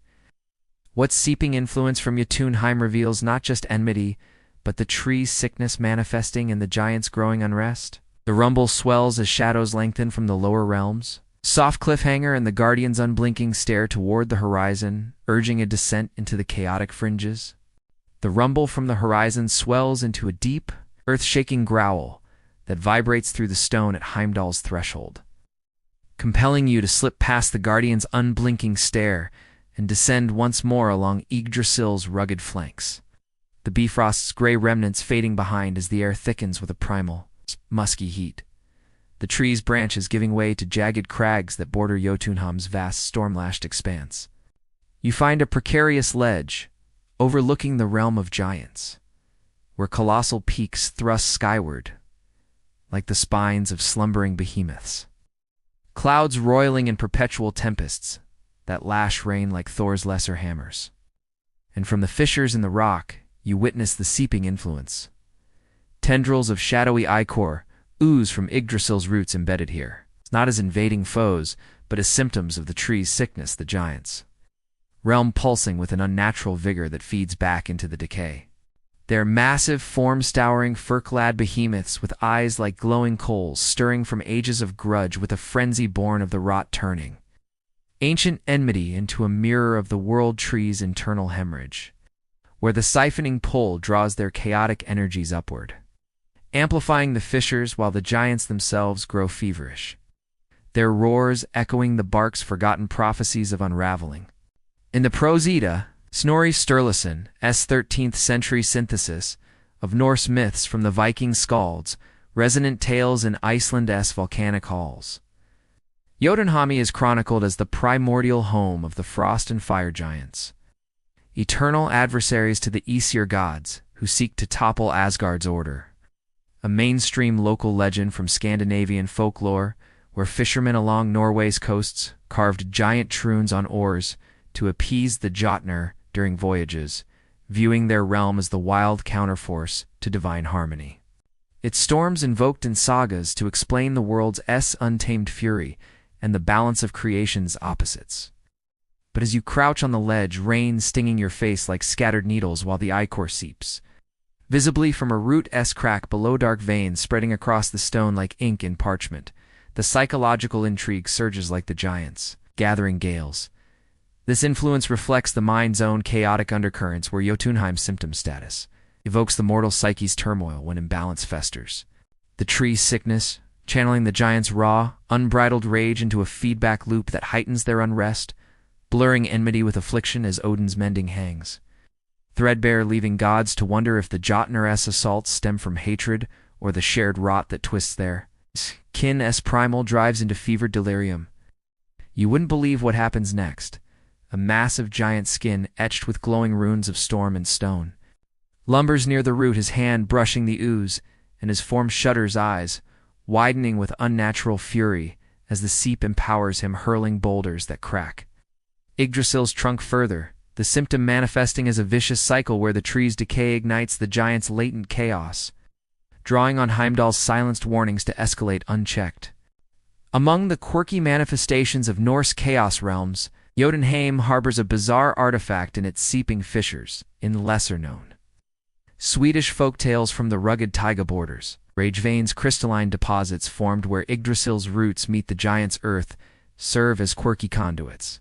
what seeping influence from Jotunheim reveals not just enmity, but the tree's sickness manifesting in the giant's growing unrest? The rumble swells as shadows lengthen from the lower realms. Soft cliffhanger and the guardian's unblinking stare toward the horizon, urging a descent into the chaotic fringes. The rumble from the horizon swells into a deep, earth-shaking growl that vibrates through the stone at Heimdall's threshold, compelling you to slip past the guardian's unblinking stare and descend once more along Yggdrasil's rugged flanks. The the Bifrost's gray remnants fading behind as the air thickens with a primal, musky heat. The tree's branches giving way to jagged crags that border Jotunheim's vast storm-lashed expanse. You find a precarious ledge, overlooking the realm of giants, where colossal peaks thrust skyward, like the spines of slumbering behemoths. Clouds roiling in perpetual tempests that lash rain like Thor's lesser hammers. And from the fissures in the rock, you witness the seeping influence. Tendrils of shadowy ichor ooze from Yggdrasil's roots embedded here, not as invading foes, but as symptoms of the tree's sickness, the giants. Realm pulsing with an unnatural vigor that feeds back into the decay. They're massive, form-stowering, fur-clad behemoths with eyes like glowing coals, stirring from ages of grudge with a frenzy born of the rot turning. Ancient enmity into a mirror of the world tree's internal hemorrhage, where the siphoning pull draws their chaotic energies upward, amplifying the fissures while the giants themselves grow feverish, their roars echoing the bark's forgotten prophecies of unraveling. In the Prose Edda, Snorri Sturluson's 13th century synthesis of Norse myths from the Viking skalds, resonant tales in Iceland's volcanic halls. Jotunheim is chronicled as the primordial home of the frost and fire giants, eternal adversaries to the Aesir gods who seek to topple Asgard's order. A mainstream local legend from Scandinavian folklore, where fishermen along Norway's coasts carved giant troons on oars to appease the Jotnar during voyages, viewing their realm as the wild counterforce to divine harmony. Its storms invoked in sagas to explain the world's untamed fury and the balance of creation's opposites. But as you crouch on the ledge, rain stinging your face like scattered needles while the ichor seeps, visibly from a root-esque crack below, dark veins spreading across the stone like ink in parchment, the psychological intrigue surges like the giants, gathering gales. This influence reflects the mind's own chaotic undercurrents, where Jotunheim's symptom status evokes the mortal psyche's turmoil when imbalance festers. The tree's sickness, channeling the giant's raw, unbridled rage into a feedback loop that heightens their unrest, blurring enmity with affliction as Odin's mending hangs. Threadbare, leaving gods to wonder if the Jotnar's assaults stem from hatred or the shared rot that twists their kin's primal drives into fevered delirium. You wouldn't believe what happens next. A massive giant skin etched with glowing runes of storm and stone lumbers near the root, his hand brushing the ooze, and his form shudders, eyes widening with unnatural fury as the seep empowers him, hurling boulders that crack Yggdrasil's trunk further, the symptom manifesting as a vicious cycle where the tree's decay ignites the giant's latent chaos, drawing on Heimdall's silenced warnings to escalate unchecked. Among the quirky manifestations of Norse chaos realms, Jotunheim harbors a bizarre artifact in its seeping fissures, in lesser-known Swedish folktales from the rugged taiga borders. Rage veins, crystalline deposits formed where Yggdrasil's roots meet the giant's earth, serve as quirky conduits,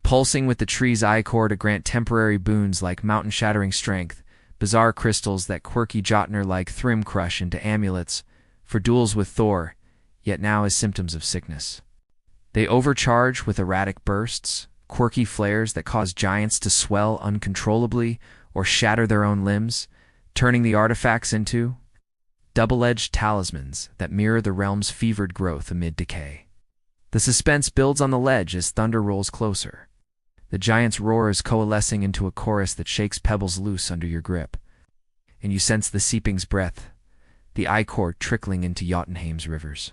pulsing with the tree's ichor to grant temporary boons like mountain-shattering strength, bizarre crystals that quirky Jotnar like Thrym crush into amulets for duels with Thor, yet now as symptoms of sickness. They overcharge with erratic bursts, quirky flares that cause giants to swell uncontrollably or shatter their own limbs, turning the artifacts into double-edged talismans that mirror the realm's fevered growth amid decay. The suspense builds on the ledge as thunder rolls closer. The giant's roar is coalescing into a chorus that shakes pebbles loose under your grip, and you sense the seeping's breath, the ichor trickling into Jotunheim's rivers,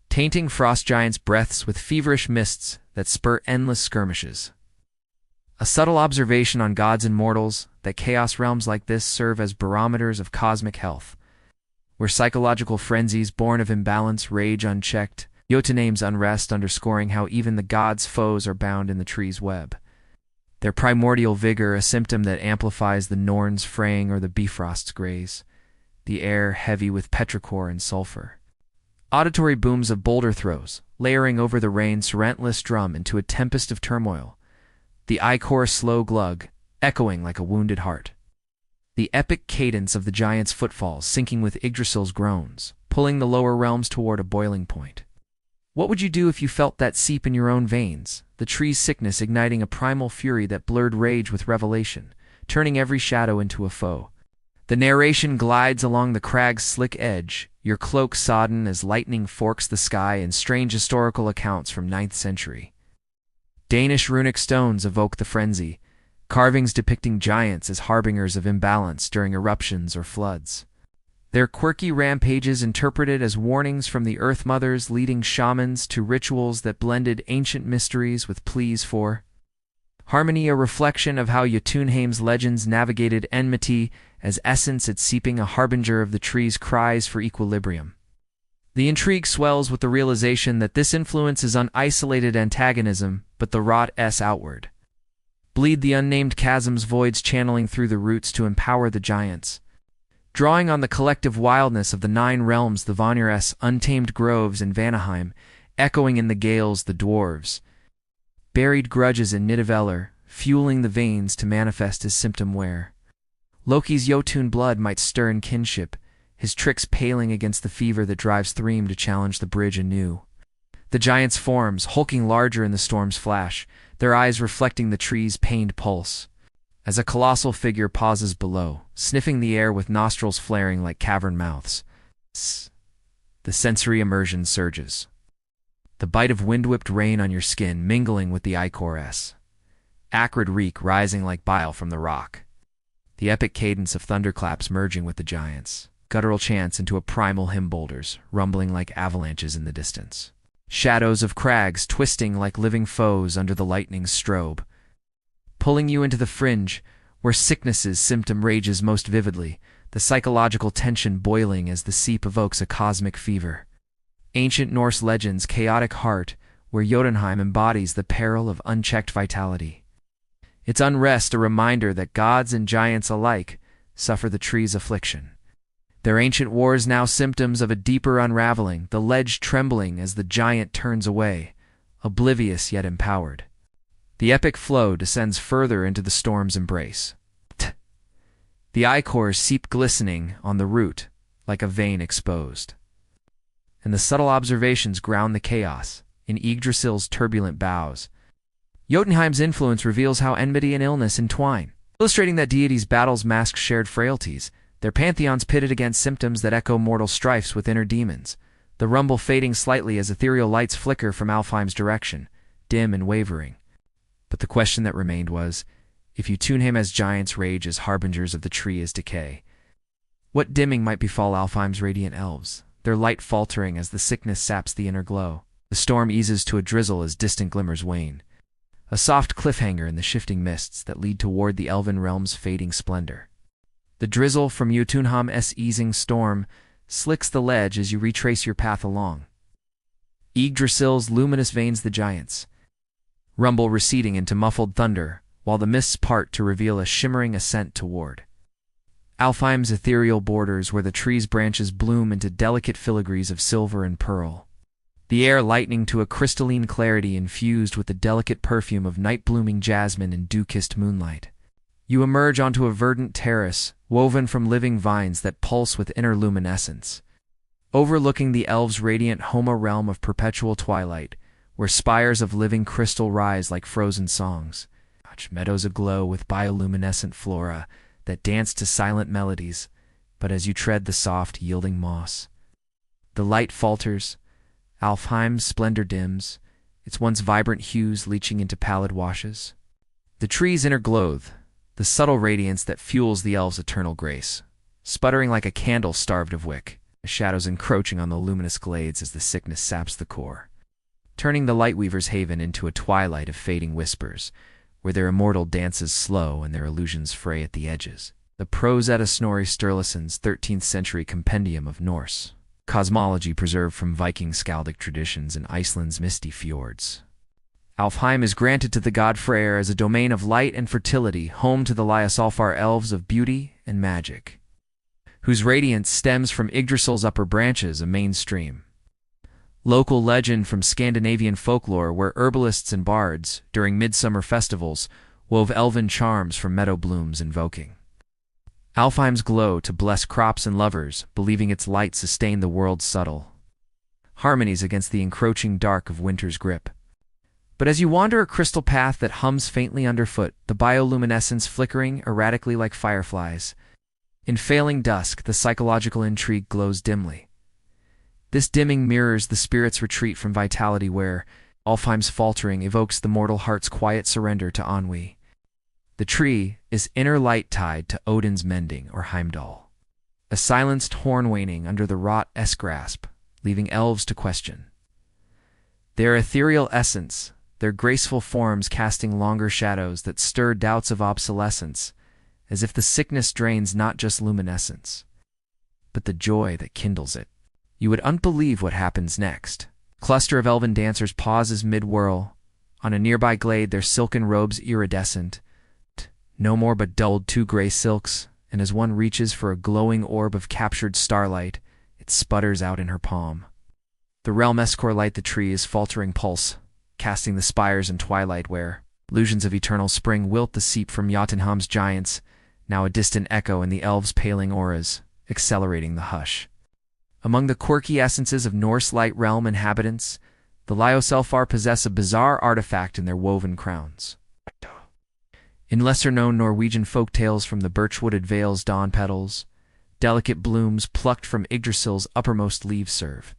tainting frost giants' breaths with feverish mists that spur endless skirmishes. A subtle observation on gods and mortals that chaos realms like this serve as barometers of cosmic health, where psychological frenzies born of imbalance rage unchecked, Jotunheim's unrest underscoring how even the gods' foes are bound in the tree's web. Their primordial vigor, a symptom that amplifies the Norns' fraying or the Bifrost's graze, the air heavy with petrichor and sulfur. Auditory booms of boulder throws, layering over the rain's relentless drum into a tempest of turmoil, the ichor's slow glug, echoing like a wounded heart. The epic cadence of the giant's footfalls syncing with Yggdrasil's groans, pulling the lower realms toward a boiling point. What would you do if you felt that seep in your own veins, the tree's sickness igniting a primal fury that blurred rage with revelation, turning every shadow into a foe. The narration glides along the crag's slick edge, your cloak sodden as lightning forks the sky in strange historical accounts from 9th century. Danish runic stones evoke the frenzy, carvings depicting giants as harbingers of imbalance during eruptions or floods. Their quirky rampages interpreted as warnings from the Earth Mothers, leading shamans to rituals that blended ancient mysteries with pleas for harmony, a reflection of how Jotunheim's legends navigated enmity as essence at seeping, a harbinger of the tree's cries for equilibrium. The intrigue swells with the realization that this influence is unisolated antagonism, but the rot-s outward. Bleed the unnamed chasm's voids channeling through the roots to empower the giants. Drawing on the collective wildness of the 9 realms, the Vanir's untamed groves in Vanaheim, echoing in the gales the dwarves. Buried grudges in Níðhöggr, fueling the veins to manifest his symptom wear. Loki's Jotun blood might stir in kinship, his tricks paling against the fever that drives Thrym to challenge the bridge anew. The giants' forms, hulking larger in the storm's flash, their eyes reflecting the tree's pained pulse. As a colossal figure pauses below, sniffing the air with nostrils flaring like cavern mouths. The sensory immersion surges. The bite of wind-whipped rain on your skin mingling with the ichor's acrid reek rising like bile from the rock. The epic cadence of thunderclaps merging with the giants. Guttural chants into a primal hymn, boulders rumbling like avalanches in the distance. Shadows of crags twisting like living foes under the lightning's strobe. Pulling you into the fringe, where sickness's symptom rages most vividly, the psychological tension boiling as the seep evokes a cosmic fever. Ancient Norse legends' chaotic heart, where Jotunheim embodies the peril of unchecked vitality. Its unrest a reminder that gods and giants alike suffer the tree's affliction. Their ancient wars now symptoms of a deeper unraveling, the ledge trembling as the giant turns away, oblivious yet empowered. The epic flow descends further into the storm's embrace. The ichors seep glistening on the root, like a vein exposed. And the subtle observations ground the chaos in Yggdrasil's turbulent boughs. Jotunheim's influence reveals how enmity and illness entwine, illustrating that deities' battles mask shared frailties, their pantheons pitted against symptoms that echo mortal strifes with inner demons, the rumble fading slightly as ethereal lights flicker from Alfheim's direction, dim and wavering. But the question that remained was, if Jotunheim as giants rage as harbingers of the tree's decay, what dimming might befall Alfheim's radiant elves, their light faltering as the sickness saps the inner glow? The storm eases to a drizzle as distant glimmers wane, a soft cliffhanger in the shifting mists that lead toward the elven realm's fading splendor. The drizzle from Jotunheim's easing storm slicks the ledge as you retrace your path along. Yggdrasil's luminous veins the giants, rumble receding into muffled thunder, while the mists part to reveal a shimmering ascent toward Alfheim's ethereal borders, where the tree's branches bloom into delicate filigrees of silver and pearl. The air lightening to a crystalline clarity infused with the delicate perfume of night-blooming jasmine and dew-kissed moonlight. You emerge onto a verdant terrace, woven from living vines that pulse with inner luminescence, overlooking the elves' radiant Homa realm of perpetual twilight, where spires of living crystal rise like frozen songs. Meadows aglow with bioluminescent flora that dance to silent melodies, but as you tread the soft, yielding moss, the light falters, Alfheim's splendor dims, its once vibrant hues leaching into pallid washes. The trees interglow, the subtle radiance that fuels the elves' eternal grace, sputtering like a candle starved of wick, the shadows encroaching on the luminous glades as the sickness saps the core, turning the Lightweaver's haven into a twilight of fading whispers, where their immortal dances slow and their illusions fray at the edges. The prose Edda Snorri Sturluson's 13th century compendium of Norse cosmology preserved from Viking skaldic traditions in Iceland's misty fjords. Alfheim is granted to the god Freyr as a domain of light and fertility, home to the Liosolfar elves of beauty and magic, whose radiance stems from Yggdrasil's upper branches, a mainstream local legend from Scandinavian folklore, where herbalists and bards, during midsummer festivals, wove elven charms from meadow blooms invoking Alfheim's glow to bless crops and lovers, believing its light sustained the world's subtle harmonies against the encroaching dark of winter's grip. But as you wander a crystal path that hums faintly underfoot, the bioluminescence flickering erratically like fireflies, in failing dusk, the psychological intrigue glows dimly. This dimming mirrors the spirit's retreat from vitality where Alfheim's faltering evokes the mortal heart's quiet surrender to ennui. The tree is inner light tied to Odin's mending or Heimdall, a silenced horn waning under the rot-esque grasp, leaving elves to question. Their ethereal essence, their graceful forms casting longer shadows that stir doubts of obsolescence, as if the sickness drains not just luminescence, but the joy that kindles it. You would unbelieve what happens next. Cluster of elven dancers pauses mid-whirl. On a nearby glade, their silken robes iridescent, no more but dulled two gray silks, and as one reaches for a glowing orb of captured starlight, it sputters out in her palm. The realm escort light the tree's faltering pulse, casting the spires in twilight where illusions of eternal spring wilt the seep from Jotunheim's giants, now a distant echo in the elves' paling auras, accelerating the hush. Among the quirky essences of Norse light realm inhabitants, the Lioselfar possess a bizarre artifact in their woven crowns. In lesser-known Norwegian folk tales from the birch-wooded vale's dawn petals, delicate blooms plucked from Yggdrasil's uppermost leaves serve.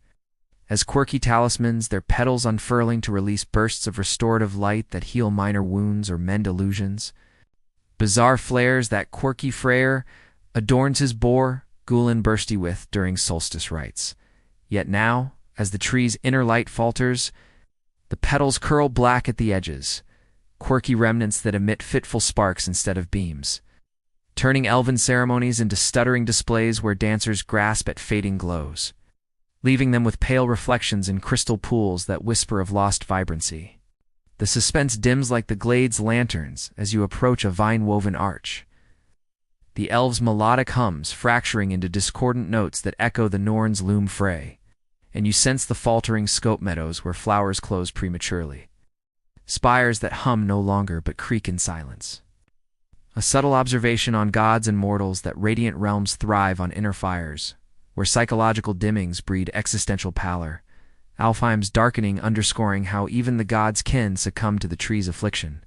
As quirky talismans, their petals unfurling to release bursts of restorative light that heal minor wounds or mend illusions. Bizarre flares that quirky Freyr adorns his boar, Gulen bursty with during solstice rites. Yet now, as the tree's inner light falters, the petals curl black at the edges, quirky remnants that emit fitful sparks instead of beams, turning elven ceremonies into stuttering displays where dancers grasp at fading glows, leaving them with pale reflections in crystal pools that whisper of lost vibrancy. The suspense dims like the glade's lanterns as you approach a vine-woven arch, the elves' melodic hums fracturing into discordant notes that echo the Norns' loom fray, and you sense the faltering scope meadows where flowers close prematurely. Spires that hum no longer but creak in silence. A subtle observation on gods and mortals that radiant realms thrive on inner fires, where psychological dimmings breed existential pallor, Alfheim's darkening underscoring how even the gods' kin succumb to the tree's affliction.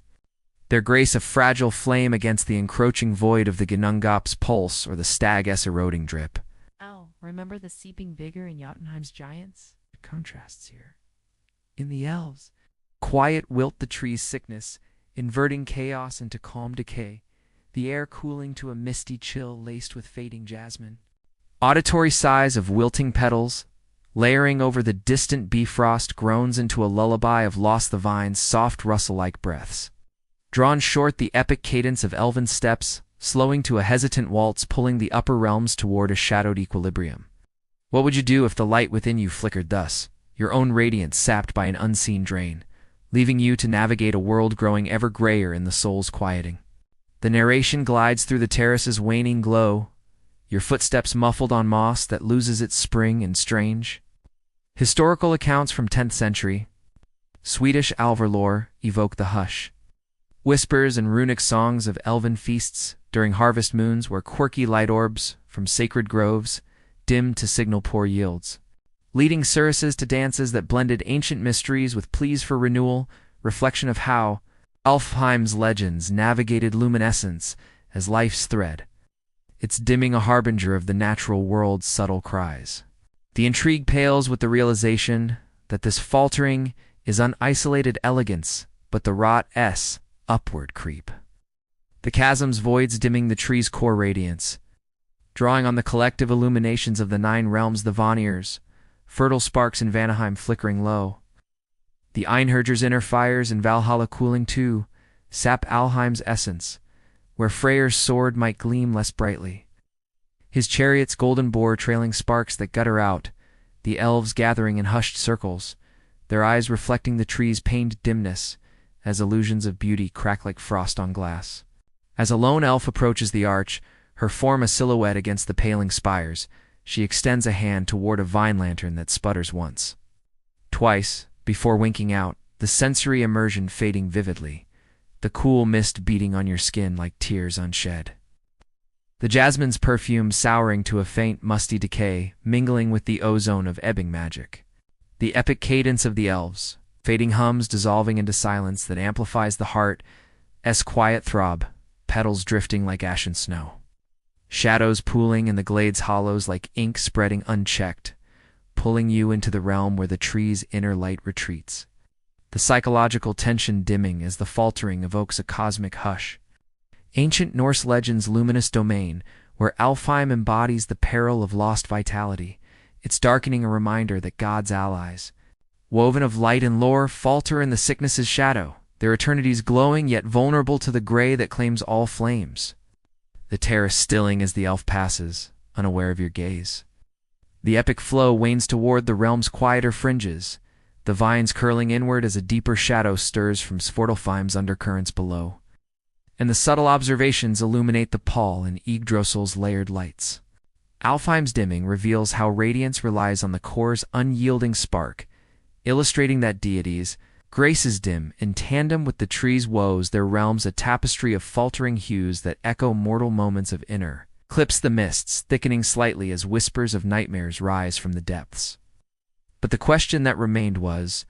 Their grace a fragile flame against the encroaching void of the Ginnungagap's pulse or the stag's eroding drip. Oh, remember the seeping vigor in Jotunheim's giants? Contrasts here. In the elves, quiet wilt the tree's sickness, inverting chaos into calm decay, the air cooling to a misty chill laced with fading jasmine. Auditory sighs of wilting petals, layering over the distant Bifrost groans into a lullaby of lost the vine's soft rustle-like breaths. Drawn short the epic cadence of elven steps, slowing to a hesitant waltz pulling the upper realms toward a shadowed equilibrium. What would you do if the light within you flickered thus, your own radiance sapped by an unseen drain, leaving you to navigate a world growing ever grayer in the soul's quieting? The narration glides through the terrace's waning glow, your footsteps muffled on moss that loses its spring and strange. Historical accounts from 10th century, Swedish Alvar lore evoke the hush. Whispers and runic songs of elven feasts during harvest moons where quirky light orbs from sacred groves dimmed to signal poor yields, leading services to dances that blended ancient mysteries with pleas for renewal, reflection of how Alfheim's legends navigated luminescence as life's thread, its dimming a harbinger of the natural world's subtle cries. The intrigue pales with the realization that this faltering is unisolated elegance, but the rot-s upward creep. The chasm's voids dimming the tree's core radiance, drawing on the collective illuminations of the 9 realms the Vanir's, fertile sparks in Vanaheim flickering low. The Einherjar's inner fires in Valhalla cooling too, sap Alfheim's essence, where Freyr's sword might gleam less brightly. His chariot's golden boar trailing sparks that gutter out, the elves gathering in hushed circles, their eyes reflecting the tree's pained dimness, as illusions of beauty crack like frost on glass. As a lone elf approaches the arch, her form a silhouette against the paling spires, she extends a hand toward a vine lantern that sputters once. Twice, before winking out, the sensory immersion fading vividly, the cool mist beating on your skin like tears unshed. The jasmine's perfume souring to a faint, musty decay, mingling with the ozone of ebbing magic. The epic cadence of the elves, fading hums dissolving into silence that amplifies the heart's quiet throb, petals drifting like ashen snow. Shadows pooling in the glade's hollows like ink spreading unchecked, pulling you into the realm where the tree's inner light retreats. The psychological tension dimming as the faltering evokes a cosmic hush. Ancient Norse legend's luminous domain, where Alfheim embodies the peril of lost vitality, its darkening a reminder that God's allies, woven of light and lore, falter in the sickness's shadow, their eternities glowing yet vulnerable to the gray that claims all flames. The terrace stilling as the elf passes, unaware of your gaze. The epic flow wanes toward the realm's quieter fringes, the vines curling inward as a deeper shadow stirs from Svartalfheim's undercurrents below. And the subtle observations illuminate the pall in Yggdrasil's layered lights. Alfheim's dimming reveals how radiance relies on the core's unyielding spark, illustrating that deities, graces dim in tandem with the tree's woes, their realms a tapestry of faltering hues that echo mortal moments of inner, clips the mists, thickening slightly as whispers of nightmares rise from the depths. But the question that remained was,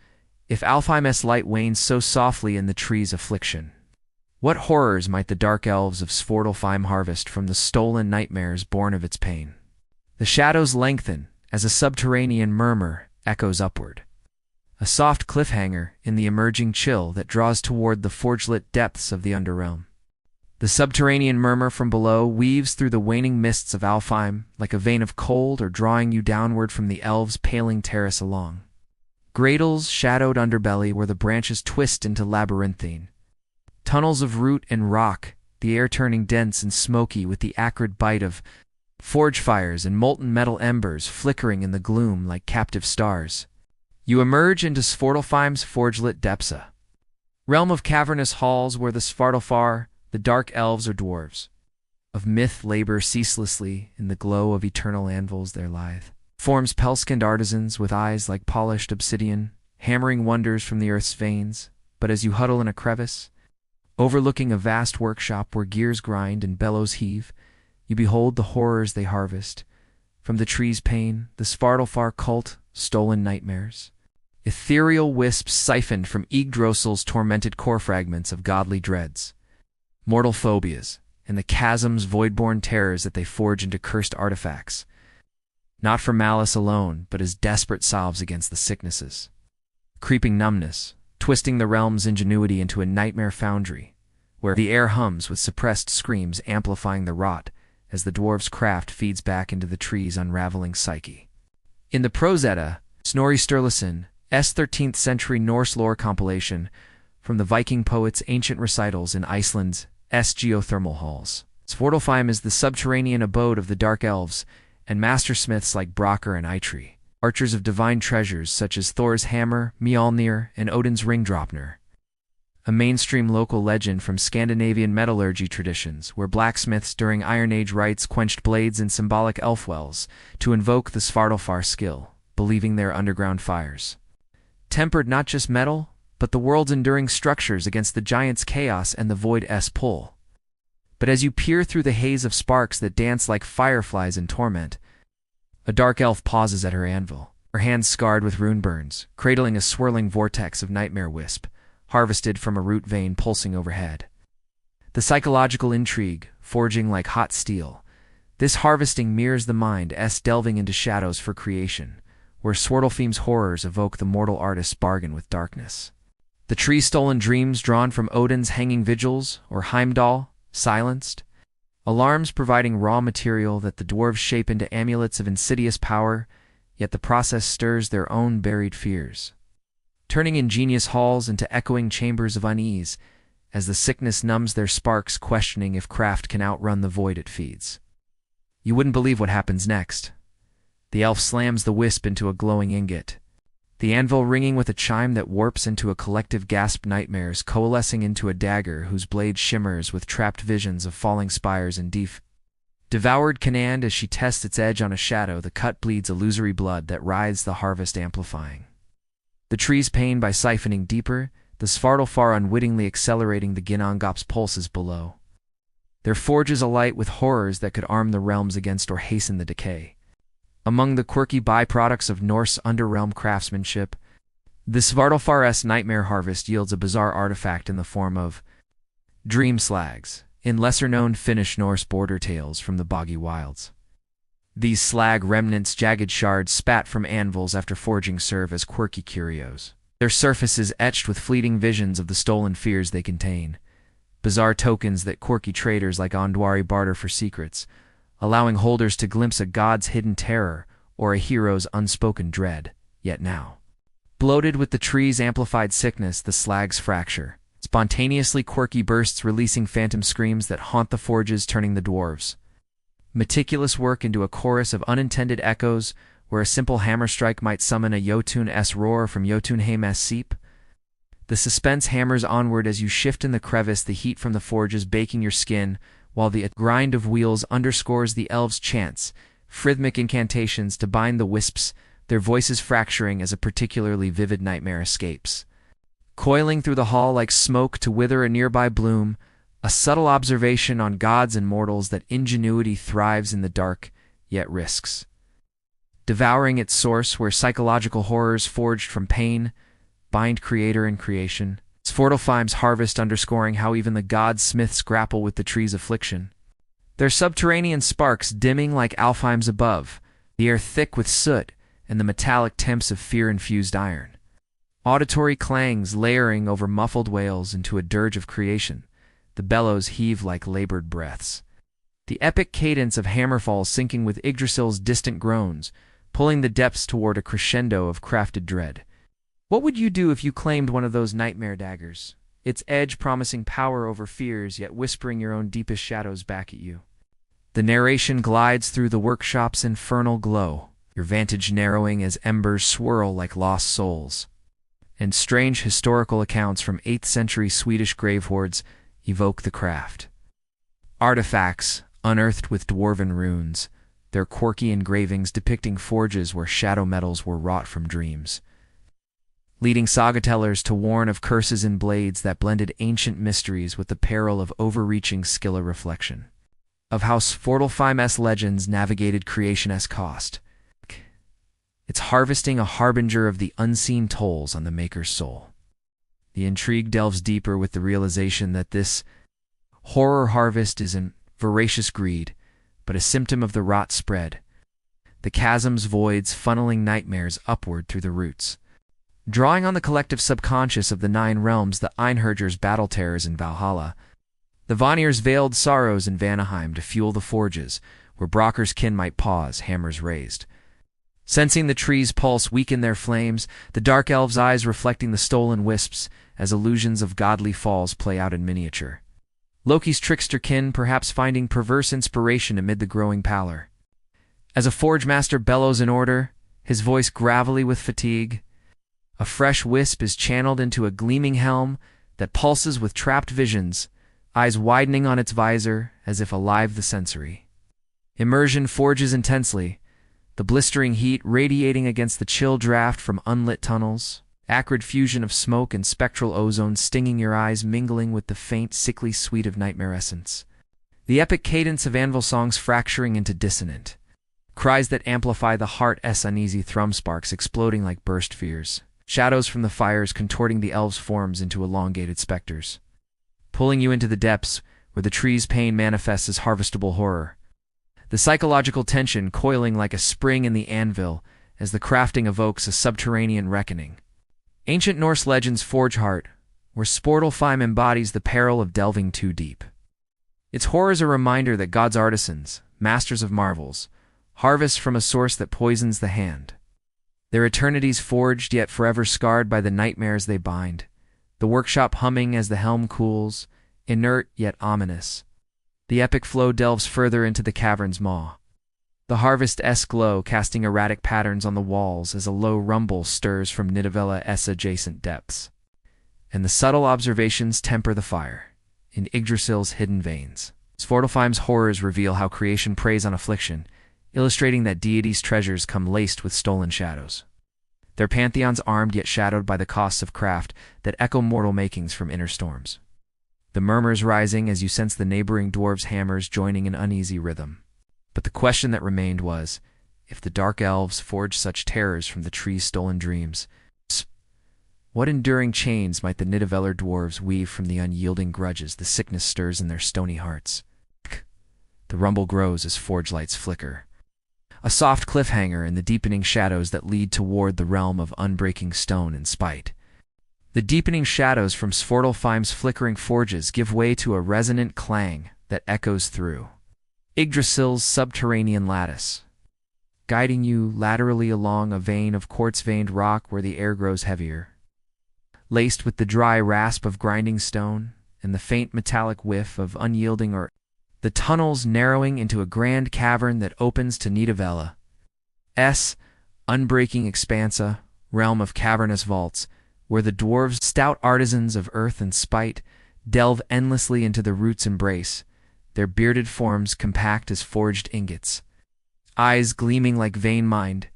if Alfheim's light wanes so softly in the tree's affliction, what horrors might the dark elves of Svartalfheim harvest from the stolen nightmares born of its pain? The shadows lengthen as a subterranean murmur echoes upward, a soft cliffhanger in the emerging chill that draws toward the forge-lit depths of the underrealm. The subterranean murmur from below weaves through the waning mists of Alfheim like a vein of cold or drawing you downward from the elves' paling terrace along. Gradel's shadowed underbelly where the branches twist into labyrinthine. Tunnels of root and rock, the air turning dense and smoky with the acrid bite of forge fires and molten metal embers flickering in the gloom like captive stars. You emerge into Svartalfheim's forge-lit depths, a realm of cavernous halls where the Svartalfar, the dark elves or dwarves, of myth labor ceaselessly in the glow of eternal anvils their lithe forms pale-skinned artisans with eyes like polished obsidian, hammering wonders from the earth's veins. But as you huddle in a crevice, overlooking a vast workshop where gears grind and bellows heave, you behold the horrors they harvest. From the tree's pain, the Svartalfar cult, stolen nightmares. Ethereal wisps siphoned from Yggdrasil's tormented core fragments of godly dreads. Mortal phobias, and the chasm's void-born terrors that they forge into cursed artifacts. Not for malice alone, but as desperate salves against the sicknesses. Creeping numbness, twisting the realm's ingenuity into a nightmare foundry, where the air hums with suppressed screams amplifying the rot as the dwarf's craft feeds back into the tree's unraveling psyche. In the Prose Edda, Snorri Sturluson's 13th century Norse lore compilation from the Viking poets' ancient recitals in Iceland's geothermal halls. Svartalfheim is the subterranean abode of the dark elves and mastersmiths like Brokkr and Eitri, archers of divine treasures such as Thor's hammer, Mjolnir, and Odin's ringdropnir. A mainstream local legend from Scandinavian metallurgy traditions where blacksmiths during Iron Age rites quenched blades in symbolic elf wells to invoke the Svartalfar skill, believing their underground fires tempered not just metal, but the world's enduring structures against the giant's chaos and the void's pull. But as you peer through the haze of sparks that dance like fireflies in torment, a dark elf pauses at her anvil, her hands scarred with rune burns, cradling a swirling vortex of nightmare wisp, harvested from a root vein pulsing overhead. The psychological intrigue, forging like hot steel, this harvesting mirrors the mind's delving into shadows for creation, where Svartalfheim's horrors evoke the mortal artist's bargain with darkness. The tree-stolen dreams drawn from Odin's hanging vigils, or Heimdall, silenced. Alarms providing raw material that the dwarves shape into amulets of insidious power, yet the process stirs their own buried fears, turning ingenious halls into echoing chambers of unease, as the sickness numbs their sparks, questioning if craft can outrun the void it feeds. You wouldn't believe what happens next. The elf slams the wisp into a glowing ingot, the anvil ringing with a chime that warps into a collective gasp, nightmares coalescing into a dagger whose blade shimmers with trapped visions of falling spires and devoured Canaan. As she tests its edge on a shadow, the cut bleeds illusory blood that writhes the harvest, amplifying the tree's pain by siphoning deeper, the Svartalfar unwittingly accelerating the Ginnungagap's pulses below. Their forges alight with horrors that could arm the realms against or hasten the decay. Among the quirky byproducts of Norse underrealm craftsmanship, The Svartalfar's nightmare harvest yields a bizarre artifact in the form of dream slags, in lesser-known Finnish Norse border tales from the boggy wilds. These slag remnants, jagged shards spat from anvils after forging, serve as quirky curios. Their surfaces etched with fleeting visions of the stolen fears they contain, bizarre tokens that quirky traders like Andwari barter for secrets, allowing holders to glimpse a god's hidden terror or a hero's unspoken dread. Yet now, bloated with the tree's amplified sickness, the slags fracture, spontaneously quirky bursts releasing phantom screams that haunt the forges, turning the dwarves' meticulous work into a chorus of unintended echoes, where a simple hammer strike might summon a Jotun-s roar from Jotunheim's seep. The suspense hammers onward as you shift in the crevice, the heat from the forges baking your skin, while the grind of wheels underscores the elves' chants, rhythmic incantations to bind the wisps, their voices fracturing as a particularly vivid nightmare escapes. Coiling through the hall like smoke to wither a nearby bloom, a subtle observation on gods and mortals that ingenuity thrives in the dark, yet risks devouring its source, where psychological horrors forged from pain bind creator and creation. Svartalfheim's harvest underscoring how even the god-smiths grapple with the tree's affliction. Their subterranean sparks dimming like Alfheim's above, the air thick with soot and the metallic temps of fear-infused iron. Auditory clangs layering over muffled wails into a dirge of creation. The bellows heave like labored breaths. The epic cadence of hammerfalls syncing with Yggdrasil's distant groans, pulling the depths toward a crescendo of crafted dread. What would you do if you claimed one of those nightmare daggers, its edge promising power over fears yet whispering your own deepest shadows back at you? The narration glides through the workshop's infernal glow, your vantage narrowing as embers swirl like lost souls. And strange historical accounts from 8th century Swedish grave hoards evoke the craft. Artifacts, unearthed with dwarven runes, their quirky engravings depicting forges where shadow metals were wrought from dreams, leading saga-tellers to warn of curses in blades that blended ancient mysteries with the peril of overreaching skill or reflection. Of how Svartalfheim's legends navigated creation-esque cost. It's harvesting a harbinger of the unseen tolls on the maker's soul. The intrigue delves deeper with the realization that this horror harvest isn't voracious greed, but a symptom of the rot spread, the chasm's voids funneling nightmares upward through the roots. Drawing on the collective subconscious of the 9 realms, the Níðhöggr's battle terrors in Valhalla, the Vanir's veiled sorrows in Vanaheim to fuel the forges, where Brokkr's kin might pause, hammers raised. Sensing the tree's pulse weaken their flames, the dark elves' eyes reflecting the stolen wisps as illusions of godly falls play out in miniature. Loki's trickster kin perhaps finding perverse inspiration amid the growing pallor. As a forge master bellows in order, his voice gravelly with fatigue, a fresh wisp is channeled into a gleaming helm that pulses with trapped visions, eyes widening on its visor as if alive the sensory. Immersion forges intensely, the blistering heat radiating against the chill draft from unlit tunnels, acrid fusion of smoke and spectral ozone stinging your eyes, mingling with the faint, sickly sweet of nightmare essence. The epic cadence of anvil songs fracturing into dissonant cries that amplify the heart's uneasy thrum sparks exploding like burst fears. Shadows from the fires contorting the elves' forms into elongated specters, pulling you into the depths where the tree's pain manifests as harvestable horror. The psychological tension coiling like a spring in the anvil as the crafting evokes a subterranean reckoning. Ancient Norse legends forge heart, where Svartalfheim embodies the peril of delving too deep. Its horror is a reminder that God's artisans, masters of marvels, harvest from a source that poisons the hand. Their eternities forged yet forever scarred by the nightmares they bind, the workshop humming as the helm cools, inert yet ominous. The epic flow delves further into the cavern's maw, the harvest-esque glow casting erratic patterns on the walls as a low rumble stirs from Níðhögg's adjacent depths. And the subtle observations temper the fire, in Yggdrasil's hidden veins. Svartalfheim's horrors reveal how creation preys on affliction, illustrating that deities' treasures come laced with stolen shadows. Their pantheons armed yet shadowed by the costs of craft that echo mortal makings from inner storms. The murmurs rising as you sense the neighboring dwarves' hammers joining in uneasy rhythm. But the question that remained was, if the dark elves forged such terrors from the tree's stolen dreams, What enduring chains might the Níðhöggr dwarves weave from the unyielding grudges the sickness stirs in their stony hearts? The rumble grows as forge lights flicker. A soft cliffhanger in the deepening shadows that lead toward the realm of unbreaking stone and spite. The deepening shadows from Svartalfheim's flickering forges give way to a resonant clang that echoes through Yggdrasil's subterranean lattice, guiding you laterally along a vein of quartz-veined rock where the air grows heavier, laced with the dry rasp of grinding stone and the faint metallic whiff of unyielding earth. The tunnels narrowing into a grand cavern that opens to Níðhöggr's unbreaking expanse, realm of cavernous vaults, where the dwarves, stout artisans of earth and spite, delve endlessly into the root's embrace, their bearded forms compact as forged ingots, eyes gleaming like vein-mined,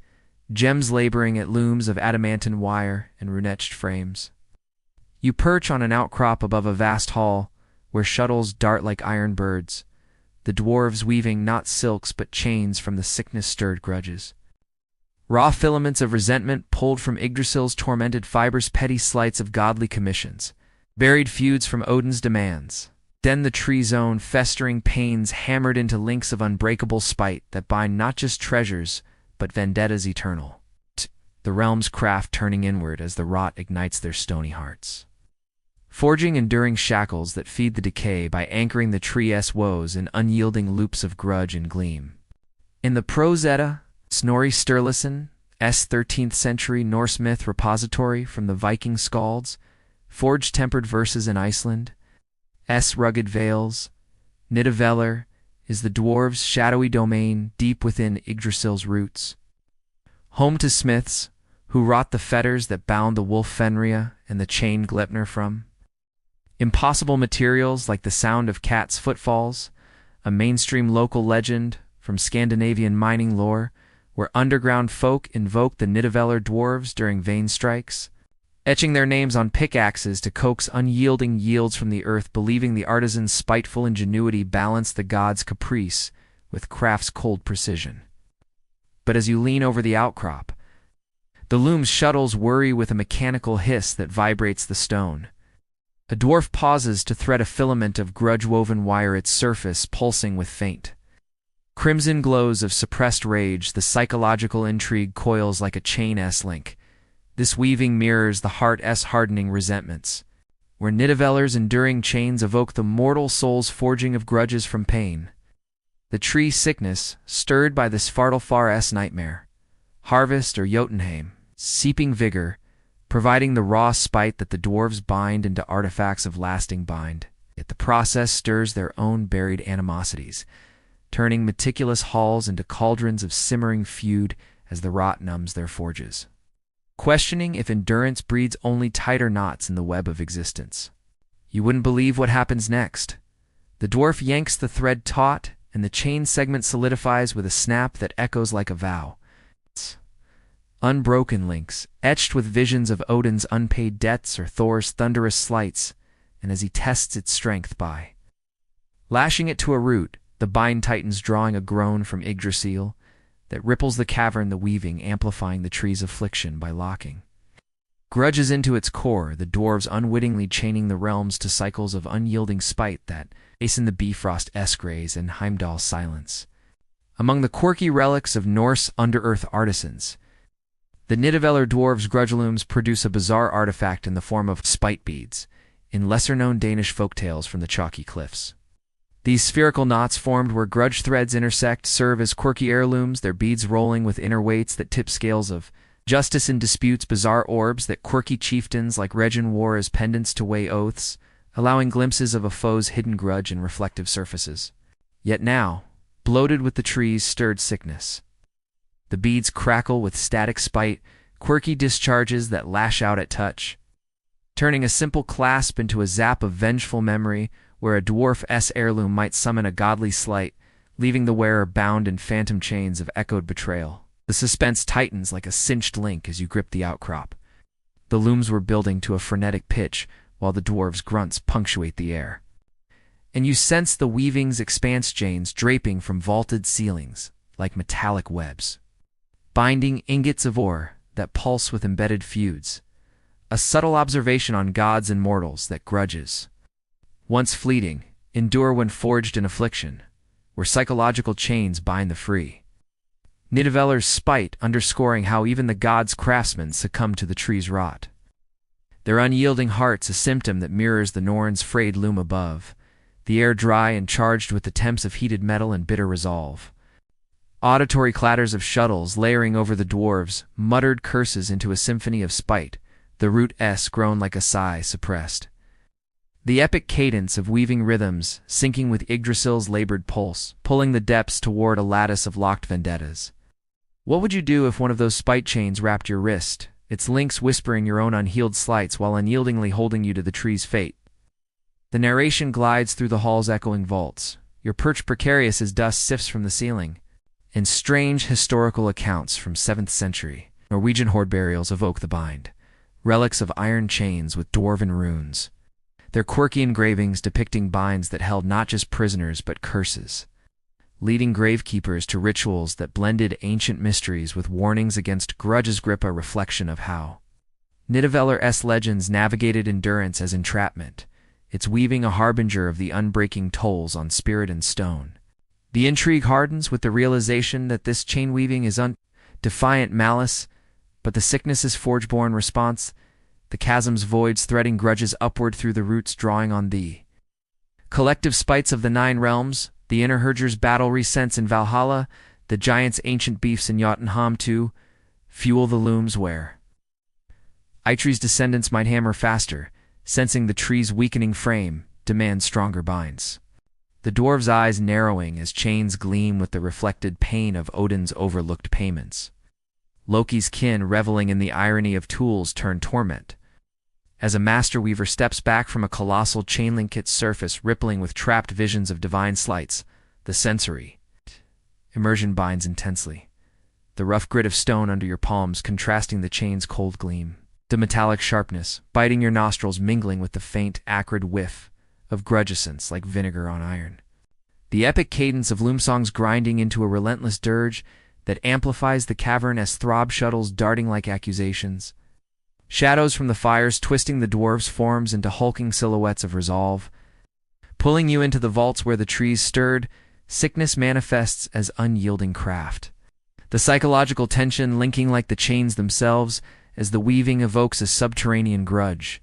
gems laboring at looms of adamantine wire and rune-etched frames. You perch on an outcrop above a vast hall, where shuttles dart like iron birds, the dwarves weaving not silks but chains from the sickness-stirred grudges. Raw filaments of resentment pulled from Yggdrasil's tormented fibers, petty slights of godly commissions, buried feuds from Odin's demands. Then the tree's own festering pains hammered into links of unbreakable spite that bind not just treasures, but vendettas eternal. The realm's craft turning inward as the rot ignites their stony hearts, forging enduring shackles that feed the decay by anchoring the tree's woes in unyielding loops of grudge and gleam. In the Prose Edda, Snorri Sturluson's 13th century Norse myth repository from the Viking skalds, forge-tempered verses in Iceland's rugged vales, Níðhöggr is the dwarves' shadowy domain deep within Yggdrasil's roots, home to smiths who wrought the fetters that bound the wolf Fenrir and the chained Gleipnir from impossible materials like the sound of cats' footfalls, a mainstream local legend from Scandinavian mining lore, where underground folk invoke the Níðhöggr dwarves during vein strikes, etching their names on pickaxes to coax unyielding yields from the earth, believing the artisan's spiteful ingenuity balanced the god's caprice with craft's cold precision. But as you lean over the outcrop, the loom's shuttles worry with a mechanical hiss that vibrates the stone. A dwarf pauses to thread a filament of grudge-woven wire, its surface pulsing with faint crimson glows of suppressed rage. The psychological intrigue coils like a chain-s link. This weaving mirrors the heart's hardening resentments, where Níðhöggr's enduring chains evoke the mortal soul's forging of grudges from pain. The tree sickness, stirred by the Svartalfar's nightmare, harvest or Jotunheim, seeping vigor, providing the raw spite that the dwarves bind into artifacts of lasting bind. Yet the process stirs their own buried animosities, turning meticulous halls into cauldrons of simmering feud as the rot numbs their forges, questioning if endurance breeds only tighter knots in the web of existence. You wouldn't believe what happens next. The dwarf yanks the thread taut, and the chain segment solidifies with a snap that echoes like a vow. Unbroken links, etched with visions of Odin's unpaid debts or Thor's thunderous slights, and as he tests its strength by lashing it to a root, the bind tightens, drawing a groan from Yggdrasil that ripples the cavern, the weaving amplifying the tree's affliction by locking grudges into its core, the dwarves unwittingly chaining the realms to cycles of unyielding spite that hasten the Bifrost grays and Heimdall's silence. Among the quirky relics of Norse under-earth artisans, the Níðhöggr dwarves' grudgelooms produce a bizarre artifact in the form of spite beads, in lesser-known Danish folktales from the chalky cliffs. These spherical knots formed where grudge threads intersect serve as quirky heirlooms, their beads rolling with inner weights that tip scales of justice in disputes, bizarre orbs that quirky chieftains like Regin wore as pendants to weigh oaths, allowing glimpses of a foe's hidden grudge in reflective surfaces. Yet now, bloated with the tree's stirred sickness, the beads crackle with static spite, quirky discharges that lash out at touch, turning a simple clasp into a zap of vengeful memory where a dwarf's heirloom might summon a godly slight, leaving the wearer bound in phantom chains of echoed betrayal. The suspense tightens like a cinched link as you grip the outcrop. The looms were building to a frenetic pitch while the dwarves' grunts punctuate the air. And you sense the weaving's expanse chains draping from vaulted ceilings like metallic webs, binding ingots of ore that pulse with embedded feuds, a subtle observation on gods and mortals that grudges, once fleeting, endure when forged in affliction, where psychological chains bind the free. Níðhöggr's spite underscoring how even the gods' craftsmen succumb to the tree's rot. Their unyielding hearts a symptom that mirrors the Norns' frayed loom above, the air dry and charged with the temps of heated metal and bitter resolve. Auditory clatters of shuttles layering over the dwarves, muttered curses into a symphony of spite, the root S grown like a sigh suppressed. The epic cadence of weaving rhythms, syncing with Yggdrasil's labored pulse, pulling the depths toward a lattice of locked vendettas. What would you do if one of those spite chains wrapped your wrist, its links whispering your own unhealed slights while unyieldingly holding you to the tree's fate? The narration glides through the hall's echoing vaults, your perch precarious as dust sifts from the ceiling, and strange historical accounts from 7th century Norwegian hoard burials evoke the bind, relics of iron chains with dwarven runes, their quirky engravings depicting binds that held not just prisoners but curses, leading gravekeepers to rituals that blended ancient mysteries with warnings against grudges. Grip a reflection of how Níðhöggr's legends navigated endurance as entrapment, its weaving a harbinger of the unbreaking tolls on spirit and stone. The intrigue hardens with the realization that this chain-weaving is defiant malice, but the sickness is forge-born response, the chasm's voids threading grudges upward through the roots drawing on thee. Collective spites of the 9 realms, the Níðhöggr's battle resents in Valhalla, the giant's ancient beefs in Jotunheim too, fuel the looms where Eitre's descendants might hammer faster, sensing the tree's weakening frame, demand stronger binds. The dwarves' eyes narrowing as chains gleam with the reflected pain of Odin's overlooked payments. Loki's kin reveling in the irony of tools turned torment, as a master weaver steps back from a colossal chainlinket's surface rippling with trapped visions of divine sleights, the sensory immersion binds intensely, the rough grit of stone under your palms contrasting the chain's cold gleam, the metallic sharpness biting your nostrils mingling with the faint, acrid whiff of grudgescence like vinegar on iron. The epic cadence of loom songs grinding into a relentless dirge that amplifies the cavern as throb shuttles darting like accusations. Shadows from the fires twisting the dwarves' forms into hulking silhouettes of resolve. Pulling you into the vaults where the trees stirred, sickness manifests as unyielding craft. The psychological tension linking like the chains themselves as the weaving evokes a subterranean grudge.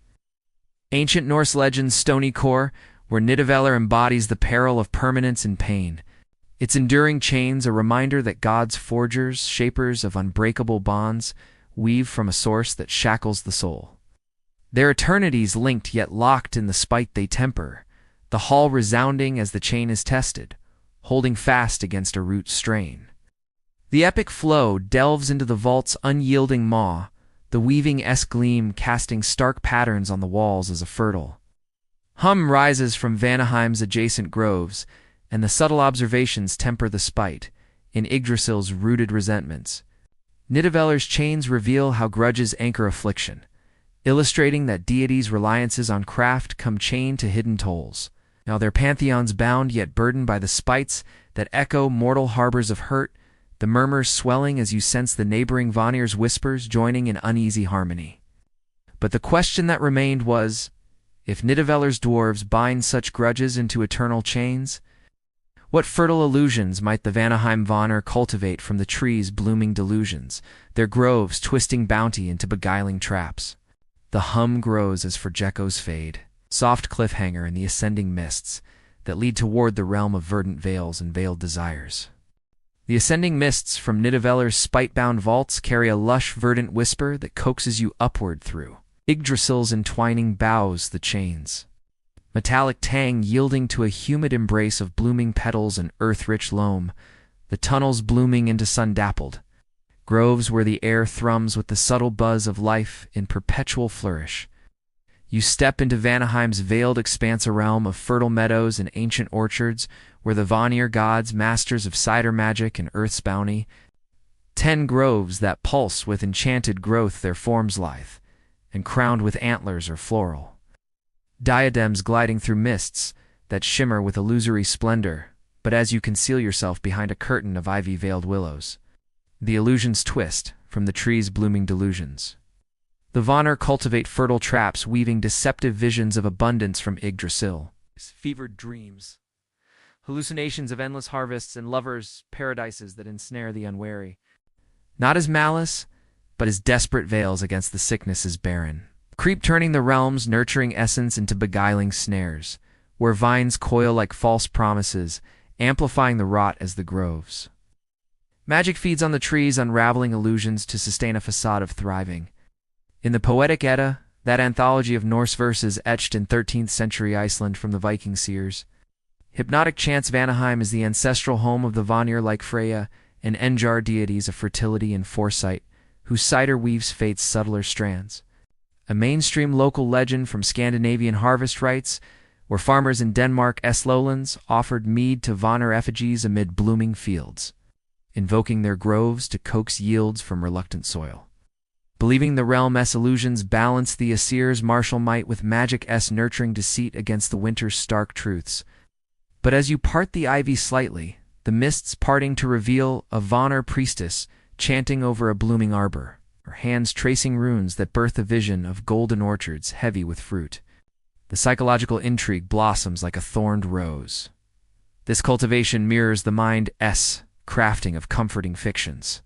Ancient Norse legends' stony core, where Níðhöggr embodies the peril of permanence and pain. Its enduring chains a reminder that gods' forgers, shapers of unbreakable bonds, weave from a source that shackles the soul. Their eternities linked yet locked in the spite they temper, the hall resounding as the chain is tested, holding fast against a root strain. The epic flow delves into the vault's unyielding maw, the weaving-esque gleam casting stark patterns on the walls as a fertile hum rises from Vanaheim's adjacent groves, and the subtle observations temper the spite in Yggdrasil's rooted resentments. Níðhöggr's chains reveal how grudges anchor affliction, illustrating that deities' reliances on craft come chained to hidden tolls. Now their pantheons bound yet burdened by the spites that echo mortal harbors of hurt, the murmurs swelling as you sense the neighboring Vanir's whispers joining in uneasy harmony. But the question that remained was, if Níðhöggr's dwarves bind such grudges into eternal chains, what fertile illusions might the Vanaheim Vanir cultivate from the tree's blooming delusions, their groves twisting bounty into beguiling traps? The hum grows as forgeckos fade, soft cliffhanger in the ascending mists that lead toward the realm of verdant veils and veiled desires. The ascending mists from Níðhöggr's spite-bound vaults carry a lush verdant whisper that coaxes you upward through Yggdrasil's entwining boughs the chains. Metallic tang yielding to a humid embrace of blooming petals and earth-rich loam, the tunnels blooming into sun-dappled groves where the air thrums with the subtle buzz of life in perpetual flourish. You step into Vanaheim's veiled expanse, a realm of fertile meadows and ancient orchards, where the Vanir gods, masters of cider magic and earth's bounty, 10 groves that pulse with enchanted growth, their forms lithe, and crowned with antlers or floral. Diadems gliding through mists that shimmer with illusory splendor, but as you conceal yourself behind a curtain of ivy-veiled willows, the illusions twist from the tree's blooming delusions. The Vanir cultivate fertile traps, weaving deceptive visions of abundance from Yggdrasil. Fevered dreams, hallucinations of endless harvests and lovers' paradises that ensnare the unwary. Not as malice, but as desperate veils against the sickness is barren. Creep turning the realm's nurturing essence into beguiling snares, where vines coil like false promises, amplifying the rot as the groves. Magic feeds on the trees, unraveling illusions to sustain a facade of thriving. In the Poetic Edda, that anthology of Norse verses etched in 13th century Iceland from the Viking seers, hypnotic chants Vanaheim is the ancestral home of the Vanir like Freya and Enjar deities of fertility and foresight, whose cider weaves fate's subtler strands. A mainstream local legend from Scandinavian harvest rites, where farmers in Denmark's lowlands offered mead to Vanir effigies amid blooming fields, invoking their groves to coax yields from reluctant soil. Believing the realm's illusions balance the Aesir's martial might with magic's nurturing deceit against the winter's stark truths. But as you part the ivy slightly, the mists parting to reveal a Vanir priestess chanting over a blooming arbor, her hands tracing runes that birth a vision of golden orchards heavy with fruit. The psychological intrigue blossoms like a thorned rose. This cultivation mirrors the mind's crafting of comforting fictions,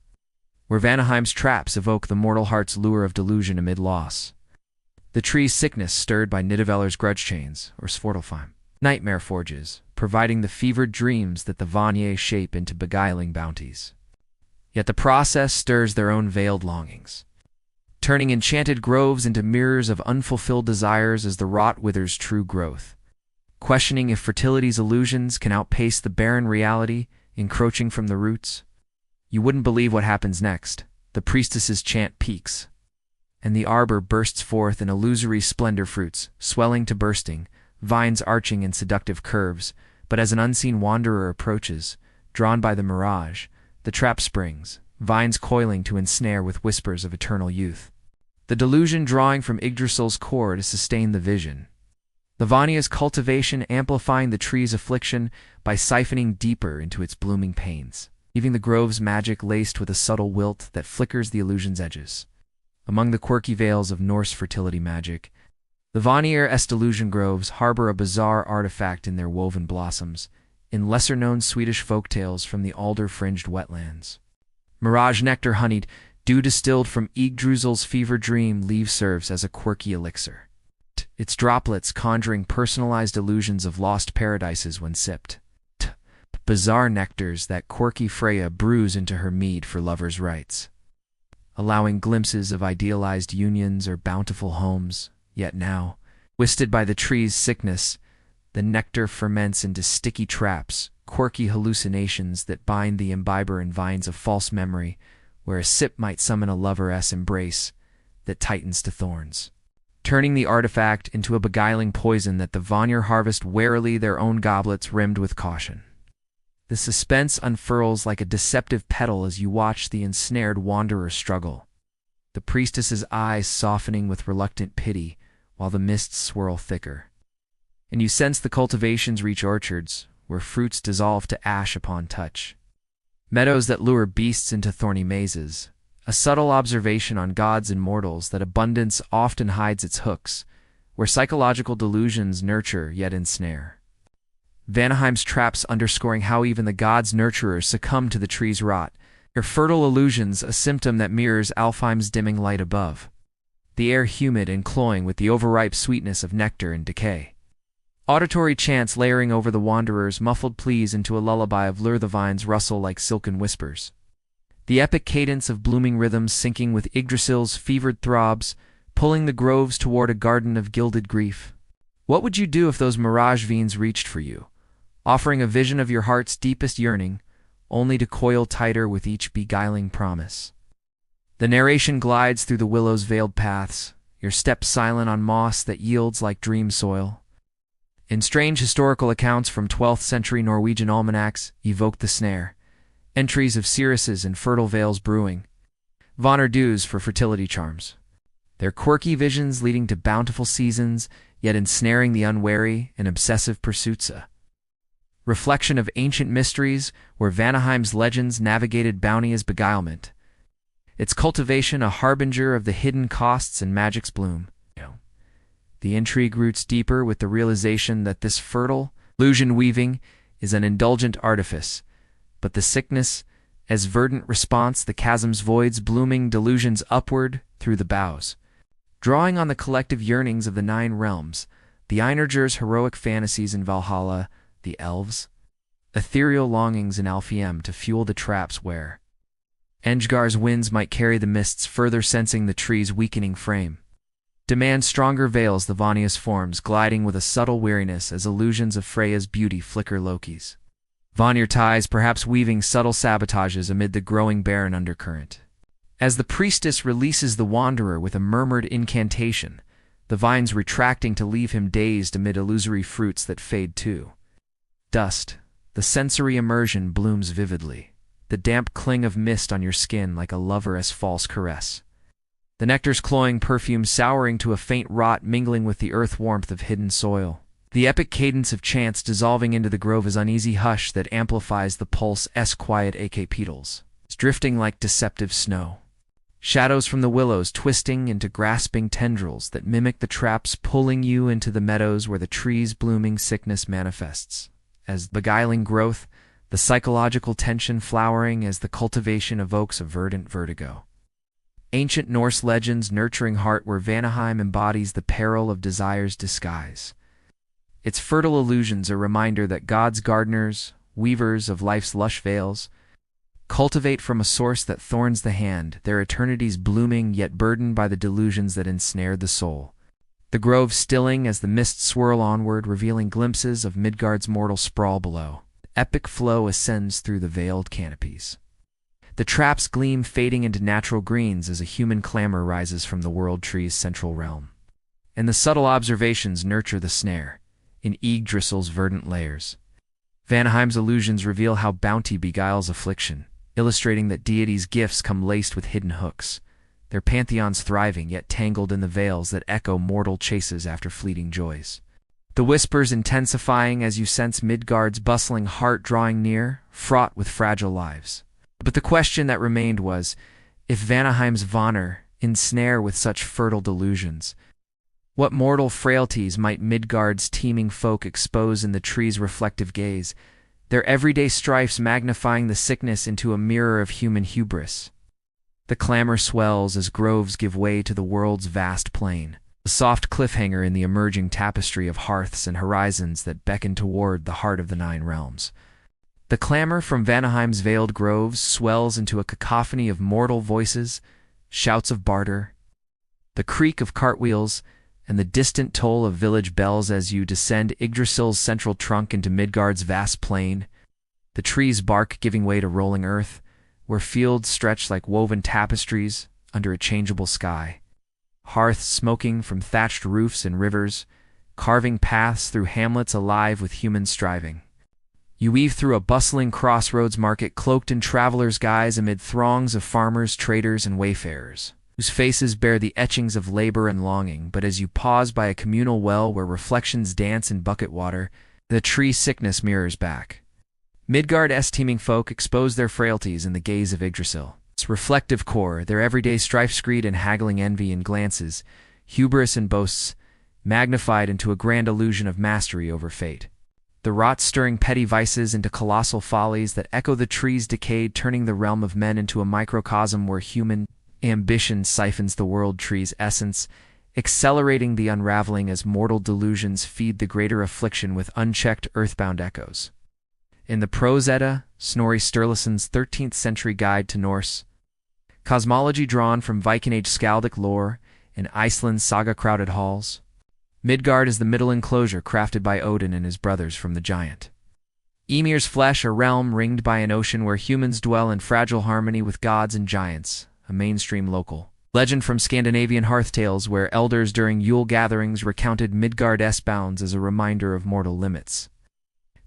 where Vanaheim's traps evoke the mortal heart's lure of delusion amid loss. The tree's sickness stirred by Níðhöggr's grudge chains, or Svartalfheim, nightmare forges, providing the fevered dreams that the Vanir shape into beguiling bounties. Yet the process stirs their own veiled longings, turning enchanted groves into mirrors of unfulfilled desires as the rot withers true growth. Questioning if fertility's illusions can outpace the barren reality encroaching from the roots, you wouldn't believe what happens next. The priestess's chant peaks, and the arbor bursts forth in illusory splendor, fruits swelling to bursting, vines arching in seductive curves. But as an unseen wanderer approaches, drawn by the mirage, the trap springs, vines coiling to ensnare with whispers of eternal youth. The delusion drawing from Yggdrasil's core to sustain the vision. The Vanir's cultivation amplifying the tree's affliction by siphoning deeper into its blooming pains, leaving the grove's magic laced with a subtle wilt that flickers the illusion's edges. Among the quirky veils of Norse fertility magic, the Vanir's delusion groves harbor a bizarre artifact in their woven blossoms, in lesser-known Swedish folktales from the alder-fringed wetlands. Mirage nectar honeyed, dew distilled from Yggdrasil's fever dream leaf serves as a quirky elixir, its droplets conjuring personalized illusions of lost paradises when sipped. Bizarre nectars that quirky Freya brews into her mead for lovers' rites, allowing glimpses of idealized unions or bountiful homes. Yet now, twisted by the tree's sickness, the nectar ferments into sticky traps, quirky hallucinations that bind the imbiber in vines of false memory, where a sip might summon a lover's embrace that tightens to thorns, turning the artifact into a beguiling poison that the Vanir harvest warily, their own goblets rimmed with caution. The suspense unfurls like a deceptive petal as you watch the ensnared wanderer struggle, the priestess's eyes softening with reluctant pity while the mists swirl thicker. And you sense the cultivations reach orchards, where fruits dissolve to ash upon touch. Meadows that lure beasts into thorny mazes, a subtle observation on gods and mortals that abundance often hides its hooks, where psychological delusions nurture yet ensnare. Vanaheim's traps underscoring how even the gods' nurturers succumb to the tree's rot, their fertile illusions a symptom that mirrors Alfheim's dimming light above. The air humid and cloying with the overripe sweetness of nectar and decay. Auditory chants layering over the wanderer's muffled pleas into a lullaby of lure, the vines rustle like silken whispers. The epic cadence of blooming rhythms syncing with Yggdrasil's fevered throbs, pulling the groves toward a garden of gilded grief. What would you do if those mirage veins reached for you, offering a vision of your heart's deepest yearning, only to coil tighter with each beguiling promise? The narration glides through the willow's veiled paths, your steps silent on moss that yields like dream soil. In strange historical accounts from 12th century Norwegian almanacs evoke the snare, entries of seeresses and fertile vales brewing, Vanir dews for fertility charms. Their quirky visions leading to bountiful seasons, yet ensnaring the unwary and obsessive pursuits. A reflection of ancient mysteries where Vanaheim's legends navigated bounty as beguilement. its cultivation a harbinger of the hidden costs and magic's bloom. The intrigue roots deeper with the realization that this fertile illusion weaving is an indulgent artifice, but the sickness, as verdant response, the chasm's voids blooming delusions upward through the boughs. Drawing on the collective yearnings of the 9 realms, the Einherjar's heroic fantasies in Valhalla, the elves, ethereal longings in Alfheim to fuel the traps where Engjar's winds might carry the mists, further sensing the tree's weakening frame. Demand stronger veils the Vanya's forms, gliding with a subtle weariness as illusions of Freya's beauty flicker Loki's. Vanir ties perhaps weaving subtle sabotages amid the growing barren undercurrent. As the priestess releases the wanderer with a murmured incantation, the vines retracting to leave him dazed amid illusory fruits that fade too. Dust, the sensory immersion blooms vividly, the damp cling of mist on your skin like a lover's false caress. The nectar's cloying perfume souring to a faint rot mingling with the earth warmth of hidden soil. The epic cadence of chants dissolving into the grove's uneasy hush that amplifies the pulse's quiet AK petals, drifting like deceptive snow. Shadows from the willows twisting into grasping tendrils that mimic the traps pulling you into the meadows where the tree's blooming sickness manifests. As beguiling growth, the psychological tension flowering as the cultivation evokes a verdant vertigo. Ancient Norse legends nurturing heart where Vanaheim embodies the peril of desire's disguise. Its fertile illusions a reminder that God's gardeners, weavers of life's lush veils, cultivate from a source that thorns the hand, their eternities blooming yet burdened by the delusions that ensnare the soul. The grove stilling as the mists swirl onward, revealing glimpses of Midgard's mortal sprawl below. Epic flow ascends through the veiled canopies. The traps gleam fading into natural greens as a human clamor rises from the World Tree's central realm. And the subtle observations nurture the snare, in Yggdrasil's verdant layers. Vanaheim's illusions reveal how bounty beguiles affliction, illustrating that deities' gifts come laced with hidden hooks, their pantheons thriving yet tangled in the veils that echo mortal chases after fleeting joys. The whispers intensifying as you sense Midgard's bustling heart drawing near, fraught with fragile lives. But the question that remained was, if Vanaheim's Vanir ensnare with such fertile delusions, what mortal frailties might Midgard's teeming folk expose in the tree's reflective gaze, their everyday strifes magnifying the sickness into a mirror of human hubris? The clamor swells as groves give way to the world's vast plain, a soft cliffhanger in the emerging tapestry of hearths and horizons that beckon toward the heart of the 9 realms. The clamor from Vanaheim's veiled groves swells into a cacophony of mortal voices, shouts of barter, the creak of cartwheels, and the distant toll of village bells as you descend Yggdrasil's central trunk into Midgard's vast plain, the tree's bark giving way to rolling earth, where fields stretch like woven tapestries under a changeable sky, hearths smoking from thatched roofs and rivers, carving paths through hamlets alive with human striving. You weave through a bustling crossroads market cloaked in travelers' guise amid throngs of farmers, traders, and wayfarers, whose faces bear the etchings of labor and longing. But as you pause by a communal well where reflections dance in bucket water, the tree sickness mirrors back. Midgard's teeming folk expose their frailties in the gaze of Yggdrasil. Its reflective core, their everyday strife screed and haggling envy in glances, hubris and boasts, magnified into a grand illusion of mastery over fate. The rot stirring petty vices into colossal follies that echo the tree's decay, turning the realm of men into a microcosm where human ambition siphons the world tree's essence, accelerating the unraveling as mortal delusions feed the greater affliction with unchecked earthbound echoes. In the Prose Edda, Snorri Sturluson's 13th century guide to Norse cosmology drawn from Viking Age skaldic lore and Iceland's saga-crowded halls, Midgard is the middle enclosure crafted by Odin and his brothers from the giant Ymir's flesh, a realm ringed by an ocean where humans dwell in fragile harmony with gods and giants, a mainstream local legend from Scandinavian hearth tales where elders during Yule gatherings recounted Midgard's bounds as a reminder of mortal limits.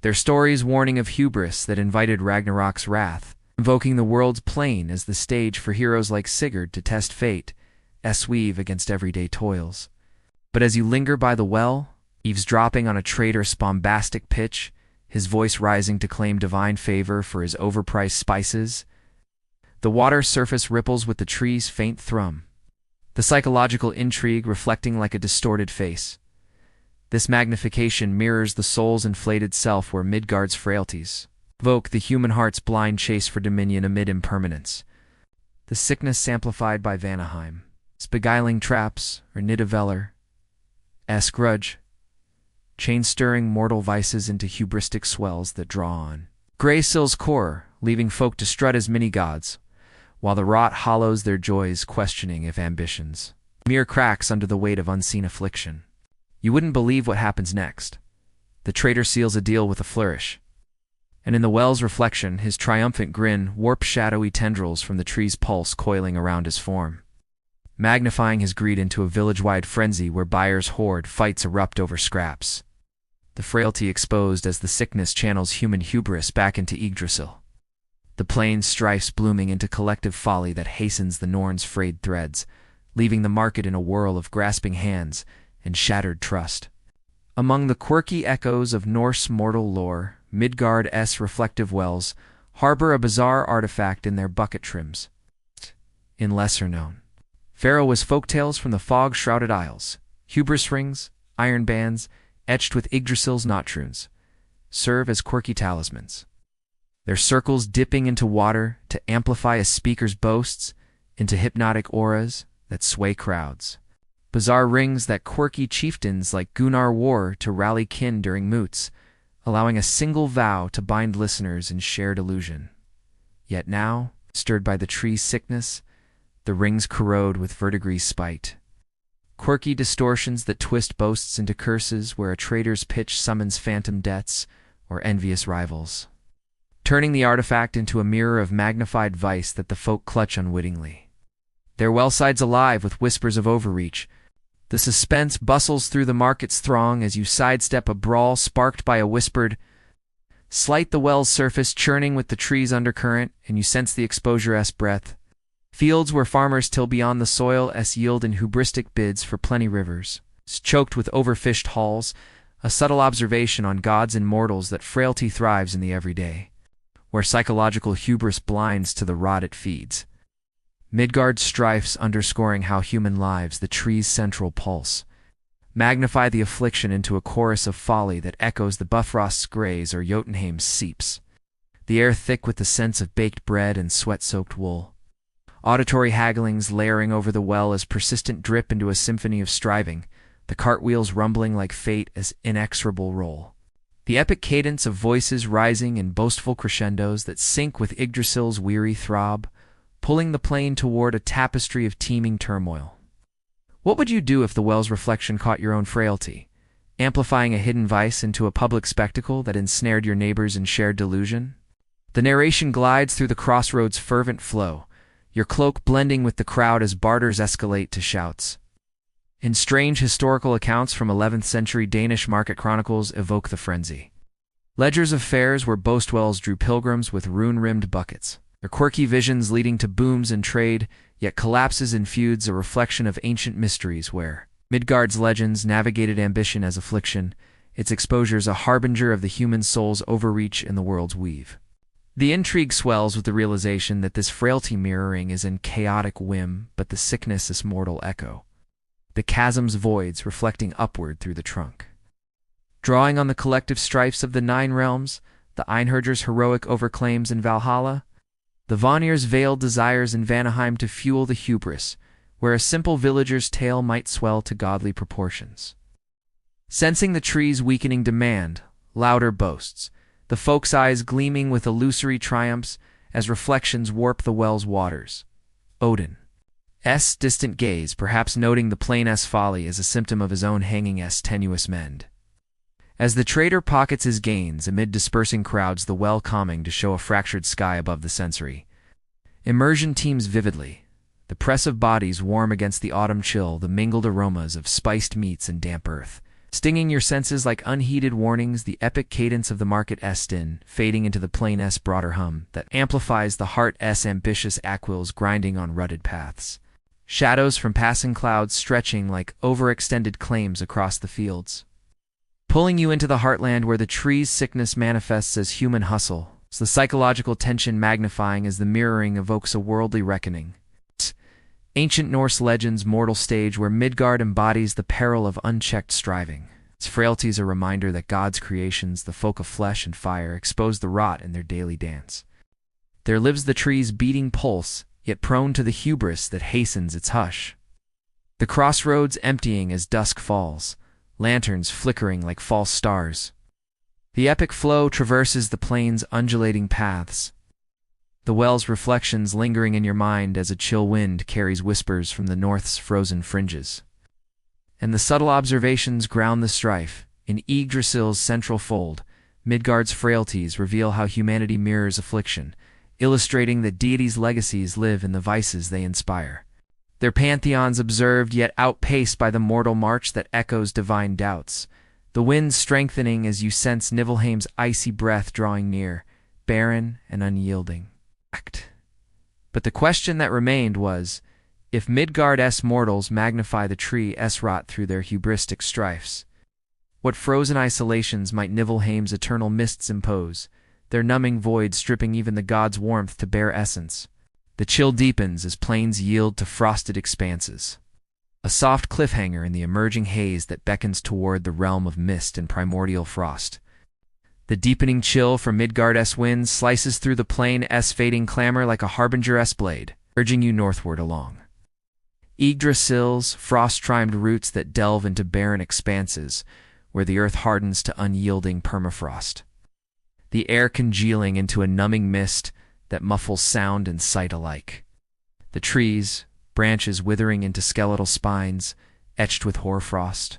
Their stories warning of hubris that invited Ragnarok's wrath, invoking the world's plane as the stage for heroes like Sigurd to test fate, weave against everyday toils. But as you linger by the well, eavesdropping on a trader's bombastic pitch, his voice rising to claim divine favor for his overpriced spices, The water surface ripples with the tree's faint thrum, the psychological intrigue reflecting like a distorted face. This magnification mirrors the soul's inflated self where Midgard's frailties evoke the human heart's blind chase for dominion amid impermanence. The sickness amplified by Vanaheim's beguiling traps, or Níðhöggr, grudge, chain-stirring mortal vices into hubristic swells that draw on Yggdrasil's core, leaving folk to strut as mini-gods, while the rot hollows their joys, questioning if ambitions mere cracks under the weight of unseen affliction. You wouldn't believe what happens next. The traitor seals a deal with a flourish, and in the well's reflection, his triumphant grin warps shadowy tendrils from the tree's pulse coiling around his form, magnifying his greed into a village-wide frenzy where buyers hoard, fights erupt over scraps, the frailty exposed as the sickness channels human hubris back into Yggdrasil. The plain's strifes blooming into collective folly that hastens the Norns' frayed threads, leaving the market in a whirl of grasping hands and shattered trust. Among the quirky echoes of Norse mortal lore, Midgard's reflective wells harbor a bizarre artifact in their bucket trims. In lesser known Pharaoh was folktales from the fog-shrouded isles. Hubris rings, iron bands, etched with Yggdrasil's notrunes, serve as quirky talismans. Their circles dipping into water to amplify a speaker's boasts into hypnotic auras that sway crowds. Bizarre rings that quirky chieftains like Gunnar wore to rally kin during moots, allowing a single vow to bind listeners in shared illusion. Yet now, stirred by the tree's sickness, the rings corrode with verdigris spite. Quirky distortions that twist boasts into curses where a traitor's pitch summons phantom debts or envious rivals, turning the artifact into a mirror of magnified vice that the folk clutch unwittingly. Their well sides alive with whispers of overreach. The suspense bustles through the market's throng as you sidestep a brawl sparked by a whispered slight, the well's surface churning with the tree's undercurrent, and you sense the exposure's breath. Fields where farmers till beyond the soil's yield in hubristic bids for plenty rivers, choked with overfished hauls, a subtle observation on gods and mortals that frailty thrives in the everyday, where psychological hubris blinds to the rot it feeds. Midgard's strifes underscoring how human lives, the tree's central pulse, magnify the affliction into a chorus of folly that echoes the Bifrost's grays or Jotunheim's seeps, the air thick with the sense of baked bread and sweat-soaked wool. Auditory hagglings layering over the well as persistent drip into a symphony of striving, the cartwheels rumbling like fate as inexorable roll. The epic cadence of voices rising in boastful crescendos that sync with Yggdrasil's weary throb, pulling the plain toward a tapestry of teeming turmoil. What would you do if the well's reflection caught your own frailty, amplifying a hidden vice into a public spectacle that ensnared your neighbors in shared delusion? The narration glides through the crossroads' fervent flow, your cloak blending with the crowd as barters escalate to shouts. In strange historical accounts from 11th century Danish market chronicles evoke the frenzy. Ledgers of fairs where boastwells drew pilgrims with rune-rimmed buckets, their quirky visions leading to booms in trade, yet collapses in feuds, a reflection of ancient mysteries where Midgard's legends navigated ambition as affliction, its exposures a harbinger of the human soul's overreach in the world's weave. The intrigue swells with the realization that this frailty mirroring is in chaotic whim, but the sickness is mortal echo. The chasm's voids reflecting upward through the trunk. Drawing on the collective strifes of the Nine Realms, the Einherjar's heroic overclaims in Valhalla, the Vanir's veiled desires in Vanaheim to fuel the hubris, where a simple villager's tale might swell to godly proportions. Sensing the tree's weakening demand, louder boasts, the folk's eyes gleaming with illusory triumphs as reflections warp the well's waters. Odin's distant gaze, perhaps noting the plain's folly as a symptom of his own hanging's tenuous mend. As the trader pockets his gains amid dispersing crowds, the well calming to show a fractured sky above the sensory. Immersion teems vividly, the press of bodies warm against the autumn chill, the mingled aromas of spiced meats and damp earth, stinging your senses like unheeded warnings, the epic cadence of the market's din, fading into the plain's broader hum that amplifies the heart's ambitious aquils grinding on rutted paths. Shadows from passing clouds stretching like overextended claims across the fields, pulling you into the heartland where the tree's sickness manifests as human hustle, The psychological tension magnifying as the mirroring evokes a worldly reckoning. Ancient Norse legends' mortal stage where Midgard embodies the peril of unchecked striving. Its frailty is a reminder that God's creations, the folk of flesh and fire, expose the rot in their daily dance. There lives the tree's beating pulse, yet prone to the hubris that hastens its hush. The crossroads emptying as dusk falls, lanterns flickering like false stars. The epic flow traverses the plain's undulating paths, the well's reflections lingering in your mind as a chill wind carries whispers from the north's frozen fringes. And the subtle observations ground the strife. In Yggdrasil's central fold, Midgard's frailties reveal how humanity mirrors affliction, illustrating that deities' legacies live in the vices they inspire. Their pantheons observed yet outpaced by the mortal march that echoes divine doubts. The wind strengthening as you sense Níðhögg's icy breath drawing near, barren and unyielding. But the question that remained was, if Midgard's mortals magnify the tree's rot through their hubristic strifes, what frozen isolations might Níðhögg's eternal mists impose, their numbing void stripping even the god's warmth to bare essence? The chill deepens as plains yield to frosted expanses, a soft cliffhanger in the emerging haze that beckons toward the realm of mist and primordial frost. The deepening chill from Midgard's winds slices through the plain's fading clamor like a harbinger's blade, urging you northward along. Yggdrasil's frost-trimed roots that delve into barren expanses, where the earth hardens to unyielding permafrost. The air congealing into a numbing mist that muffles sound and sight alike. The trees, branches withering into skeletal spines, etched with hoarfrost.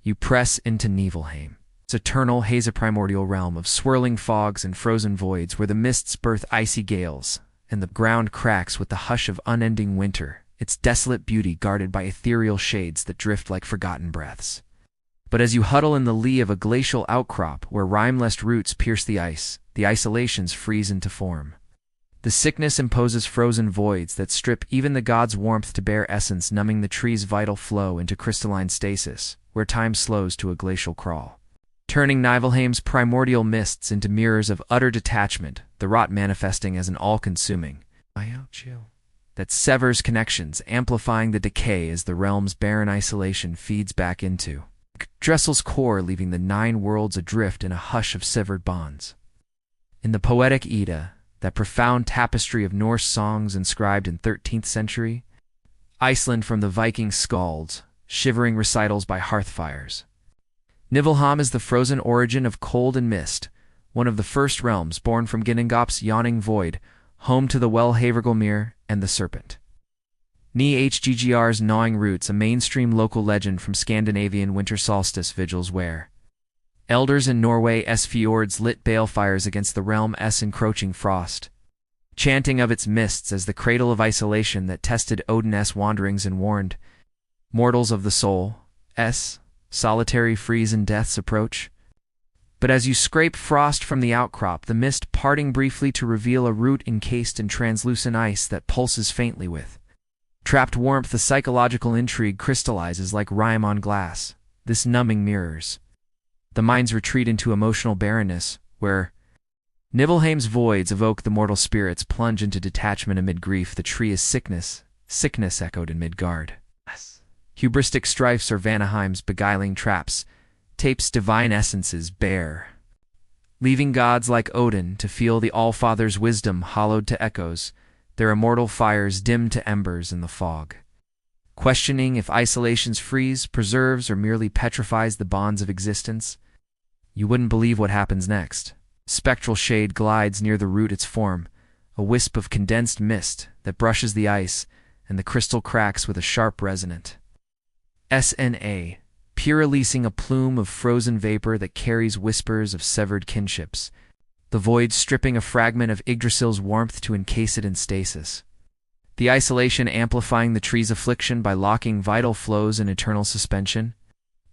You press into Níðhöggr. Its eternal haze-primordial realm of swirling fogs and frozen voids where the mists birth icy gales, and the ground cracks with the hush of unending winter, its desolate beauty guarded by ethereal shades that drift like forgotten breaths. But as you huddle in the lee of a glacial outcrop where rime-less roots pierce the ice, the isolations freeze into form. The sickness imposes frozen voids that strip even the god's warmth to bare essence, numbing the tree's vital flow into crystalline stasis, where time slows to a glacial crawl. Turning Níðhögg's primordial mists into mirrors of utter detachment, the rot manifesting as an all-consuming that severs connections, amplifying the decay as the realm's barren isolation feeds back into Yggdrasil's core, leaving the 9 worlds adrift in a hush of severed bonds. In the poetic Edda, that profound tapestry of Norse songs inscribed in 13th century, Iceland from the Viking skalds, shivering recitals by hearth fires. Níðhöggr is the frozen origin of cold and mist, one of the first realms born from Ginnungagap's yawning void, home to the Well of Urd and the serpent. Níðhöggr's gnawing roots, a mainstream local legend from Scandinavian winter solstice vigils where elders in Norway's fjords lit balefires against the realm's encroaching frost, chanting of its mists as the cradle of isolation that tested Odin's wanderings and warned mortals of the soul's solitary freeze and death's approach. But as you scrape frost from the outcrop, the mist parting briefly to reveal a root encased in translucent ice that pulses faintly with trapped warmth, the psychological intrigue crystallizes like rime on glass. This numbing mirrors the mind's retreat into emotional barrenness, where Níðhögg's voids evoke the mortal spirits plunge into detachment amid grief. The tree is sickness echoed in Midgard. Hubristic strifes are Vanaheim's beguiling traps, tapes divine essences bare, leaving gods like Odin to feel the All-Father's wisdom hollowed to echoes, their immortal fires dimmed to embers in the fog. Questioning if isolation's freeze, preserves, or merely petrifies the bonds of existence, you wouldn't believe what happens next. Spectral shade glides near the root, its form, a wisp of condensed mist that brushes the ice and the crystal cracks with a sharp resonant SNA, pure-releasing a plume of frozen vapor that carries whispers of severed kinships, the void stripping a fragment of Yggdrasil's warmth to encase it in stasis. The isolation amplifying the tree's affliction by locking vital flows in eternal suspension,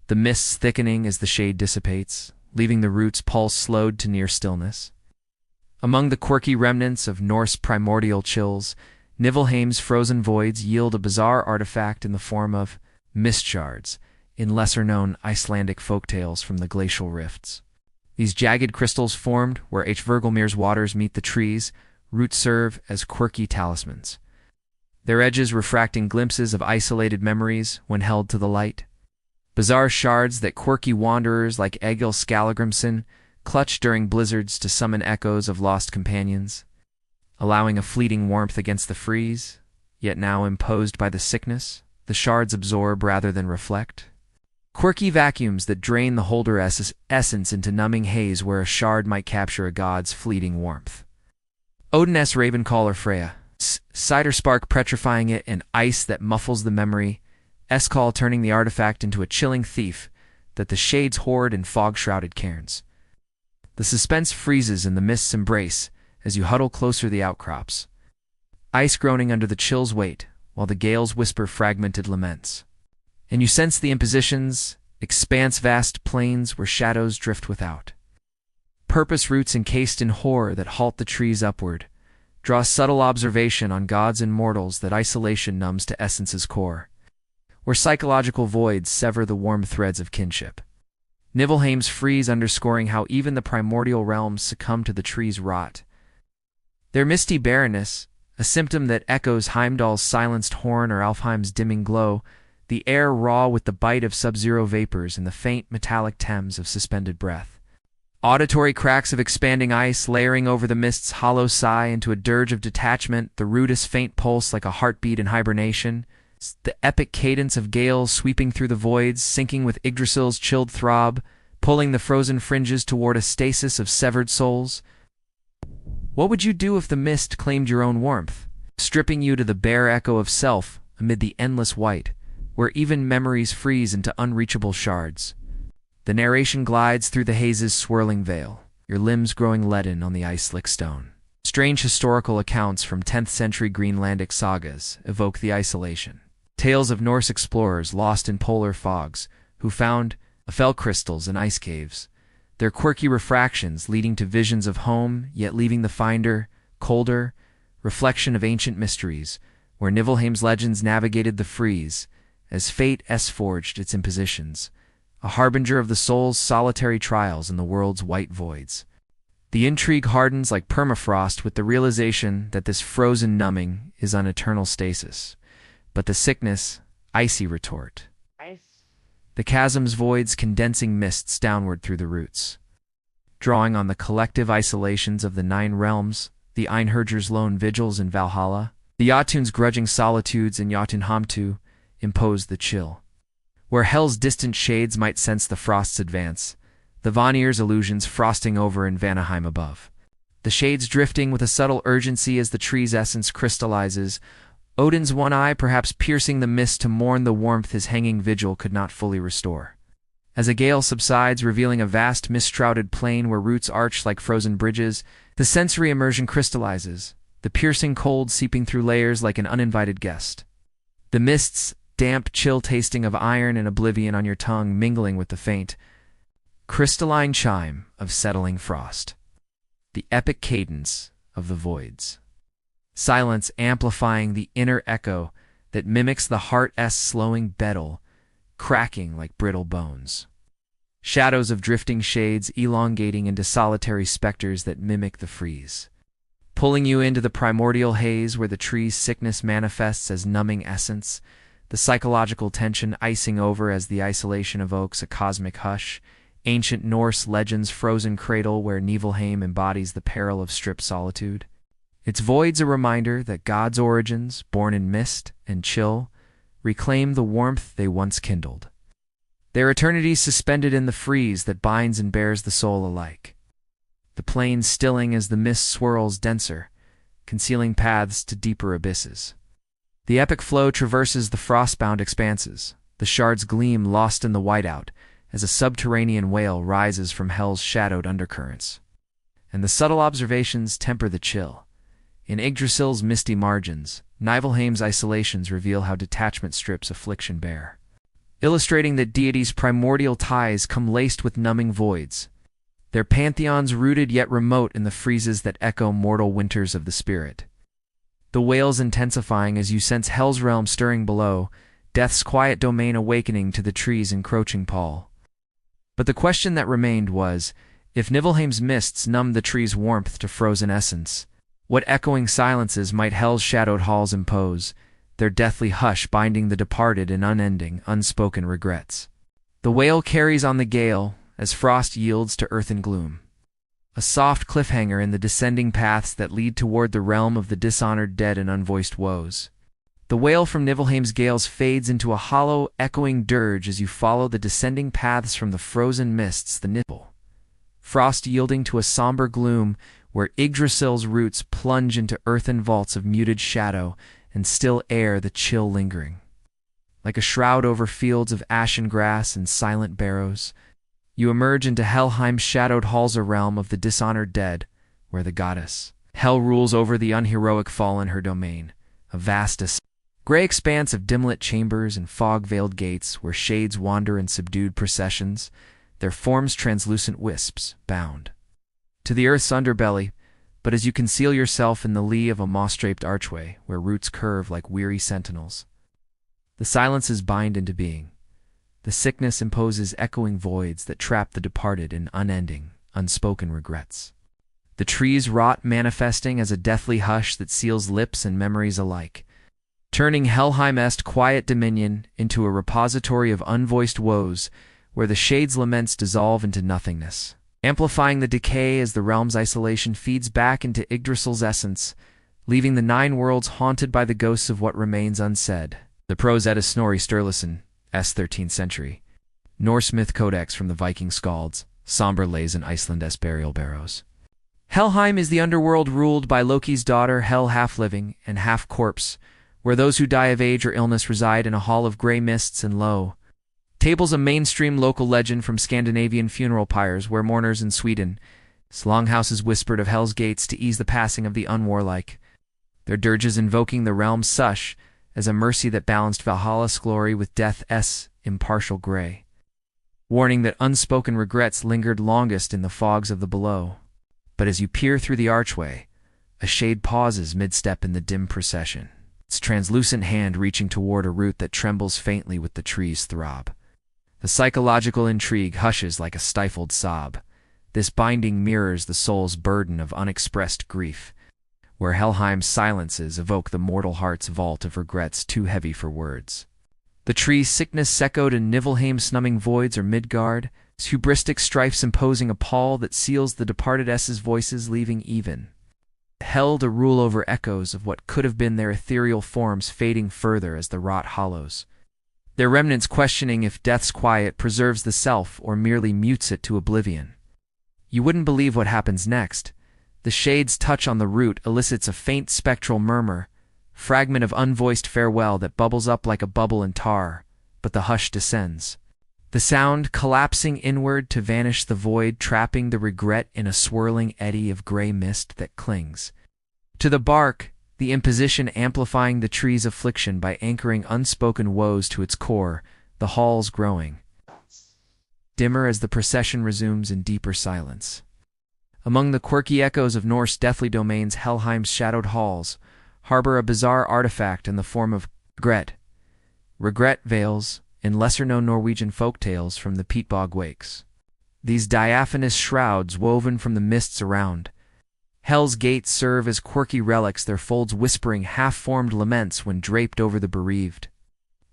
the mists thickening as the shade dissipates, leaving the root's pulse slowed to near stillness. Among the quirky remnants of Norse primordial chills, Níðhögg's frozen voids yield a bizarre artifact in the form of mist shards, in lesser-known Icelandic folktales from the glacial rifts. These jagged crystals formed where Yggdrasil's waters meet the trees, roots serve as quirky talismans, their edges refracting glimpses of isolated memories when held to the light. Bizarre shards that quirky wanderers like Egil Skallagrimsson clutch during blizzards to summon echoes of lost companions, allowing a fleeting warmth against the freeze, yet now imposed by the sickness, the shards absorb rather than reflect. Quirky vacuums that drain the holder essence into numbing haze where a shard might capture a god's fleeting warmth. Odin's Ravencaller Freya, cider spark petrifying it and ice that muffles the memory, Eskal turning the artifact into a chilling thief that the shades hoard in fog-shrouded cairns. The suspense freezes in the mist's embrace as you huddle closer the outcrops, ice groaning under the chill's weight while the gales whisper fragmented laments. And you sense the impositions, expanse vast plains where shadows drift without. Purpose roots encased in horror that halt the trees upward, draw subtle observation on gods and mortals that isolation numbs to essence's core, where psychological voids sever the warm threads of kinship. Niflheim's freeze underscoring how even the primordial realms succumb to the tree's rot. Their misty barrenness, a symptom that echoes Heimdall's silenced horn or Alfheim's dimming glow, the air raw with the bite of sub-zero vapors and the faint metallic Thames of suspended breath. Auditory cracks of expanding ice layering over the mist's hollow sigh into a dirge of detachment, the rudest faint pulse like a heartbeat in hibernation, the epic cadence of gales sweeping through the voids, syncing with Yggdrasil's chilled throb, pulling the frozen fringes toward a stasis of severed souls. What would you do if the mist claimed your own warmth, stripping you to the bare echo of self amid the endless white, where even memories freeze into unreachable shards? The narration glides through the haze's swirling veil, your limbs growing leaden on the ice-slick stone. Strange historical accounts from 10th century Greenlandic sagas evoke the isolation. Tales of Norse explorers lost in polar fogs who found fell crystals in ice caves, their quirky refractions leading to visions of home, yet leaving the finder colder, reflection of ancient mysteries, where Niflheim's legends navigated the freeze, as fate forged its impositions, a harbinger of the soul's solitary trials in the world's white voids. The intrigue hardens like permafrost with the realization that this frozen numbing is an eternal stasis, but the sickness, icy retort. The chasm's voids condensing mists downward through the roots. Drawing on the collective isolations of the 9 realms, the Einherjar's lone vigils in Valhalla, the Jotun's grudging solitudes in Jotunheimtu, impose the chill. Where hell's distant shades might sense the frost's advance, the Vanir's illusions frosting over in Vanaheim above. The shades drifting with a subtle urgency as the tree's essence crystallizes, Odin's one eye perhaps piercing the mist to mourn the warmth his hanging vigil could not fully restore. As a gale subsides, revealing a vast mist-shrouded plain where roots arch like frozen bridges, the sensory immersion crystallizes, the piercing cold seeping through layers like an uninvited guest. The mist's damp chill tasting of iron and oblivion on your tongue mingling with the faint, crystalline chime of settling frost. The epic cadence of the voids. Silence amplifying the inner echo that mimics the heart's slowing beatle, cracking like brittle bones. Shadows of drifting shades elongating into solitary specters that mimic the freeze. Pulling you into the primordial haze where the tree's sickness manifests as numbing essence, the psychological tension icing over as the isolation evokes a cosmic hush, ancient Norse legends' frozen cradle where Niflheim embodies the peril of stripped solitude. Its voids a reminder that God's origins, born in mist and chill, reclaim the warmth they once kindled. Their eternity suspended in the freeze that binds and bears the soul alike. The plain stilling as the mist swirls denser, concealing paths to deeper abysses. The epic flow traverses the frost-bound expanses, the shards gleam lost in the whiteout as a subterranean wail rises from hell's shadowed undercurrents. And the subtle observations temper the chill. In Yggdrasil's misty margins, Niflheim's isolations reveal how detachment strips affliction bare, illustrating that deities' primordial ties come laced with numbing voids, their pantheons rooted yet remote in the freezes that echo mortal winters of the spirit. The wails intensifying as you sense hell's realm stirring below, death's quiet domain awakening to the tree's encroaching pall. But the question that remained was, If Niflheim's mists numbed the tree's warmth to frozen essence, what echoing silences might Hell's shadowed halls impose, their deathly hush binding the departed in unending, unspoken regrets. The wail carries on the gale as frost yields to earthen gloom, a soft cliffhanger in the descending paths that lead toward the realm of the dishonored dead and unvoiced woes. The wail from Niflheim's gales fades into a hollow, echoing dirge as you follow the descending paths from the frozen mists, the nipple. Frost yielding to a somber gloom where Yggdrasil's roots plunge into earthen vaults of muted shadow and still air the chill lingering. Like a shroud over fields of ashen grass and silent barrows, you emerge into Helheim's shadowed halls, a realm of the dishonored dead, where the goddess Hel rules over the unheroic fallen, her domain, a vast gray expanse of dim-lit chambers and fog-veiled gates where shades wander in subdued processions, their forms translucent wisps, bound to the earth's underbelly, but as you conceal yourself in the lee of a moss-draped archway where roots curve like weary sentinels, the silences bind into being. The sickness imposes echoing voids that trap the departed in unending, unspoken regrets. The trees rot, manifesting as a deathly hush that seals lips and memories alike, turning Helheim's quiet dominion into a repository of unvoiced woes where the shades' laments dissolve into nothingness, amplifying the decay as the realm's isolation feeds back into Yggdrasil's essence, leaving the nine worlds haunted by the ghosts of what remains unsaid. The prose Edda Snorri Sturluson, S. 13th century. Norse myth codex from the Viking skalds, somber lays in Iceland's burial barrows. Helheim is the underworld ruled by Loki's daughter Hel, half-living and half-corpse, where those who die of age or illness reside in a hall of grey mists and low. Table's a mainstream local legend from Scandinavian funeral pyres where mourners in Sweden, longhouses whispered of Hell's gates to ease the passing of the unwarlike, their dirges invoking the realm's sush as a mercy that balanced Valhalla's glory with death's impartial grey, warning that unspoken regrets lingered longest in the fogs of the below. But as you peer through the archway, a shade pauses mid-step in the dim procession, its translucent hand reaching toward a root that trembles faintly with the tree's throb. The psychological intrigue hushes like a stifled sob. This binding mirrors the soul's burden of unexpressed grief, where Helheim's silences evoke the mortal heart's vault of regrets too heavy for words. The tree's sickness echoed in Niflheim's numbing voids or Midgard, hubristic strifes imposing a pall that seals the departed S's voices, leaving even Hell to rule over echoes of what could have been their ethereal forms, fading further as the rot hollows, their remnants questioning if death's quiet preserves the self or merely mutes it to oblivion. You wouldn't believe what happens next. The shade's touch on the root elicits a faint spectral murmur, fragment of unvoiced farewell that bubbles up like a bubble in tar, but the hush descends. The sound collapsing inward to vanish the void, trapping the regret in a swirling eddy of gray mist that clings to the bark, the imposition amplifying the tree's affliction by anchoring unspoken woes to its core, the halls growing dimmer as the procession resumes in deeper silence. Among the quirky echoes of Norse deathly domains, Helheim's shadowed halls harbor a bizarre artifact in the form of regret veils in lesser-known Norwegian folk tales from the peatbog wakes. These diaphanous shrouds woven from the mists around Hell's gates serve as quirky relics, their folds whispering half-formed laments when draped over the bereaved.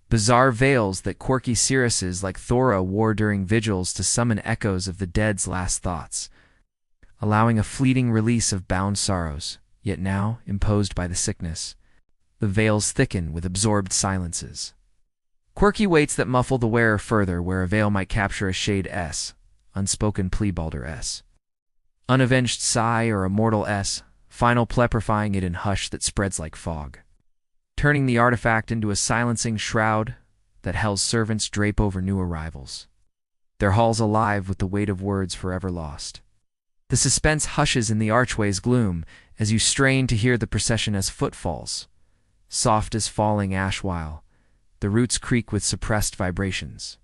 Bizarre veils that quirky seeresses like Thora wore during vigils to summon echoes of the dead's last thoughts, allowing a fleeting release of bound sorrows, yet now, imposed by the sickness, the veils thicken with absorbed silences. Quirky weights that muffle the wearer further where a veil might capture a shade S, unspoken plea balder S. Unavenged sigh or a mortal S, final pleprifying it in hush that spreads like fog, turning the artifact into a silencing shroud that Hell's servants drape over new arrivals, their halls alive with the weight of words forever lost. The suspense hushes in the archway's gloom as you strain to hear the procession as footfalls, soft as falling ash while the roots creak with suppressed vibrations.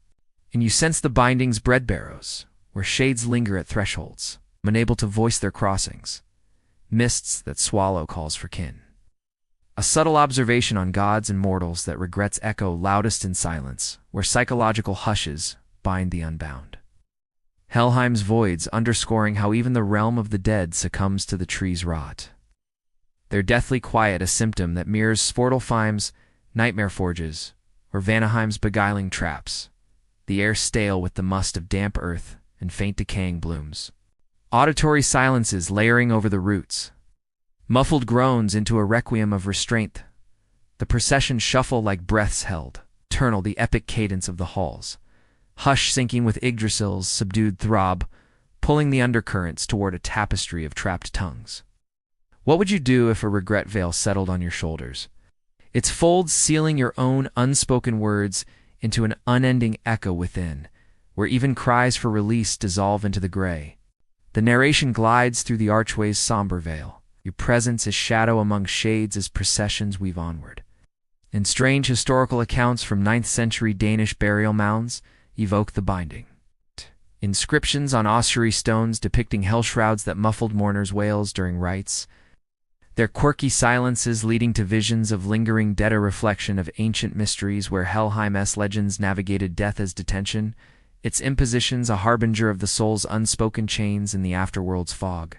And you sense the binding's bread barrows, where shades linger at thresholds, unable to voice their crossings, mists that swallow calls for kin. A subtle observation on gods and mortals that regrets echo loudest in silence, where psychological hushes bind the unbound. Helheim's voids underscoring how even the realm of the dead succumbs to the tree's rot. Their deathly quiet a symptom that mirrors Svartalfheim's nightmare forges, or Vanaheim's beguiling traps, the air stale with the must of damp earth and faint decaying blooms. Auditory silences layering over the roots, muffled groans into a requiem of restraint. The procession shuffle like breaths held, eternal the epic cadence of the halls, hush sinking with Yggdrasil's subdued throb, pulling the undercurrents toward a tapestry of trapped tongues. What would you do if a regret veil settled on your shoulders, its folds sealing your own unspoken words into an unending echo within, where even cries for release dissolve into the gray? The narration glides through the archway's somber veil, your presence is shadow among shades as processions weave onward. And strange historical accounts from 9th century Danish burial mounds evoke the binding. Inscriptions on ossuary stones depicting hell shrouds that muffled mourners' wails during rites, their quirky silences leading to visions of lingering dead, a reflection of ancient mysteries where Helheim's legends navigated death as detention, its impositions a harbinger of the soul's unspoken chains in the afterworld's fog.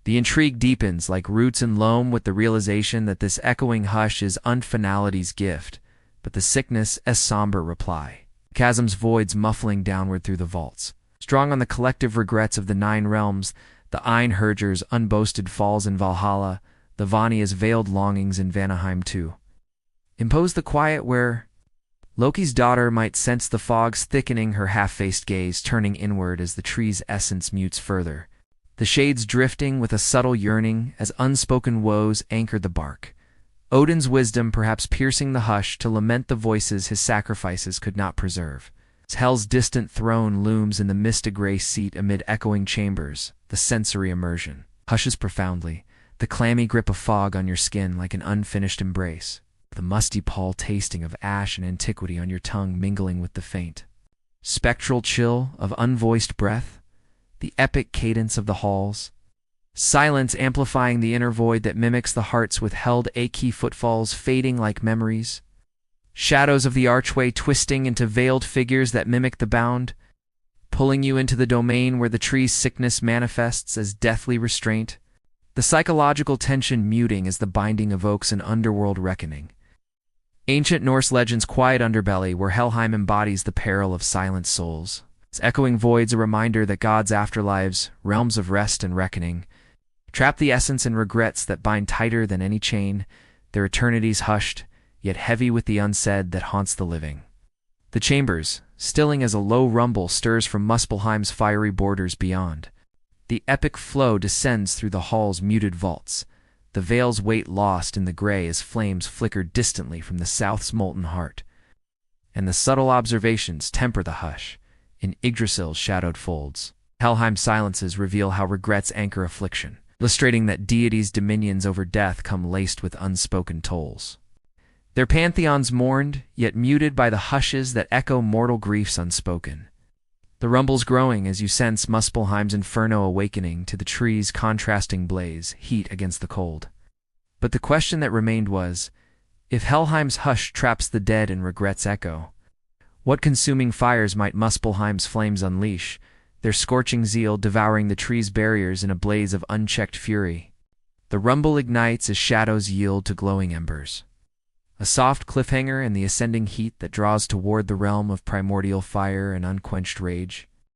The intrigue deepens like roots in loam with the realization that this echoing hush is unfinality's gift, but the sickness a somber reply. Chasm's voids muffling downward through the vaults. Strong on the collective regrets of the 9 realms, the Einherjar's unboasted falls in Valhalla, the Vanya's veiled longings in Vanaheim too. Impose the quiet where Loki's daughter might sense the fogs thickening, her half-faced gaze turning inward as the tree's essence mutes further, the shades drifting with a subtle yearning as unspoken woes anchored the bark. Odin's wisdom perhaps piercing the hush to lament the voices his sacrifices could not preserve. Hell's distant throne looms in the mist-a-gray seat amid echoing chambers, the sensory immersion hushes profoundly, the clammy grip of fog on your skin like an unfinished embrace, the musty pall tasting of ash and antiquity on your tongue mingling with the faint spectral chill of unvoiced breath, the epic cadence of the halls, silence amplifying the inner void that mimics the hearts with held achy footfalls fading like memories, shadows of the archway twisting into veiled figures that mimic the bound, pulling you into the domain where the tree's sickness manifests as deathly restraint, the psychological tension muting as the binding evokes an underworld reckoning. Ancient Norse legend's quiet underbelly where Helheim embodies the peril of silent souls. Its echoing voids a reminder that God's afterlives, realms of rest and reckoning, trap the essence in regrets that bind tighter than any chain, their eternities hushed, yet heavy with the unsaid that haunts the living. The chambers, stilling as a low rumble stirs from Muspelheim's fiery borders beyond. The epic flow descends through the hall's muted vaults, the veil's weight lost in the gray as flames flicker distantly from the south's molten heart. And the subtle observations temper the hush. In Yggdrasil's shadowed folds, Helheim's silences reveal how regrets anchor affliction, illustrating that deities' dominions over death come laced with unspoken tolls. Their pantheons mourned, yet muted by the hushes that echo mortal griefs unspoken. The rumbles growing as you sense Muspelheim's inferno awakening to the tree's contrasting blaze, heat against the cold. But the question that remained was, if Helheim's hush traps the dead in regret's echo, what consuming fires might Muspelheim's flames unleash, their scorching zeal devouring the tree's barriers in a blaze of unchecked fury? The rumble ignites as shadows yield to glowing embers. A soft cliffhanger and the ascending heat that draws toward the realm of primordial fire and unquenched rage.